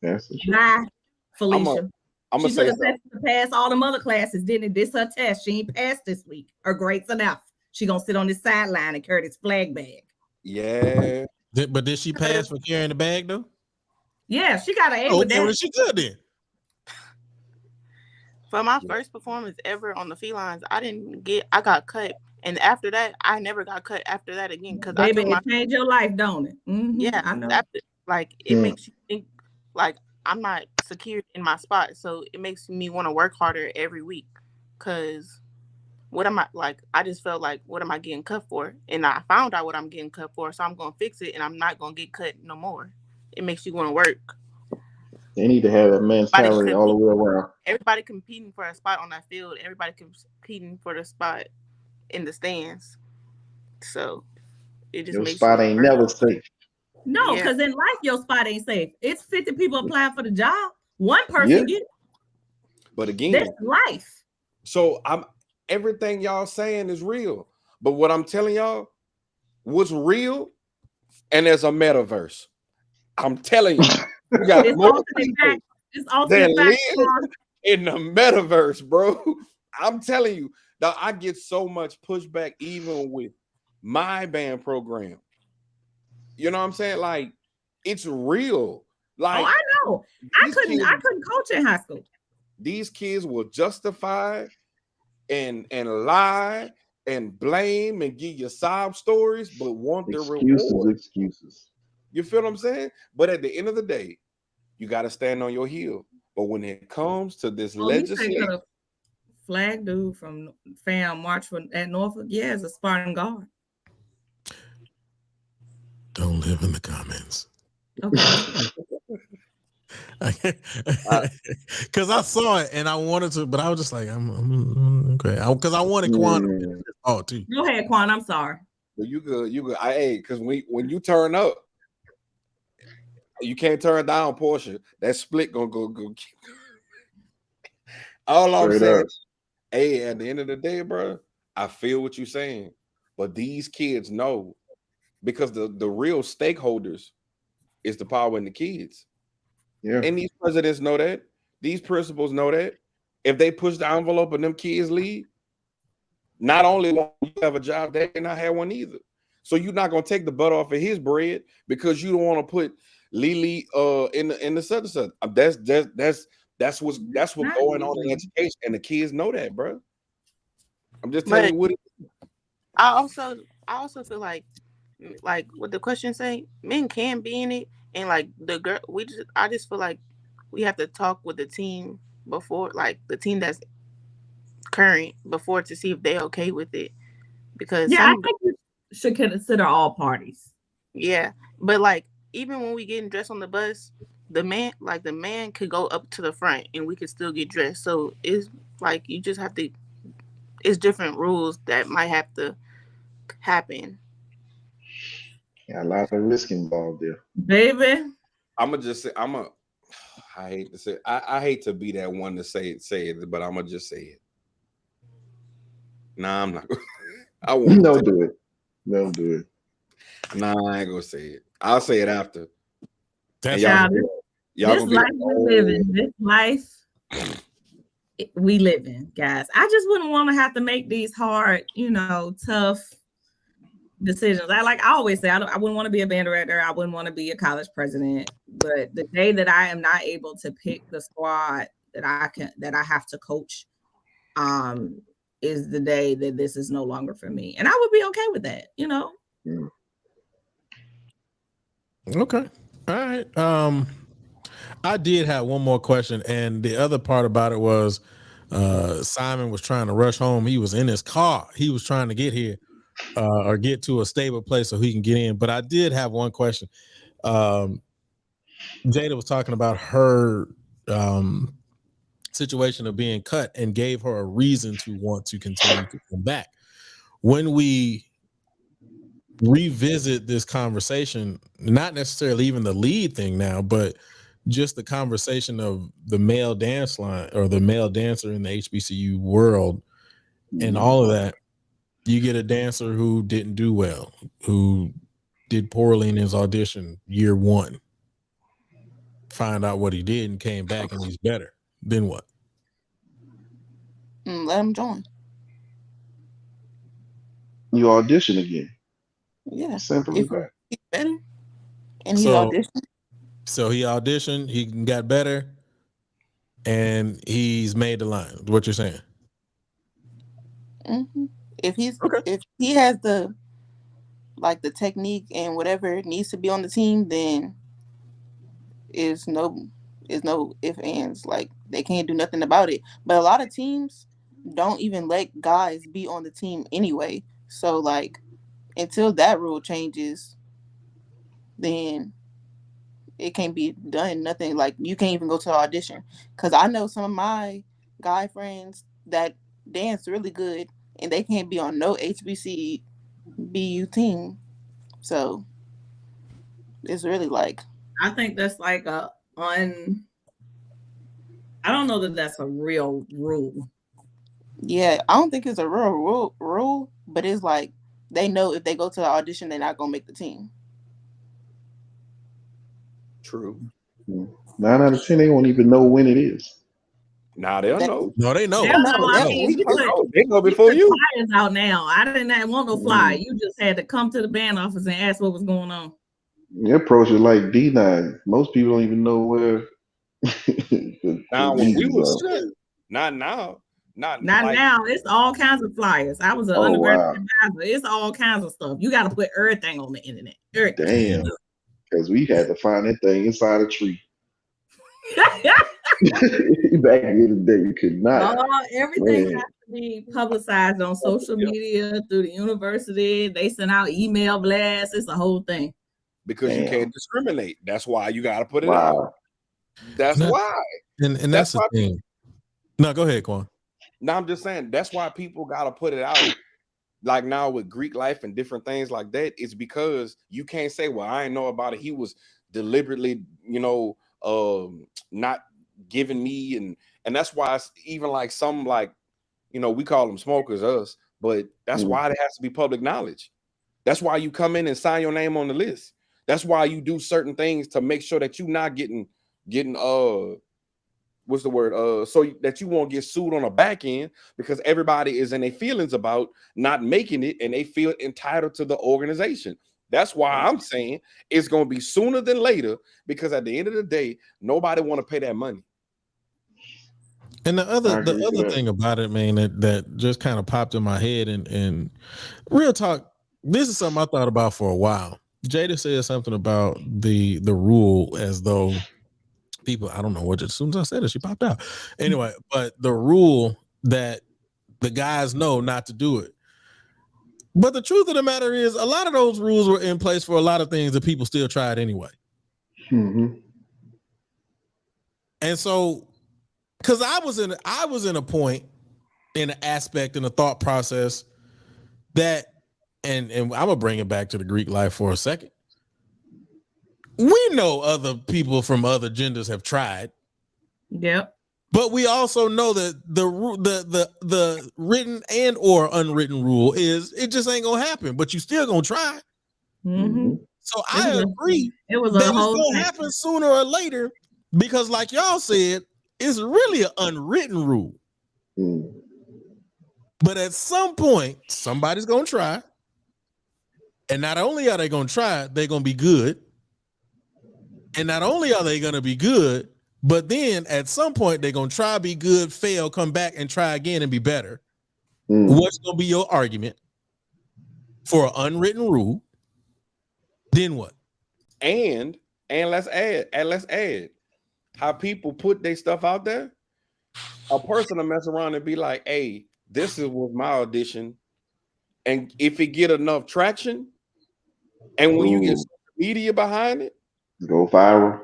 That's Bye, Felicia. I'm gonna say she took a test to pass all the other classes, didn't it? This her test. She ain't passed this week. Her grades enough. She gonna sit on this sideline and carry this flag bag. Yeah. But did she pass for carrying the bag though? Yeah, she got an A with that. Well, she good then. For my first performance ever on the felines, I got cut. And after that, I never got cut after that again. Because baby, it changed your life, don't it? Mm-hmm. Yeah, I know. It makes you think like I'm not secured in my spot. So it makes me want to work harder every week. Because what am I like? I just felt like, what am I getting cut for? And I found out what I'm getting cut for. So I'm going to fix it and I'm not going to get cut no more. It makes you want to work. They need to have that mentality all the way around. Everybody competing for a spot on that field. Everybody competing for the spot in the stands. So it just your makes spot ain't never safe. No, because in life your spot ain't safe. It's 50 people applying for the job. One person get it. But again, that's life. So everything y'all saying is real. But what I'm telling y'all, what's real, and there's a metaverse. I'm telling you, we got more people that live in the metaverse, bro. I'm telling you, that I get so much pushback even with my band program. You know what I'm saying? Like, it's real. Like, I know. I couldn't coach in high school. These kids will justify and lie and blame and give you sob stories, but want the reward. Excuses. You feel what I'm saying? But at the end of the day, you got to stand on your heel. But when it comes to this legislation, flag dude from fam march at Norfolk, it's a Spartan guard. Don't live in the comments. Okay. Because I saw it and I wanted to, but I was just like, I'm okay. Because I wanted Quan. Oh, too. Go ahead, Quan. I'm sorry. But you good. Because when you turn up, you can't turn down Portia. That split gonna go. All I'm saying, at the end of the day, bro, I feel what you're saying, but these kids know, because the real stakeholders is the power in the kids. Yeah, and these presidents know that. These principals know that. If they push the envelope and them kids leave, not only won't you have a job, they not have one either. So you're not gonna take the butt off of his bread because you don't want to put Lily in the such. That's what's going on in education, and the kids know that, bro. I'm just telling you what. I also feel like what the question say, men can be in it, And like the girl, I just feel like we have to talk with the team before, like the team that's current before, to see if they're okay with it. Because Yeah, I think you should consider all parties. Yeah, but like even when we getting dressed on the bus, the man could go up to the front and we could still get dressed. So it's like you just have to. It's different rules that might have to happen. Yeah, a lot of risk involved there. Baby. I'ma just say I hate to say I hate to be that one to say it, but I'm gonna just say it. Nah, I'm not. I won't. Don't do it. Don't do it. Nah, I ain't gonna say it. I'll say it after. That's y'all this life we living. This life we living, guys. I just wouldn't want to have to make these hard, tough decisions. I always say I wouldn't want to be a band director. I wouldn't want to be a college president. But the day that I am not able to pick the squad that I have to coach, is the day that this is no longer for me. And I would be okay with that, Okay. All right. I did have one more question, and the other part about it was Simon was trying to rush home. He was in his car. He was trying to get here or get to a stable place so he can get in. But I did have one question. Jada was talking about her situation of being cut and gave her a reason to want to continue to come back. When we revisit this conversation, not necessarily even the lead thing now, but just the conversation of the male dance line or the male dancer in the HBCU world and all of that, you get a dancer who didn't do well, who did poorly in his audition year one, find out what he did and came back and he's better. Then what? Let him join. You audition again. Yeah. Simple as that. He's better and he auditioned. So he auditioned, he got better, and he's made the line. What you're saying? Mm-hmm. If he has the technique and whatever needs to be on the team, then is no if ands. Like they can't do nothing about it. But a lot of teams don't even let guys be on the team anyway. So like until that rule changes, then it can't be done. Nothing, like you can't even go to the audition. Because I know some of my guy friends that dance really good and they can't be on no HBCU team. So it's really like, I think that's like I don't know that that's a real rule. Yeah, I don't think it's a real rule, but it's like they know if they go to the audition, they're not gonna make the team. True. 9 out of 10, they won't even know when it is. Now they'll know. No, they know. They know before you. Flyers out now. I didn't want no flyer. You just had to come to the band office and ask what was going on. Your approach is like D9. Most people don't even know where. Now when we was not now. Not now. It's all kinds of flyers. I was an undergraduate advisor. It's all kinds of stuff. You got to put everything on the internet. Damn. Because we had to find that thing inside a tree. Back in the day, you could not. Everything has to be publicized on social media through the university. They send out email blasts. It's a whole thing. Because you can't discriminate. That's why you got to put it out. That's why. And that's the thing. No, go ahead, Quan. No, I'm just saying that's why people got to put it out. Like now with Greek life and different things like that, it's because you can't say, well, I didn't know about it. He was deliberately, not giving me. And that's why it's even like some we call them smokers, us, but that's why it has to be public knowledge. That's why you come in and sign your name on the list. That's why you do certain things to make sure that you're not getting what's the word? So that you won't get sued on a back end, because everybody is in their feelings about not making it and they feel entitled to the organization. That's why I'm saying it's going to be sooner than later, because at the end of the day, nobody want to pay that money. And the other thing about it, man, that just kind of popped in my head and real talk, this is something I thought about for a while. Jada said something about the rule as though people, I don't know what, as soon as I said it, she popped out. Anyway, but the rule that the guys know not to do it. But the truth of the matter is, a lot of those rules were in place for a lot of things that people still tried anyway. Mm-hmm. And so, because I was in a point, in an aspect, in a thought process that, and I'm gonna bring it back to the Greek life for a second. We know other people from other genders have tried. Yep. But we also know that the written and or unwritten rule is it just ain't gonna happen, but you still gonna try. Mm-hmm. So I agree it was that a it's whole gonna thing. happen sooner or later, because like y'all said, it's really an unwritten rule. Mm. But at some point, somebody's gonna try. And not only are they gonna try, they're gonna be good. And not only are they gonna be good, but then at some point they're gonna try, be good, fail, come back and try again and be better. What's gonna be your argument for an unwritten rule? Then what? And let's add how people put their stuff out there. A person will mess around and be like, "Hey, this was my audition," and if it get enough traction, and when you get media behind it, go viral.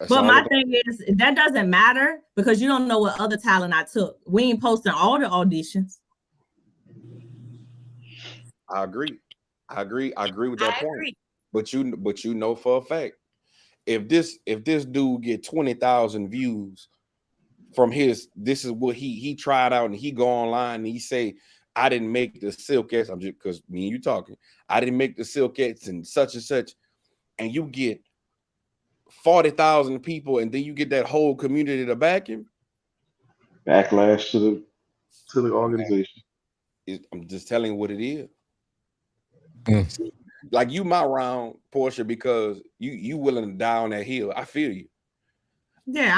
But my thing is, that doesn't matter because you don't know what other talent I took. We ain't posting all the auditions. I agree with that point. But you know for a fact, if this dude get 20,000 views from this is what he tried out, and he go online and he say, I didn't make the Silkettes. I'm just, because me and you talking, I didn't make the Silkettes and such, and you get 40,000 people, and then you get that whole community to back him. Backlash to the organization. I'm just telling you what it is. Mm. Like, you my round, Portia, because you willing to die on that hill. I feel you. Yeah,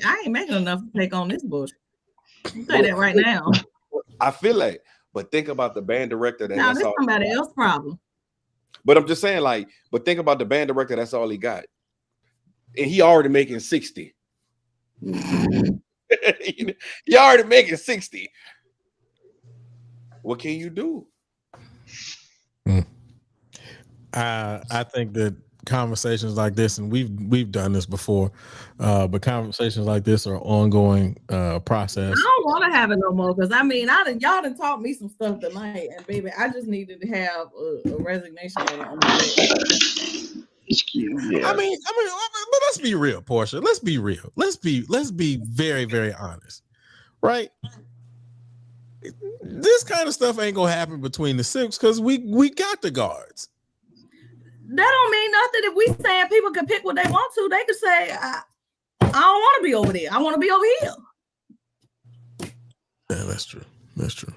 I ain't making enough to take on this bullshit. I'll say that right now. I feel like, but think about the band director that. Now That's this all somebody else's problem. But I'm just saying, like, but think about the band director. That's all he got, and he already making 60. He already making 60. What can you do? I think that conversations like this, and we've done this before, but conversations like this are ongoing process. I don't want to have it no more because I mean, y'all done taught me some stuff tonight, and baby, I just needed to have a resignation letter on my way. Yeah. I mean, but let's be real, Portia. Let's be real. Let's be very, very honest, right? This kind of stuff ain't gonna happen between the six because we got the guards. That don't mean nothing. If we saying people can pick what they want to, they could say, I don't want to be over there. I want to be over here. Yeah, that's true. That's true.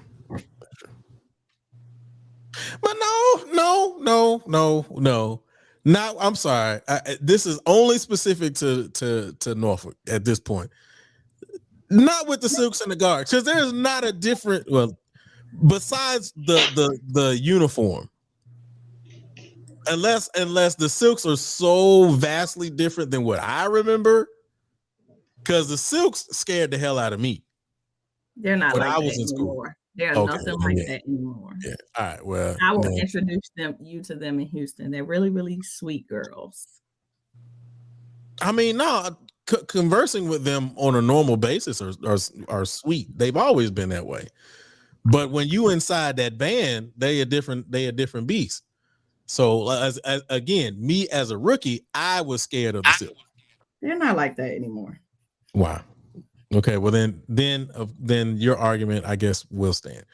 But no. Not. I'm sorry. This is only specific to Norfolk at this point. Not with the Silks and the guards, because there's not a different. Well, besides the uniform. Unless the Silks are so vastly different than what I remember, because the Silks scared the hell out of me. They're not when like I that was in school. anymore. They're nothing like that anymore. Yeah. All right. Well, I will introduce you to them in Houston. They're really, really sweet girls. I mean, no, conversing with them on a normal basis are sweet. They've always been that way. But when you inside that band, they a different beast. So as again, me as a rookie, I was scared of the Silks. They're not like that anymore. Wow. Okay, well then your argument, I guess, will stand.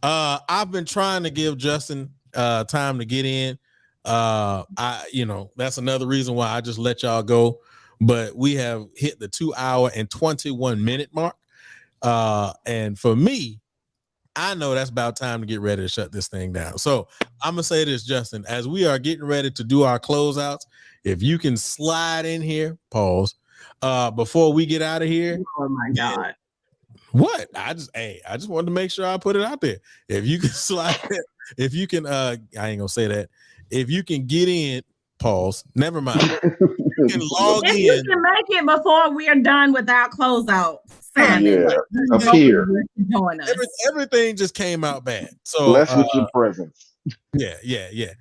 I've been trying to give Justin time to get in. That's another reason why I just let y'all go. But we have hit the 2 hour and 21 minute mark. And for me, I know that's about time to get ready to shut this thing down. So I'm gonna say this, Justin, as we are getting ready to do our closeouts, if you can slide in here, pause, before we get out of here. Oh my God. What? I just wanted to make sure I put it out there. If you can slide, if you can, I ain't gonna say that. if you can get in, pause. Never mind. You can log If you in. can make it before we are done with our closeout, Simon, Yeah, you I'm know here. where to join us. Everything just came out bad. So Bless with your presence. yeah.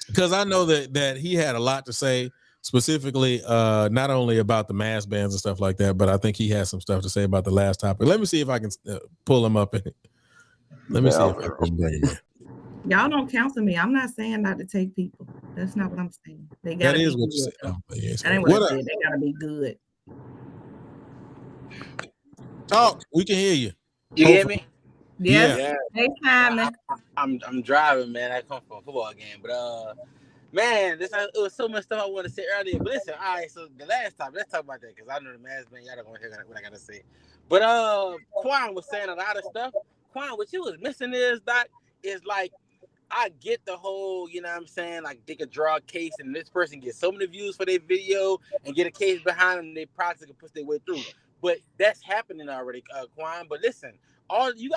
Because I know that he had a lot to say, specifically not only about the mass bands and stuff like that, but I think he has some stuff to say about the last topic. Let me see if I can pull him up. Let me see if I can bring him in. Y'all don't counsel me. I'm not saying not to take people. That's not what I'm saying. They That gotta is be what you good. said. Yes, That ain't what I said. They gotta be good. Talk. We can hear you. You hear me? Yes. Yeah. Hey, Simon. I'm driving, man. I come from a football game, but man, it was so much stuff I wanted to say earlier. But listen, all right. So the last time, let's talk about that because I know the mass man. Y'all don't want to hear what I gotta say. But Quan was saying a lot of stuff. Quan, what you was missing is like I get the whole, you know what I'm saying, like they could draw a case and this person gets so many views for their video and get a case behind them, they probably can push their way through. But that's happening already, Quan. But listen, you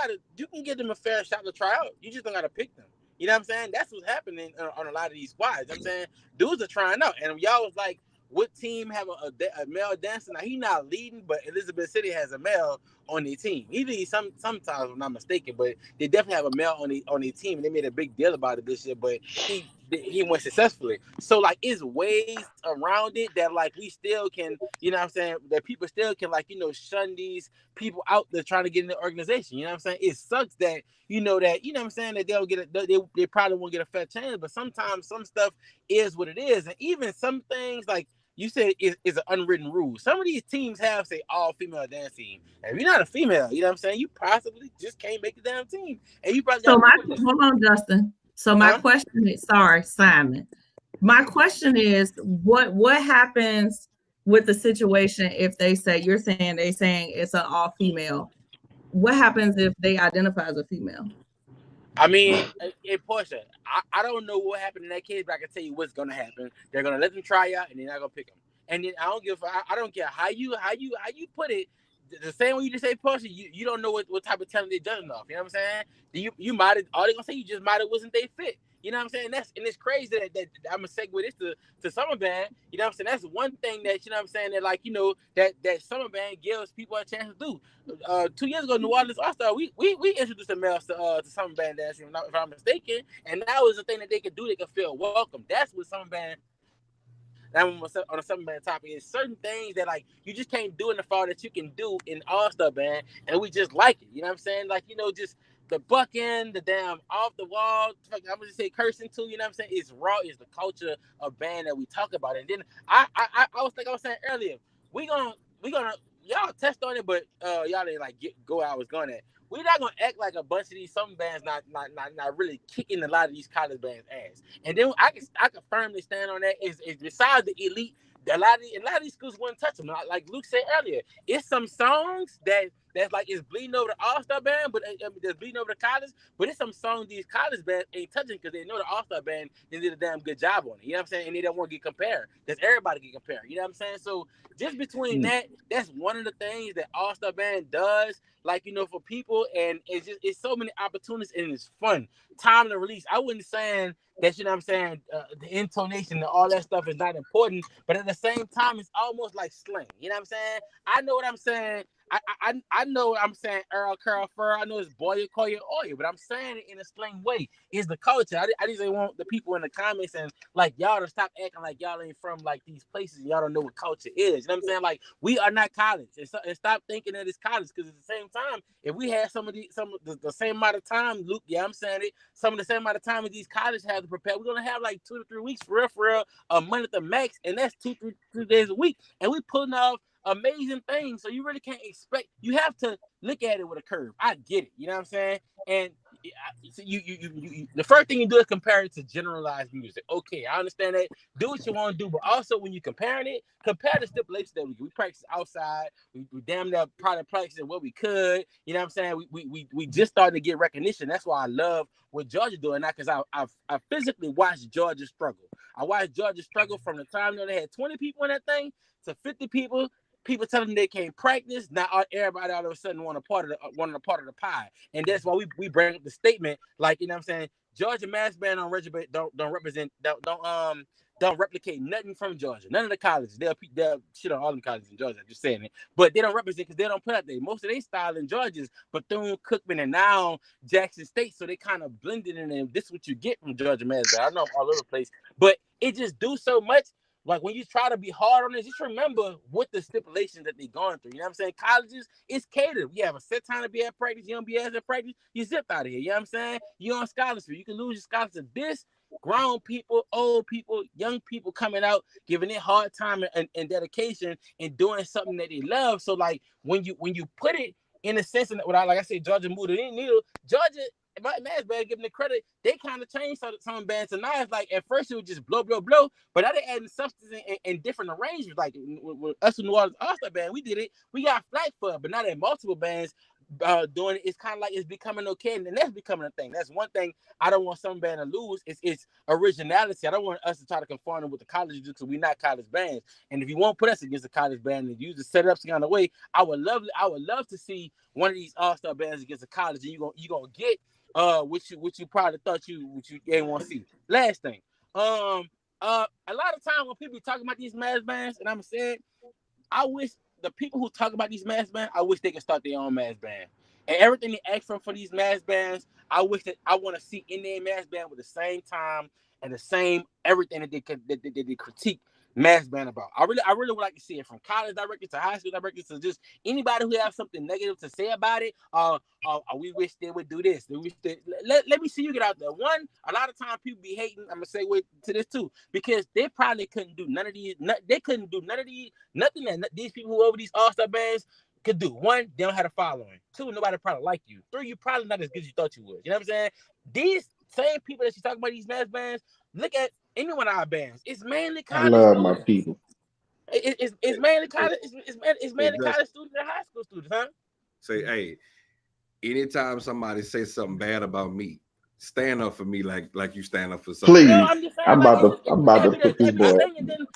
can give them a fair shot to try out. You just don't gotta pick them. You know what I'm saying? That's what's happening on a lot of these squads. You know what I'm saying, dudes are trying out, and y'all was like, what team have a male dancer? Now he's not leading, but Elizabeth City has a male on their team. He leads sometimes, if I'm not mistaken, but they definitely have a male on their team, and they made a big deal about it this year. But he went successfully. So like, it's ways around it that like we still can, you know what I'm saying, that people still can like, you know, shun these people out there trying to get in the organization. You know what I'm saying? It sucks that you know what I'm saying, that they'll get they probably won't get a fair chance, but sometimes some stuff is what it is, and even some things like you said is an unwritten rule. Some of these teams have say all female dance team. And if you're not a female, you know what I'm saying, you possibly just can't make the damn team. And you probably hold on, Justin. So my question is, sorry, Simon. My question is, what happens with the situation if they say they saying it's an all female? What happens if they identify as a female? I mean, in Portia, I don't know what happened in that case, but I can tell you what's gonna happen. They're gonna let them try out, and they're not gonna pick them. And then I don't care how you put it. The same way you just say Portia, you don't know what type of talent they're judging off. You know what I'm saying? You might have all they're gonna say you just might have wasn't they fit. You know what I'm saying? It's crazy that I'm gonna segue this to Summer Band. You know what I'm saying? That's one thing that, you know what I'm saying, that like, you know, that Summer Band gives people a chance to do. 2 years ago, New Orleans All-Star, we introduced the males to Summer Band dancing, if I'm mistaken, and that was the thing that they could do. They could feel welcome. That's what Summer Band. That on a Summer Band topic is certain things that like you just can't do in the fall that you can do in All-Star Band, and we just like it. You know what I'm saying? Like, you know, just the bucking, the damn off the wall. I'm gonna just say cursing too. You know what I'm saying? It's raw. It's the culture of band that we talk about. And then I was saying earlier, we gonna y'all test on it, but y'all didn't like go where I was going at. We're not gonna act like a bunch of these some bands not really kicking a lot of these college bands ass. And then I can firmly stand on that. Is besides the elite, a lot of these schools wouldn't touch them. Like Luke said earlier, it's some songs that's like it's bleeding over the All-Star Band, but that's bleeding over the college. But it's some songs these college bands ain't touching because they know the All-Star Band did a damn good job on it. You know what I'm saying? And they don't want to get compared. That's everybody get compared. You know what I'm saying? So just between that's one of the things that All-Star Band does. Like, you know, for people, and it's so many opportunities, and it's fun. Time to release. I wasn't saying that, you know what I'm saying, the intonation and all that stuff is not important, but at the same time, it's almost like slang. You know what I'm saying? I know what I'm saying. I know what I'm saying, Earl, Curl, Fur. I know it's boy, call you oil, but I'm saying it in a slang way. It's the culture. I just want the people in the comments and like y'all to stop acting like y'all ain't from like these places. Y'all don't know what culture is. You know what I'm saying? Like, we are not college, and stop thinking that it's college, because at the same time, if we had some of the same amount of time, Luke, yeah, I'm saying it, some of the same amount of time as these colleges have to prepare, we're gonna have like 2 to 3 weeks for real, a month at the max, and that's 2 days a week, and we pulling off amazing things. So you really can't expect. You have to look at it with a curve. I get it. You know what I'm saying? And so you the first thing you do is compare it to generalized music. Okay, I understand that. Do what you want to do, but also when you're comparing it, compare the stipulations that we practice outside. We damn near probably practice what we could. You know what I'm saying? We just started to get recognition. That's why I love what Georgia doing now, because I physically watched Georgia struggle. I watched Georgia struggle from the time that they had 20 people in that thing to 50 people. People telling them they can't practice. Now everybody all of a sudden want a part of the pie, and that's why we bring up the statement, like, you know what I'm saying, Georgia mass band don't replicate nothing from Georgia. None of the colleges. They'll shit on all the colleges in Georgia. Just saying it, but they don't represent because they don't put out there. Most of their style in Georgia is Bethune-Cookman and now Jackson State, so they kind of blended in. And this is what you get from Georgia mass band. I know I'm all over the place, but it just do so much. Like when you try to be hard on it, just remember what the stipulations that they're going through. You know what I'm saying? Colleges, it's catered. You have a set time to be at practice. You don't be at practice, you zip out of here. You know what I'm saying? You're on scholarship. You can lose your scholarship. This grown people, old people, young people coming out, giving it hard time and dedication and doing something that they love. So like when you put it in a sense, and like I said, Georgia moved it in needle. Georgia, my mass band, giving the credit, they kind of changed some bands. And now it's like at first it was just blow, blow, blow, but now they adding substance and different arrangements. Like with us in New Orleans All-Star Band, we did it. We got flack for it, but now that multiple bands doing it, it's kind of like it's becoming okay, and that's becoming a thing. That's one thing I don't want some band to lose. It's originality. I don't want us to try to conform them with the college because we're not college bands. And if you won't put us against the college band and use the setups kind of way, I would love to see one of these all-star bands against a college, and you gonna get what you probably thought you didn't want to see. Last thing, a lot of time when people be talking about these mass bands, and I'm saying, I wish the people who talk about these mass bands, I wish they could start their own mass band. And everything they ask for these mass bands, I wish that I want to see in their mass band with the same time and the same everything that they critique mass band about. I really would like to see it from college directors to high school directors to just anybody who have something negative to say about it. We wish they would do this. Let me see you get out there. One, a lot of times people be hating. I'm gonna say to this too, because they probably couldn't do none of these. They couldn't do none of these. Nothing that these people who over these all-star bands could do. One, they don't have a following. Two, nobody probably like you. Three, you probably not as good as you thought you would. You know what I'm saying? These same people that you talk about these mass bands, look at any one of our bands. It's mainly college I love students. my people. It's mainly college. It's mainly college students and high school students, huh? Say, hey, anytime somebody says something bad about me, stand up for me like you stand up for something. Please, No, I'm just saying, I'm about to put this boy.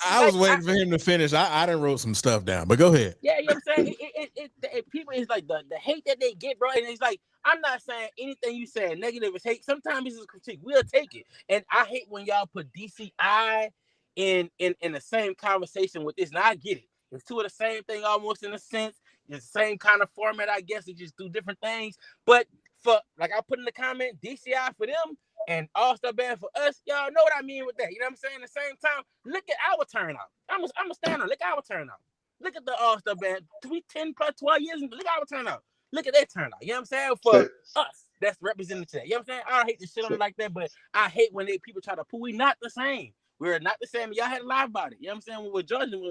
I was waiting for him to finish. I done wrote some stuff down, but go ahead. Yeah, you know what I'm saying? People is like the hate that they get, bro. And it's like, I'm not saying anything you say negative is hate. Sometimes it's a critique. We'll take it. And I hate when y'all put DCI in the same conversation with this. And I get it. It's two of the same thing almost in a sense. It's the same kind of format, I guess. They just do different things. But for, like I put in the comment, DCI for them and All-Star Band for us, y'all know what I mean with that. You know what I'm saying? At the same time, look at our turnout. I'm going to stand on. Look at our turnout. Look at the All-Star Band. 10 plus 12 years. Look at our turnout. Look at their turnout. You know what I'm saying? For us, that's representative. You know what I'm saying? I don't hate to shit on it like that, but I hate when people try to pull. We not the same. We're not the same. Y'all had to lie about it. You know what I'm saying? When we're judging,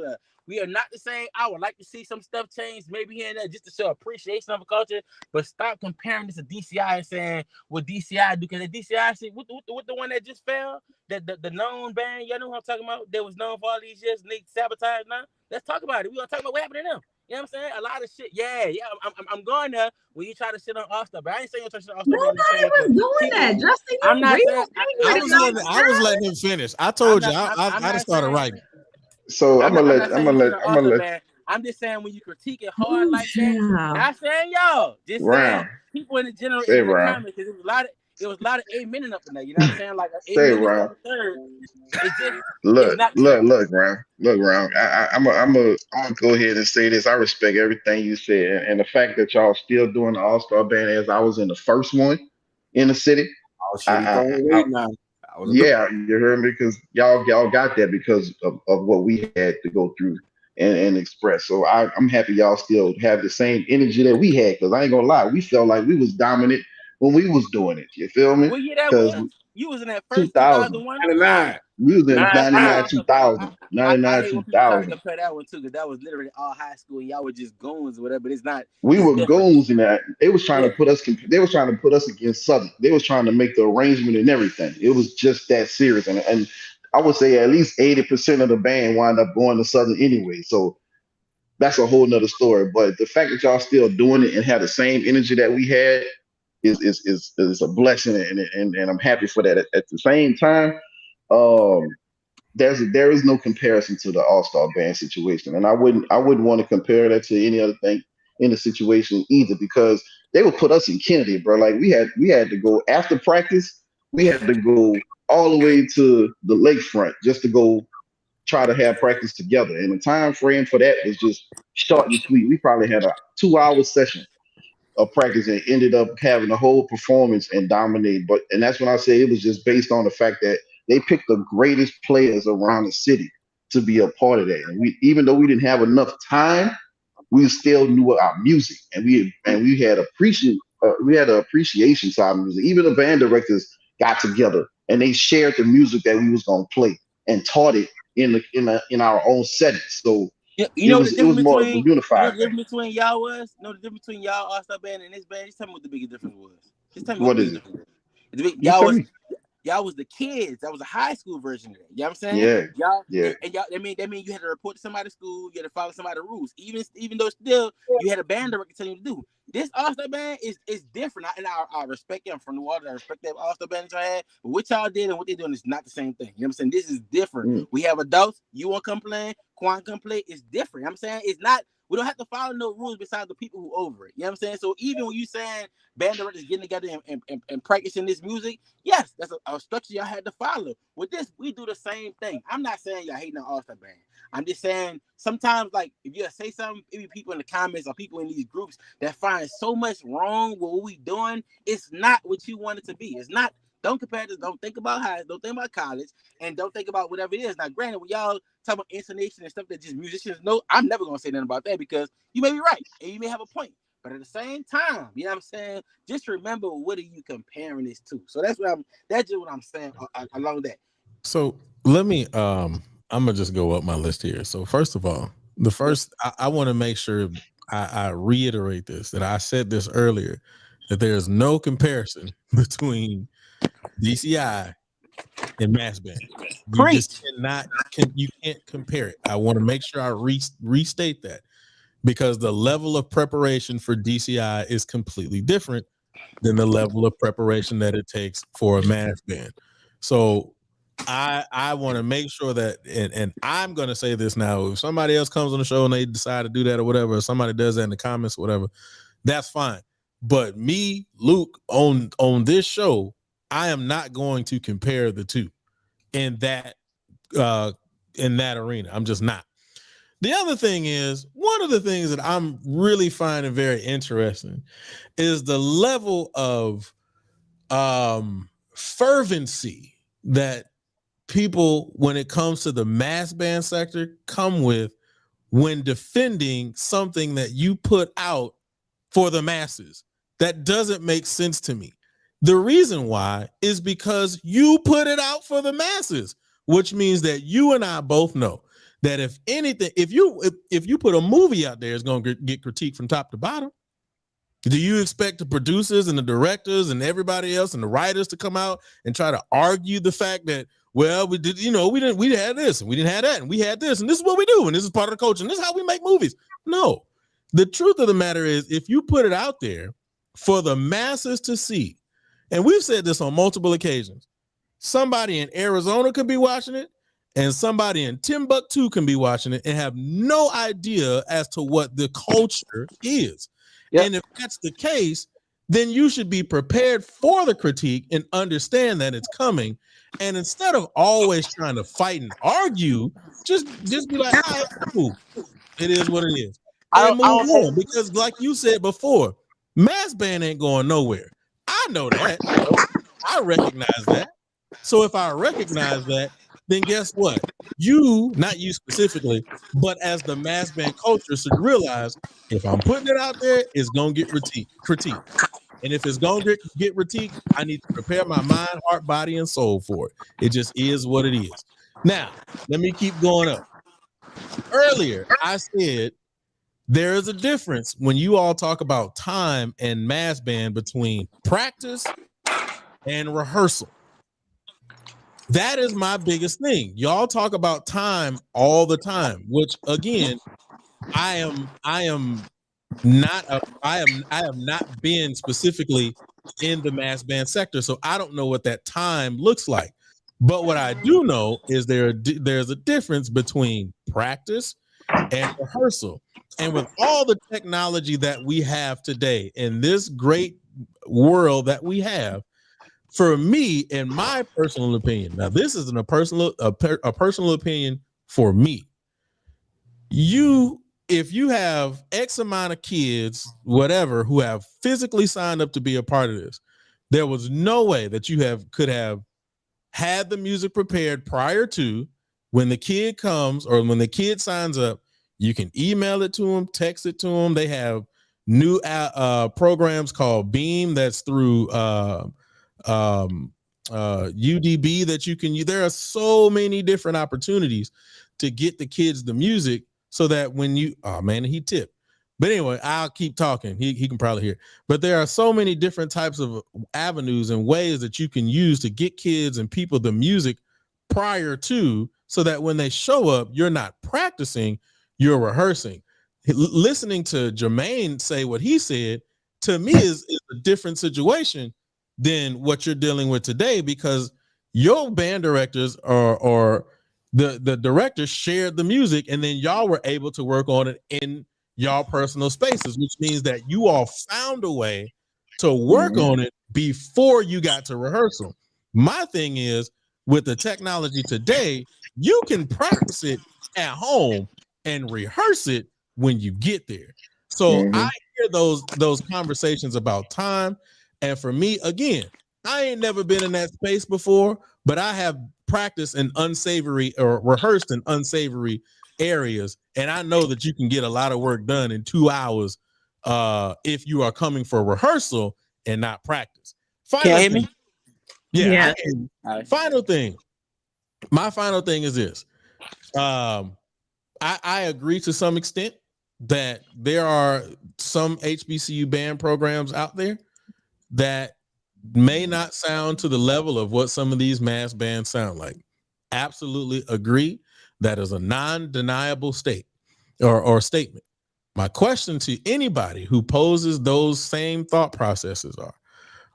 we are not the same. I would like to see some stuff change, maybe here and there, just to show appreciation of a culture. But stop comparing this to DCI and saying what DCI do. Because the DCI shit, with the one that just fell, the known band, y'all know what I'm talking about? That was known for all these years, and they sabotaged now. Let's talk about it. We're gonna talk about what happened to them. You know what I'm saying? A lot of shit. Yeah. I'm going there when you try to shit on All-Star, but I ain't saying you're trying to shit on All-Star. Nobody was doing that. Justin, I'm not saying I was letting him finish. I told you I just started writing. So I'm gonna let. I'm just saying when you critique it hard like that. Not saying y'all, just saying people in the general in the comments, because it was a lot of amen up in there. You know what I'm saying? Like amen third. Look, Round. I'm gonna go ahead and say this. I respect everything you said, and the fact that y'all still doing the All-Star Band as I was in the first one in the city. Yeah, you heard me, because y'all got that because of what we had to go through and express. So I'm happy y'all still have the same energy that we had, because I ain't gonna lie, we felt like we was dominant when we was doing it. You feel me? What year that was? You was in that first 2001. 99. We was in 99, 2000. 99, 2000. Compare that one too, because that was literally all high school. Y'all were just goons or whatever, but it's not. We were goons in that. They was trying to put us. They was trying to put us against Southern. They was trying to make the arrangement and everything. It was just that serious, and I would say at least 80% of the band wound up going to Southern anyway. So that's a whole nother story. But the fact that y'all still doing it and have the same energy that we had is a blessing, and I'm happy for that. At the same time, there is no comparison to the All-Star Band situation, and I wouldn't want to compare that to any other thing in the situation either, because they would put us in Kennedy, bro. Like we had to go after practice. we had to go all the way to the lakefront just to go try to have practice together. And the time frame for that was just short and sweet. We probably had a 2-hour session of practice and ended up having a whole performance and dominate. And that's when I say it was just based on the fact that they picked the greatest players around the city to be a part of that. And we, even though we didn't have enough time, we still knew our music, and we had an appreciation side of music. Even the band directors got together and they shared the music that we was gonna play and taught it in our own setting. So you know it was more of a unified the thing. difference between y'all was? You know the difference between y'all All-Star band and this band? Just tell me what the biggest difference was. Just tell me What what the is biggest it? difference was. You tell me. Y'all was the kids. That was a high school version of that. You know what I'm saying? Yeah. Y'all, Yeah. and y'all, that mean you had to report to somebody's school, you had to follow somebody's rules. Even though still you had a band director telling you to do. This All-Star band is different. And I respect them from New Orleans. I respect that All-Star band that y'all had. But what y'all did and what they're doing is not the same thing. You know what I'm saying? This is different. We have adults. You want to come play, Quan come play. It's different. You know what I'm saying? It's not. We don't have to follow no rules besides the people who over it. You know what I'm saying? So even when you saying band directors getting together and practicing this music, yes, that's a structure y'all had to follow. With this, we do the same thing. I'm not saying y'all hating on All-Star band. I'm just saying sometimes, like, if you say something, maybe people in the comments or people in these groups that find so much wrong with what we doing, it's not what you want it to be. It's not. Don't compare this. Don't think about high. Don't think about college, and don't think about whatever it is. Now, granted, when y'all talk about intonation and stuff that just musicians know, I'm never gonna say nothing about that because you may be right and you may have a point. But at the same time, you know what I'm saying? Just remember, what are you comparing this to? So that's just what I'm saying along that. So let me I'm gonna just go up my list here. So first of all, I want to make sure I reiterate this, that I said this earlier, that there's no comparison between DCI and mass band. You just you can't compare it. I want to make sure I restate that, because the level of preparation for DCI is completely different than the level of preparation that it takes for a mass band. So I want to make sure that, and I'm going to say this now, if somebody else comes on the show and they decide to do that or whatever, or somebody does that in the comments or whatever, that's fine. But me, Luke, on this show, I am not going to compare the two in that arena. I'm just not. The other thing is, one of the things that I'm really finding very interesting is the level of fervency that people, when it comes to the mass band sector, come with when defending something that you put out for the masses. That doesn't make sense to me. The reason why is because you put it out for the masses, which means that you and I both know that if anything, if you put a movie out there, it's going to get critiqued from top to bottom. Do you expect the producers and the directors and everybody else and the writers to come out and try to argue the fact that, well, we did, we had this and we didn't have that and we had this and this is what we do and this is part of the culture and this is how we make movies? No. The truth of the matter is, if you put it out there for the masses to see, and we've said this on multiple occasions, somebody in Arizona could be watching it and somebody in Timbuktu can be watching it and have no idea as to what the culture is. Yep. And if that's the case, then you should be prepared for the critique and understand that it's coming. And instead of always trying to fight and argue, just be like, all right, cool. It is what it is. And move on. Because like you said before, mass band ain't going nowhere. I know that. I recognize that. So if I recognize that, then guess what? You, not you specifically, but as the mass band culture should realize, if I'm putting it out there, it's going to get critiqued. And if it's going to get critiqued, I need to prepare my mind, heart, body, and soul for it. It just is what it is. Now, let me keep going up. Earlier, I said there is a difference when you all talk about time and mass band between practice and rehearsal. That is my biggest thing. Y'all talk about time all the time, which again, I have not been specifically in the mass band sector, so I don't know what that time looks like. But what I do know is there's a difference between practice and rehearsal. And with all the technology that we have today in this great world that we have, for me, in my personal opinion, now this isn't a personal opinion for me. If you have X amount of kids, whatever, who have physically signed up to be a part of this, there was no way that you could have had the music prepared prior to. When the kid comes or when the kid signs up, you can email it to them, text it to them. They have new programs called Beam that's through UDB that you can use. There are so many different opportunities to get the kids the music so that when you, oh man, he tipped. But anyway, I'll keep talking. He can probably hear. But there are so many different types of avenues and ways that you can use to get kids and people the music prior to, so that when they show up, you're not practicing, you're rehearsing. Listening to Jermaine say what he said, to me is a different situation than what you're dealing with today, because your band directors or the directors shared the music, and then y'all were able to work on it in y'all personal spaces, which means that you all found a way to work on it before you got to rehearsal. My thing is, with the technology today, you can practice it at home and rehearse it when you get there. So I hear those conversations about time. And for me, again, I ain't never been in that space before, but I have practiced in unsavory or rehearsed in unsavory areas. And I know that you can get a lot of work done in 2 hours if you are coming for rehearsal and not practice. Can you hear me? Yeah. Right. Final thing. My final thing is this. I agree to some extent that there are some HBCU band programs out there that may not sound to the level of what some of these mass bands sound like. Absolutely agree. That is a non-deniable state or statement. My question to anybody who poses those same thought processes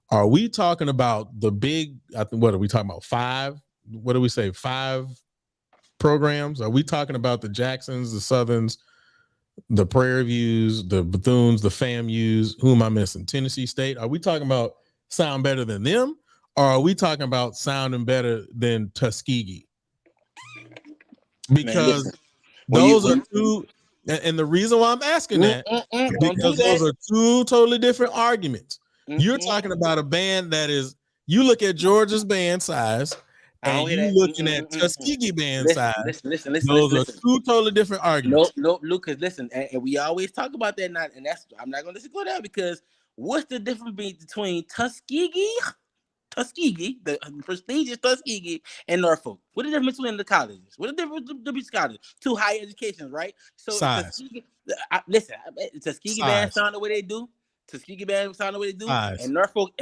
are we talking about the big, I think, what are we talking about? 5? What do we say? 5 programs? Are we talking about the Jacksons, the Southerns, the Prairie Views, the Bethunes, the FAMUs? Who am I missing? Tennessee State? Are we talking about sound better than them? Or are we talking about sounding better than Tuskegee? Because those are two, and the reason why I'm asking that, because those are two totally different arguments. You're talking about a band that is, you look at Georgia's band size, and you looking at Tuskegee band size. Listen. Those are two totally different arguments. No, Lucas, listen, and we always talk about that, and that's, I'm not going to disagree with that, because what's the difference between Tuskegee, the prestigious Tuskegee, and Norfolk? What is the difference between the colleges? What is the difference between colleges? 2 higher educations, right? So Tuskegee, Tuskegee band sound the way they do. Tuskegee band sound the way they do, and Norfolk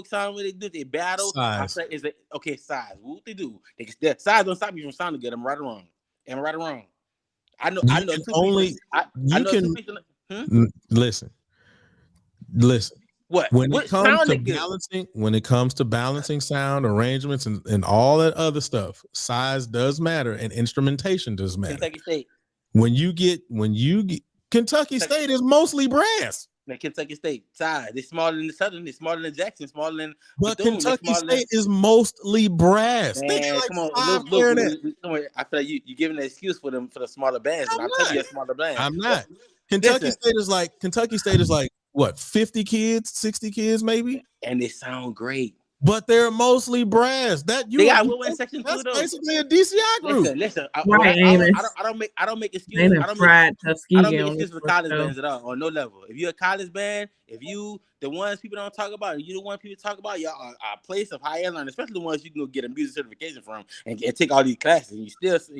sound the way they do. They battle. I say, is it okay? Size. What they do? Their size don't stop you from sounding good. I'm right or wrong. I know. Listen. What? When it comes to balancing sound arrangements and all that other stuff, size does matter and instrumentation does matter. Kentucky State. When you get Kentucky State is mostly brass. Man, Kentucky State size. They're smaller than the Southern. They're smaller than Jackson. Smaller than. But Kentucky State is mostly brass. Man, they get like come on, 5 look, I feel like you're giving an excuse for them for the smaller bands. I'm telling you, a smaller band. I'm not. Kentucky State is like what, 50 kids, 60 kids, maybe, and they sound great. But they're mostly brass. They got women section too, though. Basically a DCI group. Listen. I don't make excuses. I don't make excuses for college bands at all, on no level. If you're a college band, if you the ones people don't talk about, and you the one people talk about, y'all are a place of higher learning, especially the ones you can go get a music certification from and take all these classes, and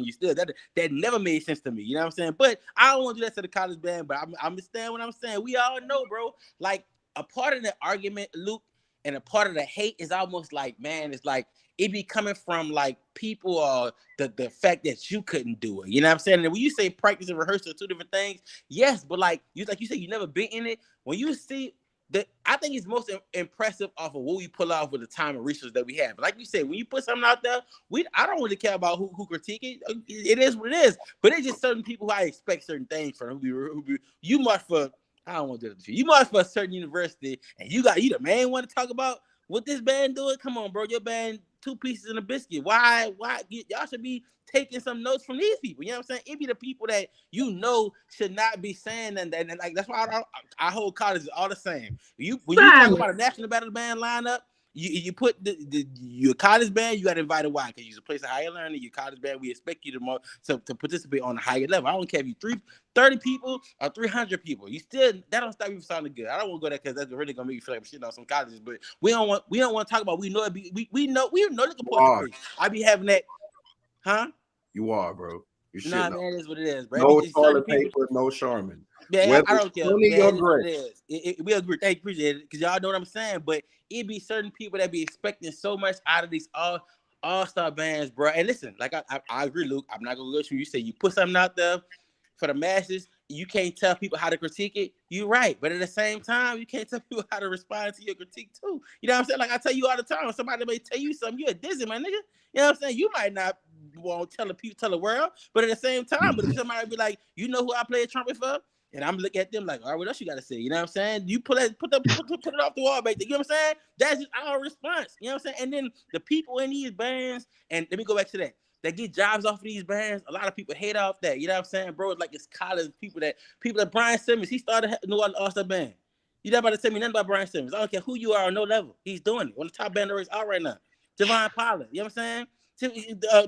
you still that never made sense to me. You know what I'm saying? But I don't want to do that to the college band. But I understand what I'm saying. We all know, bro. Like, a part of the argument, Luke, and a part of the hate is almost like, man, it's like it be coming from like people or the fact that you couldn't do it. You know what I'm saying? And when you say practice and rehearsal are 2 different things, yes, but like you said, you never been in it. When you see that, I think it's most impressive off of what we pull off with the time and resources that we have. But like you said, when you put something out there, I don't really care about who critique it. It is what it is. But it's just certain people who I expect certain things from. You must for. I don't want to do that to you. You must for a certain university, and you the main one to talk about. What this band doing? Come on, bro. Your band 2 pieces and a biscuit. Why? Y'all should be taking some notes from these people. You know what I'm saying? It be the people that should not be saying that. And like that's why I hold colleges all the same. When you talk about a national battle band lineup, you put your college band, you got to invite a why, because you're a place of higher learning. Your college band, we expect you to participate on a higher level. I don't care if you 30 people or 300 people. That don't stop you from sounding good. I don't want to go there because that's really gonna make you feel like shit on some colleges. But we don't want to talk about. We know the compulsion. I be having that, huh? You are, bro. You man, it is what it is, bro. No toilet paper, no Charmin. Yeah, I don't care. Yeah, it is. We agree. Thank you, appreciate it, because y'all know what I'm saying. But it be certain people that be expecting so much out of these all-star bands, bro. And listen, like I agree, Luke. I'm not gonna go to you. Say you put something out there for the masses. You can't tell people how to critique it. You're right, but at the same time, you can't tell people how to respond to your critique too. You know what I'm saying? Like I tell you all the time, somebody may tell you something, you're a dizzy, my nigga. You know what I'm saying? You might not want to tell the world, but at the same time, but if somebody be like, you know who I play a trumpet for? And I'm looking at them like, all right, what else you got to say? You know what I'm saying? You put it off the wall back there. You know what I'm saying? That's just our response. You know what I'm saying? And then the people in these bands, and let me go back to that get jobs off of these bands. A lot of people hate off that. You know what I'm saying, bro? It's like it's college people like Brian Simmons. He started New Orleans All-Star band. You're not about to tell me nothing about Brian Simmons. I don't care who you are on no level. He's doing it. One of the top band race out right now. Javon Pollard. You know what I'm saying?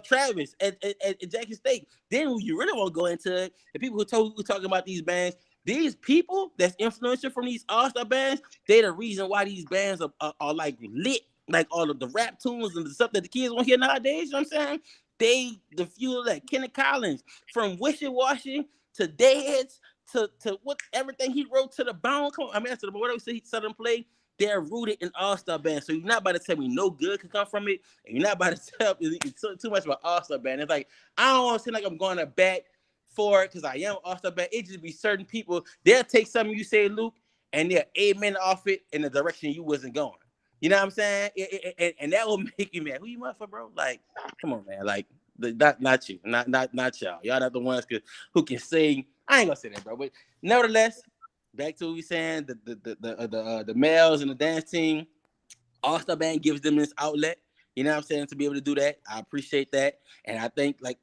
Travis at Jackson State. Then when you really want to go into it, the people who talking about these bands, these people that's influential from these all-star bands, they the reason why these bands are like lit, like all of the rap tunes and the stuff that the kids want to hear nowadays. You know what I'm saying? They the fuel that Kenny Collins, from Wishy Washy to Deads to what everything he wrote to the bone. To the whatever he said them play. They're rooted in all-star band. So you're not about to tell me no good can come from it, and you're not about to tell me it's too much about all-star band. It's like I don't want to seem like I'm going to back for it because I am all-star band. It just be certain people. They'll take something you say, Luke, and they'll amen off it in the direction you wasn't going. You know what I'm saying? And that will make you mad. Who you mad for, bro? Like, come on, man. Like, not you, not y'all. Y'all not the ones who can sing. I ain't gonna say that, bro. But nevertheless, back to what we saying. The males and the dance team, all-star band gives them this outlet. You know what I'm saying, to be able to do that. I appreciate that, and I think like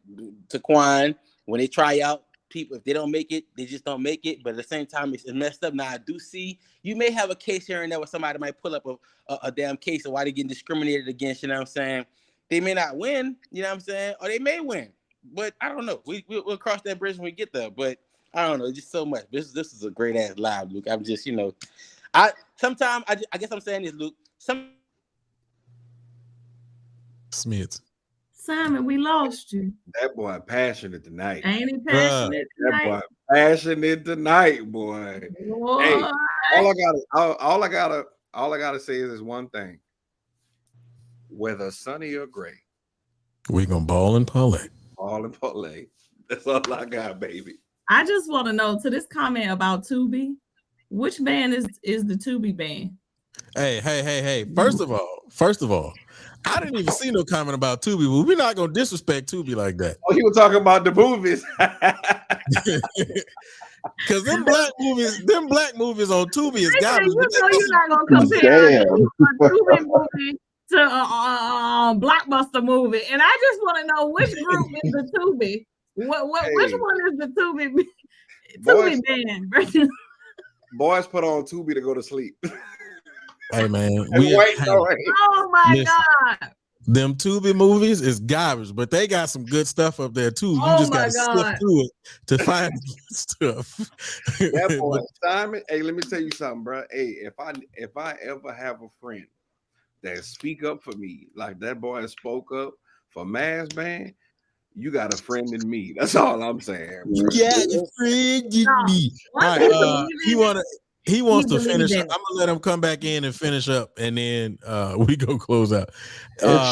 Taquan, when they try out people, if they don't make it, they just don't make it. But at the same time, it's messed up. Now I do see you may have a case here and there where somebody might pull up a damn case of why they're getting discriminated against. You know what I'm saying? They may not win. You know what I'm saying? Or they may win. But I don't know. We'll cross that bridge when we get there. But I don't know. Just so much. This is a great ass live, Luke. I'm just, I guess I'm saying this, Luke. Smith. Simon, we lost you. That boy passionate tonight. Ain't he passionate tonight? That boy passionate tonight, boy. What? Hey, all I gotta say is this one thing. Whether sunny or gray, we gonna ball and parlay. Ball and parlay. That's all I got, baby. I just want to know, to this comment about Tubi, which band is the Tubi band? Hey. First of all, I didn't even see no comment about Tubi, but we're not gonna disrespect Tubi like that. Oh, he was talking about the movies. Because them black movies on Tubi is garbage. You know you're not gonna compare a Tubi movie to a blockbuster movie, and I just want to know which group is the Tubi. Which one is the Tubi band? Boys put on Tubi to go to sleep. Hey man, oh my God. Them Tubi movies is garbage, but they got some good stuff up there too. You just gotta sift through it to find good stuff. That boy, Simon. Hey, let me tell you something, bro. Hey, if I ever have a friend that speak up for me, like that boy spoke up for Mass Band, you got a friend in me. That's all I'm saying. Bro. Yeah, a friend in me. All right, he wants to finish up. I'm gonna let him come back in and finish up, and then we go close out.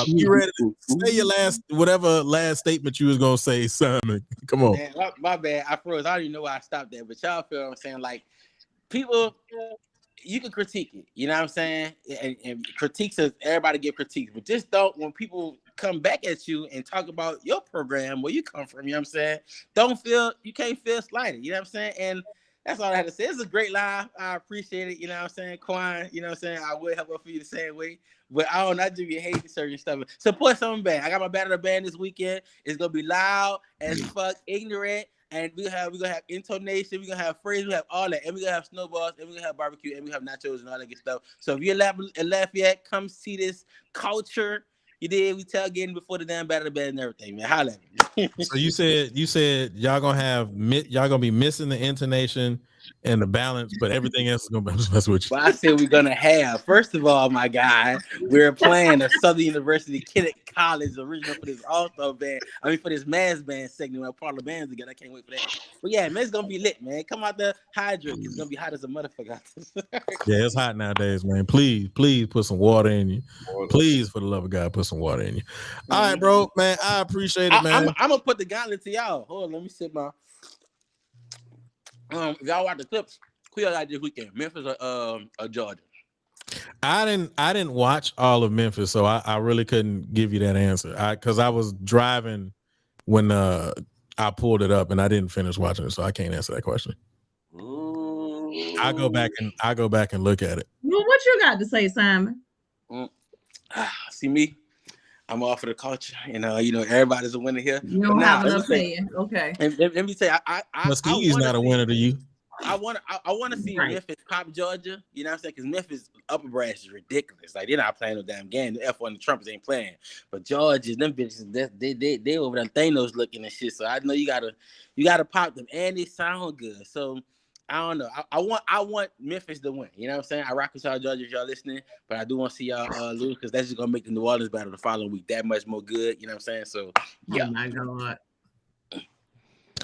You ready to say your last statement you was gonna say, Simon? Come on. Man, my bad. I froze. I don't even know why I stopped there, but y'all feel what I'm saying? Like, people, you can critique it. You know what I'm saying? And critiques, everybody get critiques, but just don't, when people come back at you and talk about your program, where you come from, you know what I'm saying? You can't feel slighted. You know what I'm saying? And That's all I had to say. It's a great live. I appreciate it. You know what I'm saying? Quan, you know what I'm saying? I would help out for you the same way. But I don't know, I just be hating certain stuff. Support something bad. I got my battle of the band this weekend. It's gonna be loud as fuck, ignorant, and we're gonna have intonation, we're gonna have phrases, we have all that, and we're gonna have snowballs, and we're gonna have barbecue, and we have nachos and all that good stuff. So if you're in Lafayette, come see this culture. You did. We tailgating before the damn battle of the band and everything, man. Holla at me. So you said y'all gonna be missing the intonation and the balance, but everything else is gonna be mess with you. But I said we're gonna have. First of all, my guy, we're playing a Southern University Kennett College original for this all-star band. I mean for this mass band segment where part of the bands together. I can't wait for that. But yeah, man, it's gonna be lit, man. Come out there, hydrate. It's gonna be hot as a motherfucker. Yeah, it's hot nowadays, man. Please put some water in you. Please, for the love of God, put some water in you. All right, bro, man. I appreciate it, man. I'm gonna put the gauntlet to y'all. Hold on, let me sit my. If y'all watch the clips, who y'all got this weekend? Memphis or Georgia? I didn't watch all of Memphis, so I really couldn't give you that answer. Because I was driving when I pulled it up and I didn't finish watching it, so I can't answer that question. I go back and look at it. Well, what you got to say, Simon? See me? I'm all for the culture. You know, everybody's a winner here. You don't have an opinion. Okay. And let me say, Muskegee's not a winner to you. I want to see Memphis pop Georgia. You know what I'm saying? Because Memphis upper brass is ridiculous. Like they're not playing no damn game. The F1 and the Trumpets ain't playing. But Georgia, them bitches, they over there Thanos looking and shit. So I know you gotta pop them, and they sound good. So I don't know. I want Memphis to win. You know what I'm saying? I rock with y'all, Georgia, if y'all listening. But I do want to see y'all lose because that's just gonna make the New Orleans battle the following week that much more good. You know what I'm saying? So yeah. Oh my God.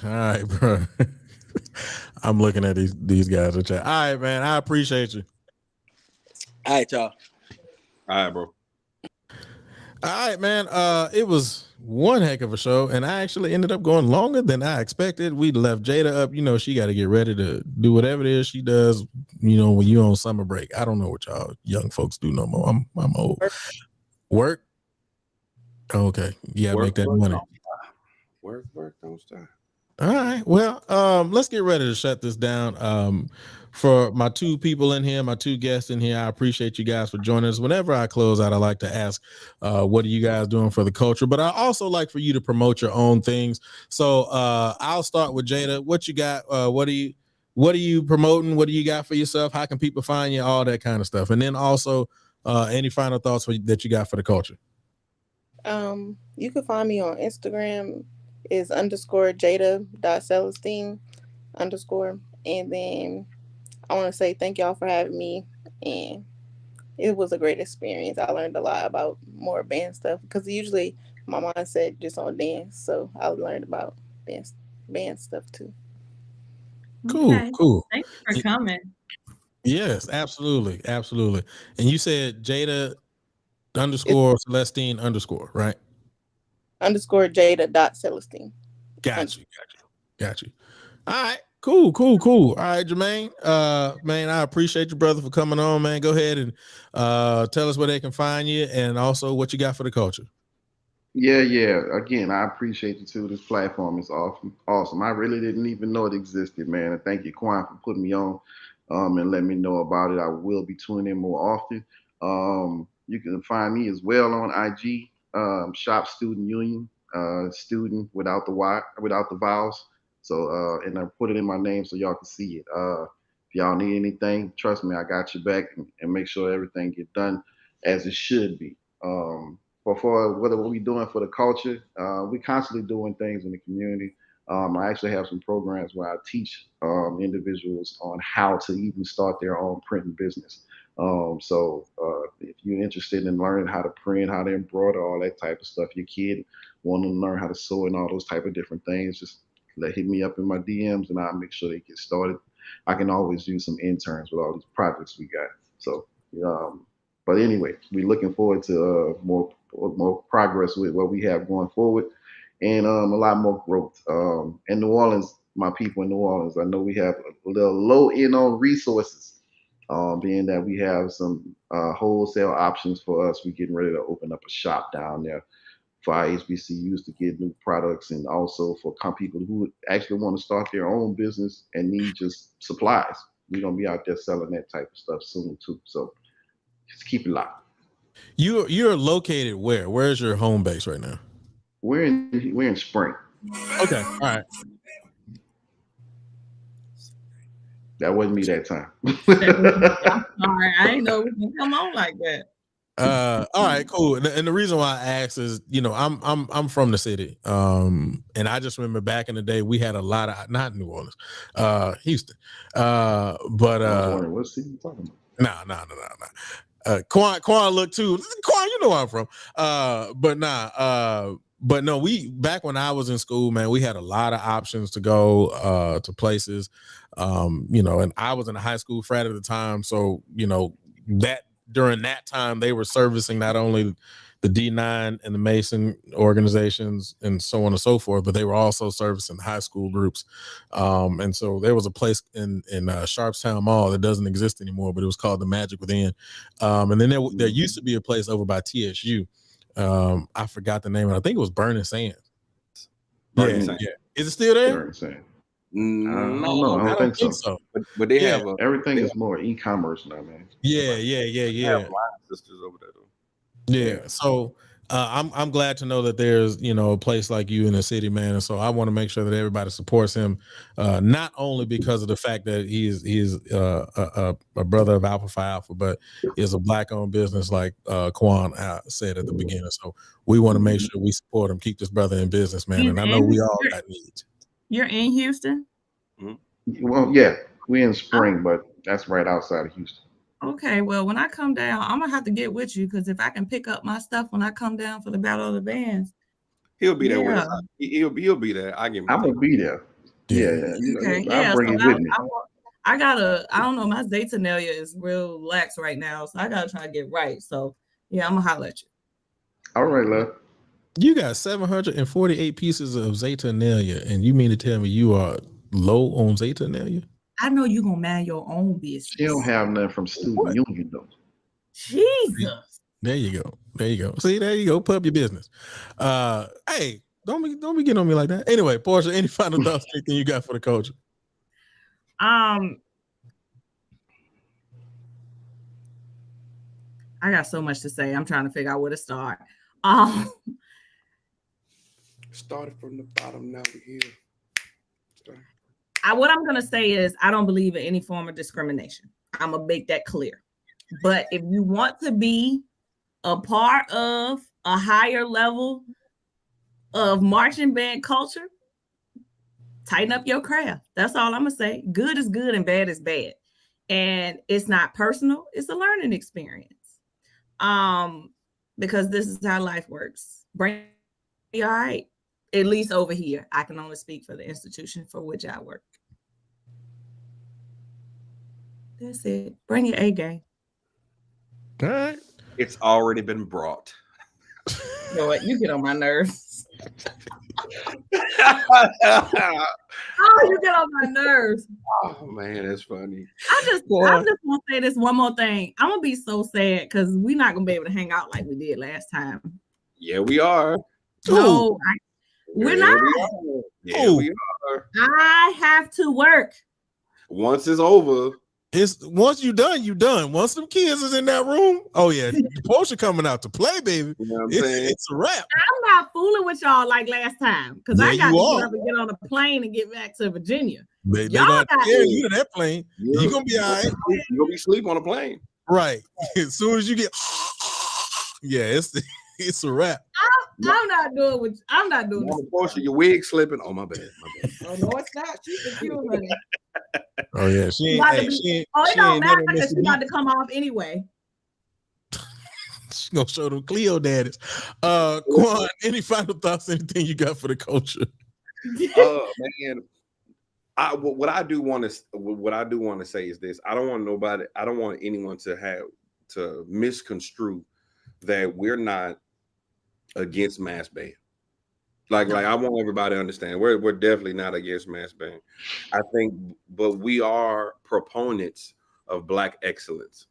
All right, bro. I'm looking at these guys in chat. All right, man. I appreciate you. All right, y'all. All right, bro. All right, man. It was one heck of a show, and I actually ended up going longer than I expected. We left Jada up. She got to get ready to do whatever it is she does. When you're on summer break. I don't know what y'all young folks do no more. I'm old. Work. Okay, yeah, make that money. Work, don't stop. All right. Well, let's get ready to shut this down. For my two people in here, my two guests in here, I appreciate you guys for joining us. Whenever I close out, I like to ask, what are you guys doing for the culture? But I also like for you to promote your own things. So I'll start with Jada. What you got? What are you promoting? What do you got for yourself? How can people find you? All that kind of stuff. And then also, any final thoughts that you got for the culture? You can find me on Instagram is _Jada.Celestine_. And then I want to say thank y'all for having me. And it was a great experience. I learned a lot about more band stuff because usually my mindset just on dance. So I learned about dance band stuff too. Cool, Okay. cool. Thanks for coming. Yes, absolutely. And you said Jada_Celestine_, right? _Jada.Celestine. Got you. All right, cool. All right, Jermaine. Man, I appreciate you, brother, for coming on, man. Go ahead and tell us where they can find you and also what you got for the culture. Yeah. Again, I appreciate you too. This platform is awesome. I really didn't even know it existed, man. And thank you, Quan, for putting me on and letting me know about it. I will be tuning in more often. You can find me as well on IG, Shop Student Union, student without the Y, without the vowels. So, and I put it in my name so y'all can see it. If y'all need anything, trust me, I got your back and make sure everything get done as it should be. For what we doing for the culture, we constantly doing things in the community. I actually have some programs where I teach individuals on how to even start their own printing business. So if you're interested in learning how to print, how to embroider, all that type of stuff, your kid want to learn how to sew and all those type of different things, just hit me up in my DMs and I'll make sure they get started. I can always use some interns with all these projects we got. So, but anyway, we're looking forward to more progress with what we have going forward and a lot more growth. In New Orleans, my people in New Orleans, I know we have a little low end on resources, being that we have some wholesale options for us. We're getting ready to open up a shop down there for our HBCUs to get new products, and also for people who actually want to start their own business and need just supplies. We're gonna be out there selling that type of stuff soon too. So just keep it locked. You're located where? Where's your home base right now? We're in Spring. Okay, all right. That wasn't me that time. I'm sorry, I didn't know we can come on like that. All right, cool. And the reason why I asked is, I'm from the city. And I just remember back in the day we had a lot of, not New Orleans, Houston. But I was wondering what city you talking about. No. Quan look too. Quan, you know where I'm from. But no, back when I was in school, man, we had a lot of options to go to places. And I was in a high school frat at the time, so that during that time they were servicing not only the D9 and the Mason organizations and so on and so forth, but they were also servicing high school groups. And so there was a place in Sharpstown Mall that doesn't exist anymore, but it was called the Magic Within. And then there used to be a place over by TSU. I forgot the name. I think it was Burning Sands. Burning Sands. Yeah. Is it still there? Burning Sands. No, I don't think so. But they have everything is more e-commerce now, man. Yeah. They have line sisters over there though. Yeah. So I'm glad to know that there's a place like you in the city, man. And so I want to make sure that everybody supports him, not only because of the fact that he's a brother of Alpha Phi Alpha, but is a black-owned business, like Quan said at the beginning. So we want to make sure we support him, keep this brother in business, man. And I know we all got needs. You're in Houston? Well, yeah, we're in Spring, but that's right outside of Houston. Okay, well, when I come down, I'm gonna have to get with you, because if I can pick up my stuff when I come down for the Battle of the Bands, he'll be there with us. He'll be there. I'm gonna be there. Yeah. Okay. I'll bring it with me. I don't know, my Zaytonalia is real lax right now, so I gotta try to get right. So yeah, I'm gonna holler at you. All right, love. You got 748 pieces of Zaytonalia, and you mean to tell me you are low on Zaytonalia? I know you're gonna man your own business. She don't have nothing from Student Union though. Jesus. There you go. See, there you go. Put up your business. Hey, don't be getting on me like that. Anyway, Portia, any final thoughts? Anything you got for the culture? I got so much to say. I'm trying to figure out where to start. Started from the bottom, now we're here. What I'm gonna say is I don't believe in any form of discrimination. I'm gonna make that clear. But if you want to be a part of a higher level of marching band culture, tighten up your craft. That's all I'm gonna say. Good is good and bad is bad. And it's not personal, it's a learning experience. Because this is how life works. Bring be all right. At least over here. I can only speak for the institution for which I work. That's it. Bring your A game. All right. It's already been brought. You know what? You get on my nerves. You get on my nerves. Oh man, that's funny. I just want to say this one more thing. I'm gonna be so sad because we're not gonna be able to hang out like we did last time. Yeah, we are. No, we're not. We are. I have to work. Once it's over. Once you done. Once them kids is in that room, oh yeah, Portia coming out to play, baby. You know what I'm saying? It's a wrap. I'm not fooling with y'all like last time because I got to get on a plane and get back to Virginia. They got you to that plane. Yeah. You're gonna be all right. You're gonna be asleep on a plane. Right. As soon as you get it's a wrap. I'm not doing it. Portia, your wig slipping. Oh my bad. Oh no, it's not. She's a cute honey. Oh yeah, she ain't. It don't matter because she's about to come off anyway. She's gonna show them Cleo daddies. Quan, any final thoughts? Anything you got for the culture? Man, what I do want to say is this: I don't want anyone to misconstrue that we're not against mass band. Like I want everybody to understand we're definitely not against mass band. I think, but we are proponents of Black excellence.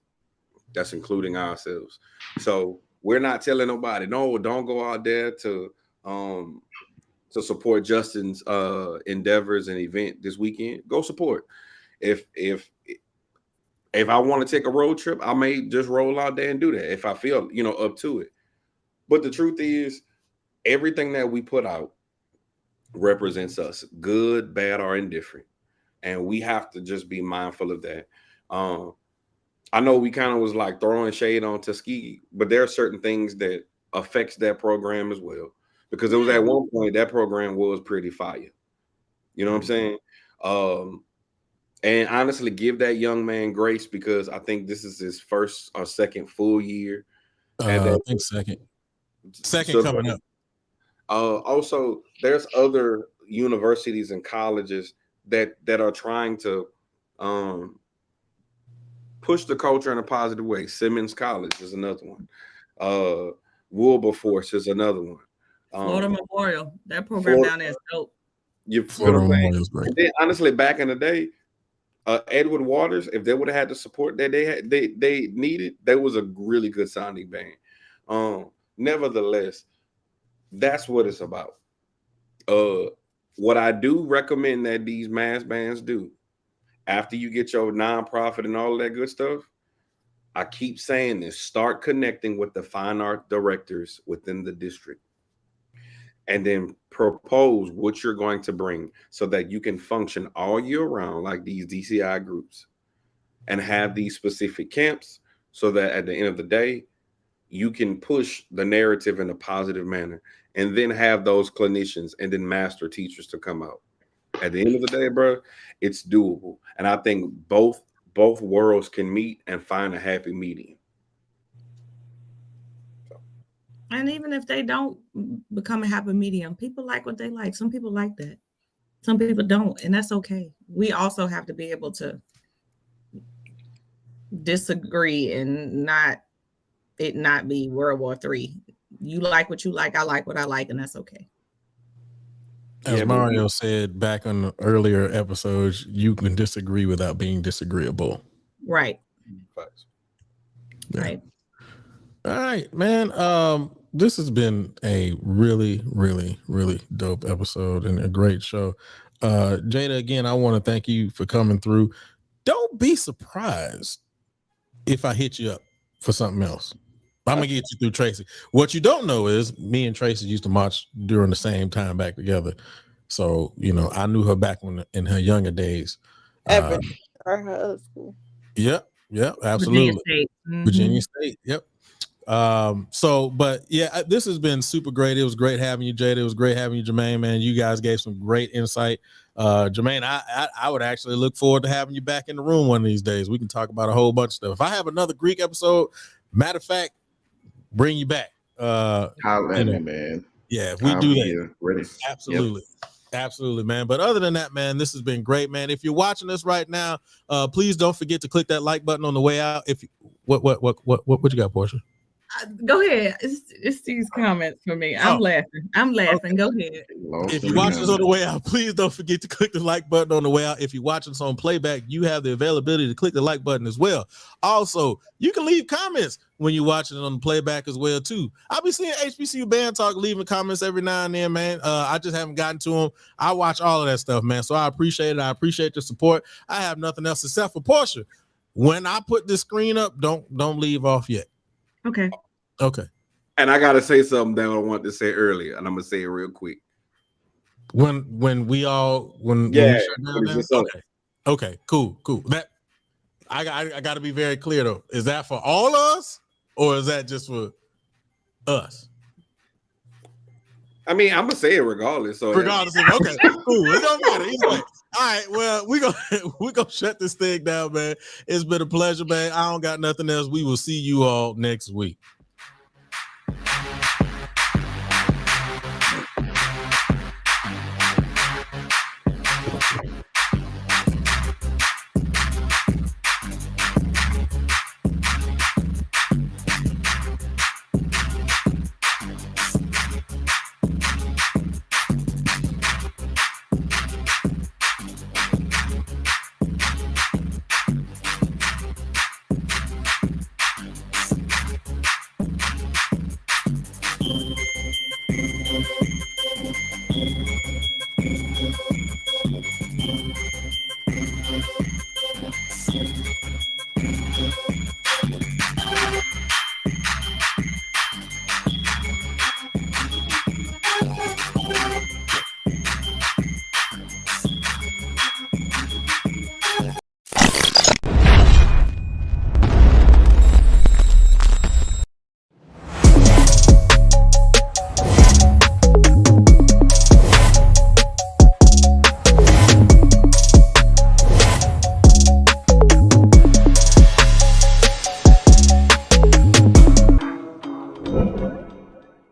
That's including ourselves. So we're not telling nobody, no, don't go out there to support Justin's endeavors and event this weekend. Go support. If I want to take a road trip, I may just roll out there and do that if I feel, up to it. But the truth is, everything that we put out represents us, good, bad, or indifferent. And we have to just be mindful of that. I know we kind of was like throwing shade on Tuskegee, but there are certain things that affects that program as well. Because it was at one point that program was pretty fire. You know what I'm saying? And honestly, give that young man grace, because I think this is his first or second full year. I think second coming up. Also, there's other universities and colleges that are trying to push the culture in a positive way. Simmons College is another one. Wilberforce is another one. Florida Memorial, that program down there is dope. Florida Memorial is great. And then, honestly, back in the day, Edward Waters, if they would have had the support that they needed, there was a really good sounding band. Nevertheless, that's what it's about. What I do recommend that these mass bands do, after you get your nonprofit and all that good stuff, I keep saying this, start connecting with the fine art directors within the district, and then propose what you're going to bring so that you can function all year round like these DCI groups, and have these specific camps so that at the end of the day, you can push the narrative in a positive manner, and then have those clinicians and then master teachers to come out. At the end of the day, bro, it's doable. And I think both worlds can meet and find a happy medium. And even if they don't become a happy medium, people like what they like. Some people like that. Some people don't, and that's okay. We also have to be able to disagree and not be World War III. You like what you like, I like what I like, and that's okay. As Mario said back on the earlier episodes, you can disagree without being disagreeable. Right. Yeah. Right. All right, man. This has been a really, really, really dope episode and a great show. Jada, again, I want to thank you for coming through. Don't be surprised if I hit you up for something else. I'm gonna get you through Tracy. What you don't know is me and Tracy used to march during the same time back together. So, I knew her back in her younger days. Or her other school. Yep, absolutely. Virginia State. Mm-hmm. Virginia State, yep. But yeah, this has been super great. It was great having you, Jada. It was great having you, Jermaine, man. You guys gave some great insight. Jermaine, I would actually look forward to having you back in the room one of these days. We can talk about a whole bunch of stuff. If I have another Greek episode, matter of fact, bring you back. Man. Yeah, if we do that, here, ready. Absolutely. Yep. Absolutely, man. But other than that, man, this has been great, man. If you're watching this right now, please don't forget to click that like button on the way out. If you, what you got, Portia? Go ahead. It's these comments for me. I'm laughing. Go ahead. If you watch this on the way out, please don't forget to click the like button on the way out. If you're watching this on playback, you have the availability to click the like button as well. Also, you can leave comments when you're watching it on the playback as well too. I'll be seeing HBCU Band Talk leaving comments every now and then, man. I just haven't gotten to them. I watch all of that stuff, man. So I appreciate it. I appreciate the support. I have nothing else except for Portia. When I put this screen up, don't leave off yet. Okay. And I gotta say something that I wanted to say earlier, and I'm gonna say it real quick. When we shut down. Okay, cool. That I got to be very clear though. Is that for all of us, or is that just for us? I mean, I'm gonna say it regardless. So okay, cool. It don't matter either way. All right, well, we're gonna shut this thing down, man. It's been a pleasure, man. I don't got nothing else. We will see you all next week.